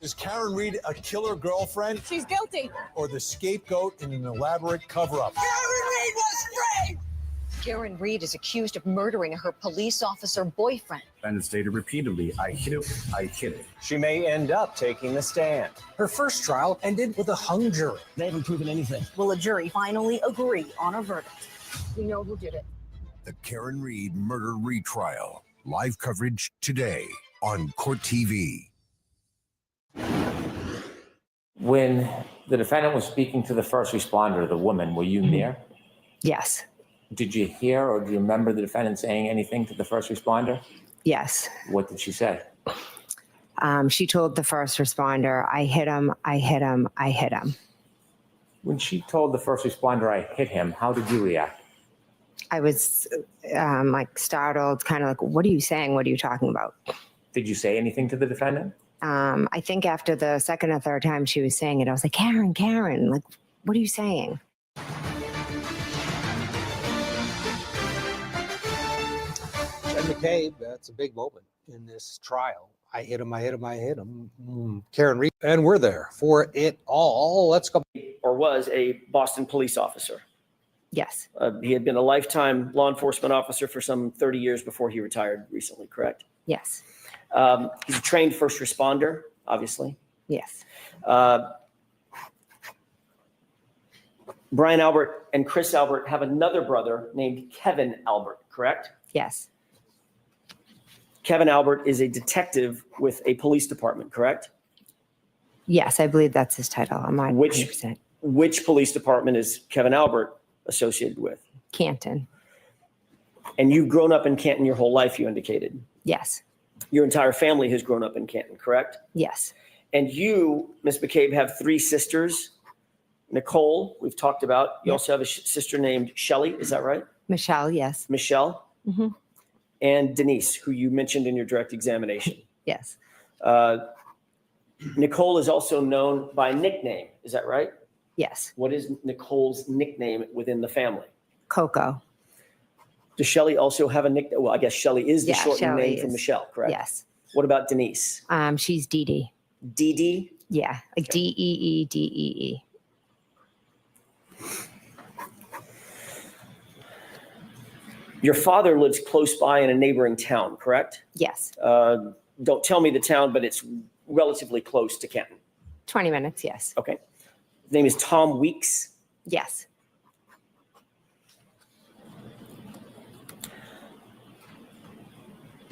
Is Karen Reed a killer girlfriend? She's guilty. Or the scapegoat in an elaborate cover-up? Karen Reed was framed. Karen Reed is accused of murdering her police officer boyfriend. And stated repeatedly, I hit him, I hit him. She may end up taking the stand. Her first trial ended with a hung jury. They haven't proven anything. Will a jury finally agree on a verdict? We know who did it. The Karen Reed murder retrial. Live coverage today on Court TV. When the defendant was speaking to the first responder, the woman, were you near? Yes. Did you hear or do you remember the defendant saying anything to the first responder? Yes. What did she say? She told the first responder, I hit him, I hit him, I hit him. When she told the first responder, I hit him, how did you react? I was like startled, kind of like, what are you saying? What are you talking about? Did you say anything to the defendant? I think after the second or third time she was saying it, I was like, Karen, like, what are you saying? Jen McCabe, that's a big moment in this trial. I hit him, I hit him, I hit him. Karen Reed, and we're there for it all. Let's go. Or was a Boston police officer. Yes. He had been a lifetime law enforcement officer for some 30 years before he retired recently, correct? Yes. He's a trained first responder, obviously. Yes. Brian Albert and Chris Albert have another brother named Kevin Albert, correct? Yes. Kevin Albert is a detective with a police department, correct? Yes, I believe that's his title. I'm not 100%. Which police department is Kevin Albert associated with? Canton. And you've grown up in Canton your whole life, you indicated. Yes. Your entire family has grown up in Canton, correct? Yes. And you, Ms. McCabe, have 3 sisters. Nicole, we've talked about. You also have a sister named Shelley, is that right? Michelle, yes. Michelle? Mm-hmm. And Denise, who you mentioned in your direct examination. Yes. Nicole is also known by nickname, is that right? Yes. What is Nicole's nickname within the family? Coco. Does Shelley also have a nickname? Well, I guess Shelley is the shortened name from is. Michelle, correct? Yes. What about Denise? She's Dee Dee. Dee Dee? Yeah, like Deedeee. Your father lives close by in a neighboring town, correct? Yes. Don't tell me the town, but it's relatively close to Canton. 20 minutes, yes. Okay. His name is Tom Weeks. Yes.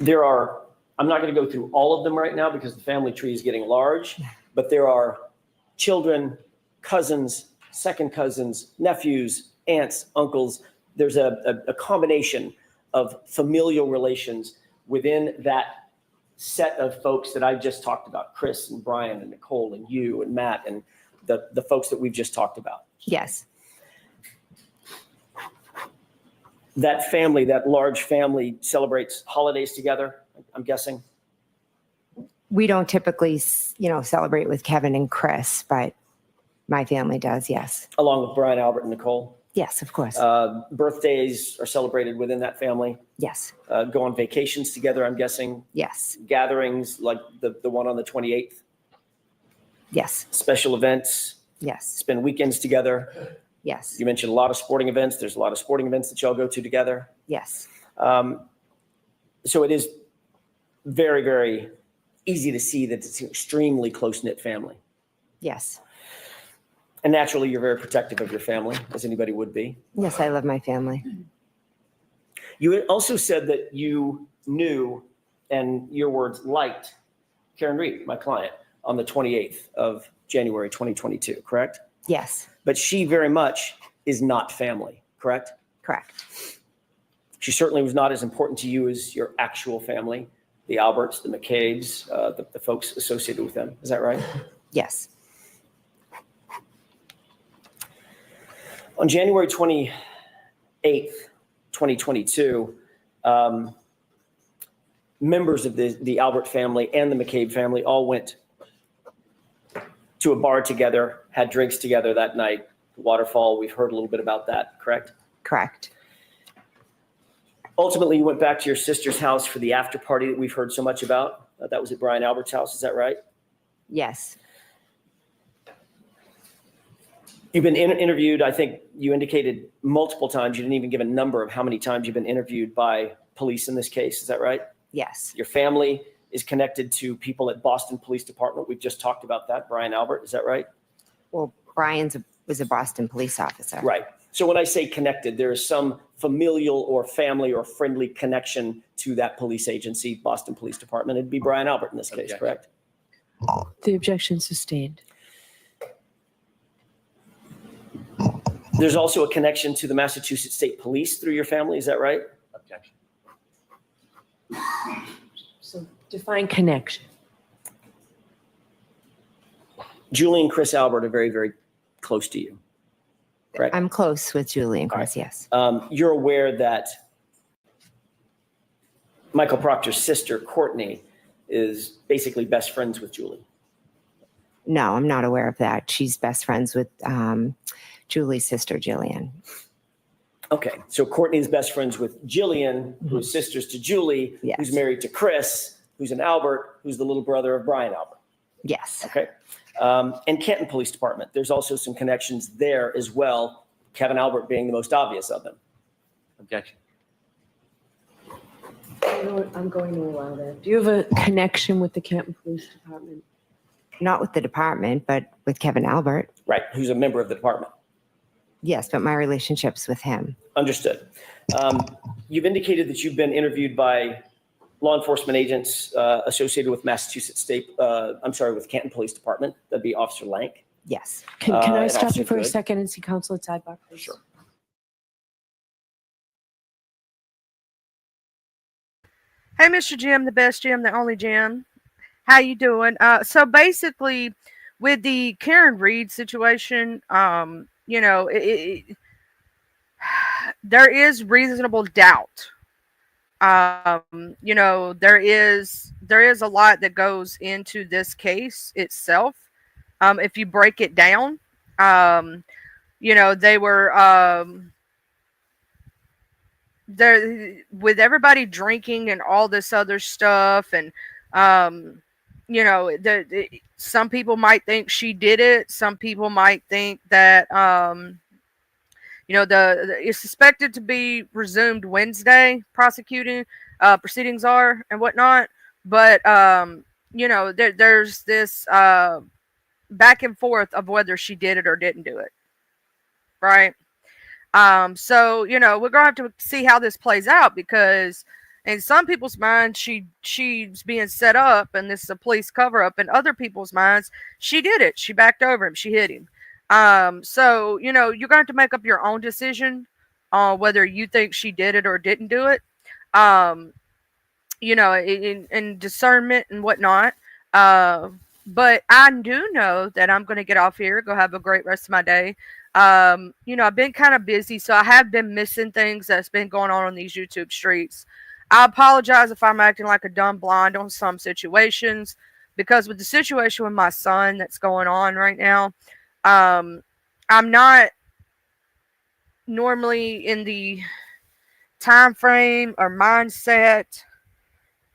I'm not going to go through all of them right now because the family tree is getting large, but there are children, cousins, second cousins, nephews, aunts, uncles. There's a combination of familial relations within that set of folks that I just talked about, Chris and Brian and Nicole and you and Matt and the folks that we've just talked about. Yes. That family, that large family, celebrates holidays together, I'm guessing? We don't typically, celebrate with Kevin and Chris, but my family does, yes. Along with Brian, Albert, and Nicole? Yes, of course. Birthdays are celebrated within that family? Yes. Go on vacations together, I'm guessing? Yes. Gatherings like the one on the 28th? Yes. Special events? Yes. Spend weekends together? Yes. You mentioned a lot of sporting events. There's a lot of sporting events that y'all go to together. Yes. So it is very, very easy to see that it's an extremely close-knit family. Yes. And naturally, you're very protective of your family, as anybody would be. Yes, I love my family. You also said that you knew, and your words, liked Karen Reed, my client, on the 28th of January 2022, correct? Yes. But she very much is not family, correct? Correct. She certainly was not as important to you as your actual family, the Alberts, the McCabe's, the folks associated with them. Is that right? Yes. On January 28th, 2022, members of the Albert family and the McCabe family all went to a bar together, had drinks together that night. Waterfall, we've heard a little bit about that, correct? Correct. Ultimately, you went back to your sister's house for the after party that we've heard so much about. That was at Brian Albert's house, is that right? Yes. You've been interviewed, I think you indicated multiple times, you didn't even give a number of how many times you've been interviewed by police in this case, is that right? Yes. Your family is connected to people at Boston Police Department. We've just talked about that. Brian Albert, is that right? Well, Brian was a Boston police officer. Right. So when I say connected, there is some familial or family or friendly connection to that police agency, Boston Police Department. It'd be Brian Albert in this case, correct? The objection sustained. There's also a connection to the Massachusetts State Police through your family, is that right? Objection. So define connection. Julie and Chris Albert are very, very close to you, correct? I'm close with Julie and Chris, yes. You're aware that Michael Proctor's sister, Courtney, is basically best friends with Julie. No, I'm not aware of that. She's best friends with Julie's sister, Jillian. Okay, so Courtney is best friends with Jillian, who's sisters to Julie, Yes. who's married to Chris, who's an Albert, who's the little brother of Brian Albert. Yes. Okay. And Canton Police Department, there's also some connections there as well, Kevin Albert being the most obvious of them. Objection. I'm going to allow that. Do you have a connection with the Canton Police Department? Not with the department, but with Kevin Albert. Right, who's a member of the department. Yes, but my relationship's with him. Understood. You've indicated that you've been interviewed by law enforcement agents associated with with Canton Police Department. That'd be Officer Lank. Yes. Can I and stop Officer you for a Good. second and see counsel at sidebar, please? Sure. Hey, Mr. Jim, the best Jim, the only Jim. How you doing? So basically, with the Karen Reed situation, you know, there is reasonable doubt. You know, there is a lot that goes into this case itself. If you break it down, you know, they were there with everybody drinking and all this other stuff, and you know, some people might think she did it. Some people might think that you know, it's suspected to be resumed Wednesday. Prosecuting proceedings are and whatnot, but you know, there's this back and forth of whether she did it or didn't do it, right? So, you know, we're gonna have to see how this plays out, because in some people's minds, she's being set up and this is a police cover up. In other people's minds, she did it. She backed over him. She hit him. So, you know, you're gonna have to make up your own decision on whether you think she did it or didn't do it. You know, in discernment and whatnot. But I do know that I'm going to get off here, go have a great rest of my day. You know, I've been kind of busy, so I have been missing things that's been going on these YouTube streets. I apologize if I'm acting like a dumb blonde on some situations, because with the situation with my son that's going on right now, I'm not normally in the time frame or mindset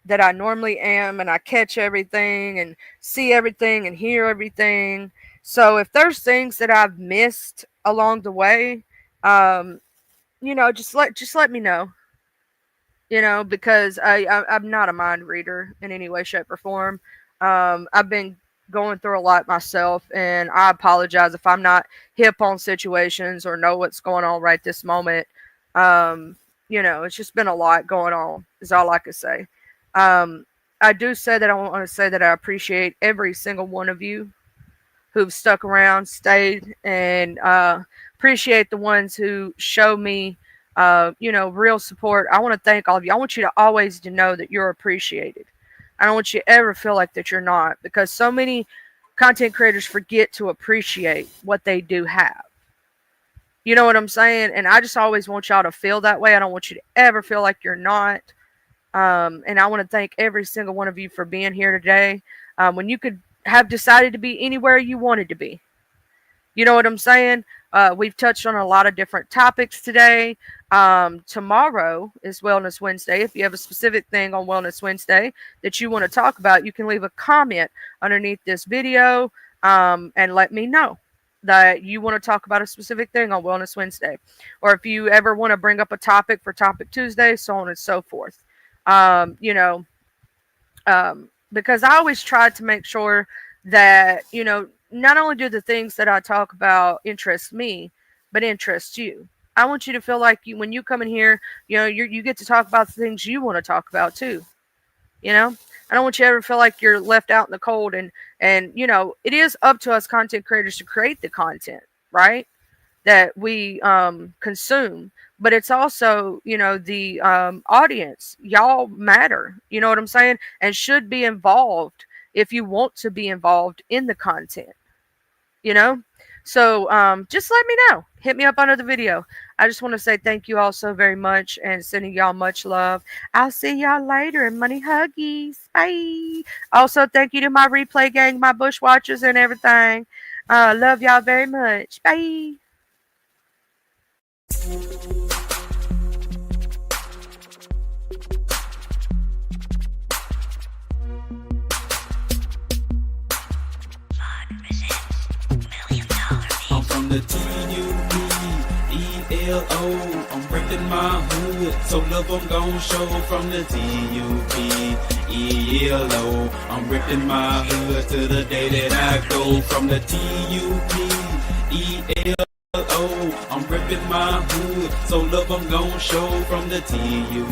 that I normally am, and I catch everything and see everything and hear everything. So if there's things that I've missed along the way, you know, just let me know, you know, because I'm not a mind reader in any way, shape, or form. I've been going through a lot myself, and I apologize if I'm not hip on situations or know what's going on right this moment. You know, it's just been a lot going on, is all I could say. I do say that I want to say that I appreciate every single one of you who've stuck around, stayed, and appreciate the ones who show me, you know, real support. I want to thank all of you. I want you to always to know that you're appreciated. I don't want you to ever feel like that you're not, because so many content creators forget to appreciate what they do have. You know what I'm saying? And I just always want y'all to feel that way. I don't want you to ever feel like you're not. And I want to thank every single one of you for being here today, when you could have decided to be anywhere you wanted to be. You know what I'm saying? We've touched on a lot of different topics today. Tomorrow is Wellness Wednesday. If you have a specific thing on Wellness Wednesday that you want to talk about, you can leave a comment underneath this video, and let me know that you want to talk about a specific thing on Wellness Wednesday. Or if you ever want to bring up a topic for Topic Tuesday, so on and so forth. You know, because I always try to make sure that, you know, not only do the things that I talk about interest me, but interest you. I want you to feel like when you come in here, you know, you get to talk about the things you want to talk about too. You know, I don't want you to ever feel like you're left out in the cold, and, you know, it is up to us content creators to create the content, right, that we, consume. But it's also, you know, the audience. Y'all matter. You know what I'm saying? And should be involved if you want to be involved in the content. You know? So just let me know. Hit me up under the video. I just want to say thank you all so very much, and sending y'all much love. I'll see y'all later, and money huggies. Bye. Also, thank you to my replay gang, my bush watchers and everything. Love y'all very much. Bye. I'm from the T-U-B-E-L-O. I'm reppin' my hood, so love I'm gon' show. From the T-U-B-E-L-O. I'm reppin' my hood to the day that I go. From the T-U-B-E-L-O. I'm reppin' my hood. So love I'm gon' show from the TUPELO.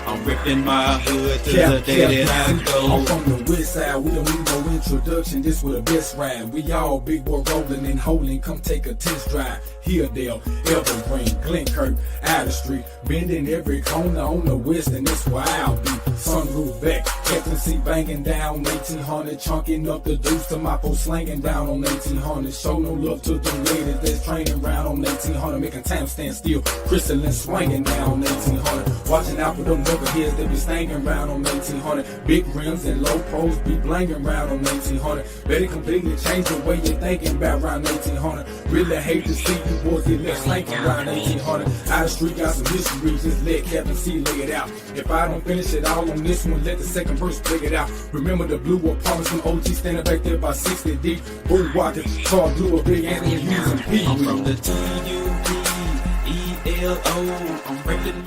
I'm reppin' my hood to the day that I go. I'm from the west side, we don't need no introduction. This was the best ride. We all big boy rolling and holding. Come take a test drive. Hilldale, Evergreen, Glenkirk, Outer Street, bending every corner on the west, and that's where I'll be. Sunroof back, Captain C banging down 1800, chunking up the deuce to my post slanging down on 1800. Show no love to the ladies that's training round on 1800, making time stand still. Crystalline swinging down on 1800, watching out for them knuckleheads that be stanging round on 1800. Big rims and low pros be blanging round on 1800. Better completely change the way you're thinking about round 1800. Really hate to see you boys get left slanking around 1800. Out the street got some mysteries, just let Captain C lay it out. If I don't finish it all on this one, let the second verse play it out. Remember the blue apartments from OG standing back there by 60 deep. Bull walking, car blue, a big Anthony Hughes and Pee. I'm from the TUPELO. I'm reppin'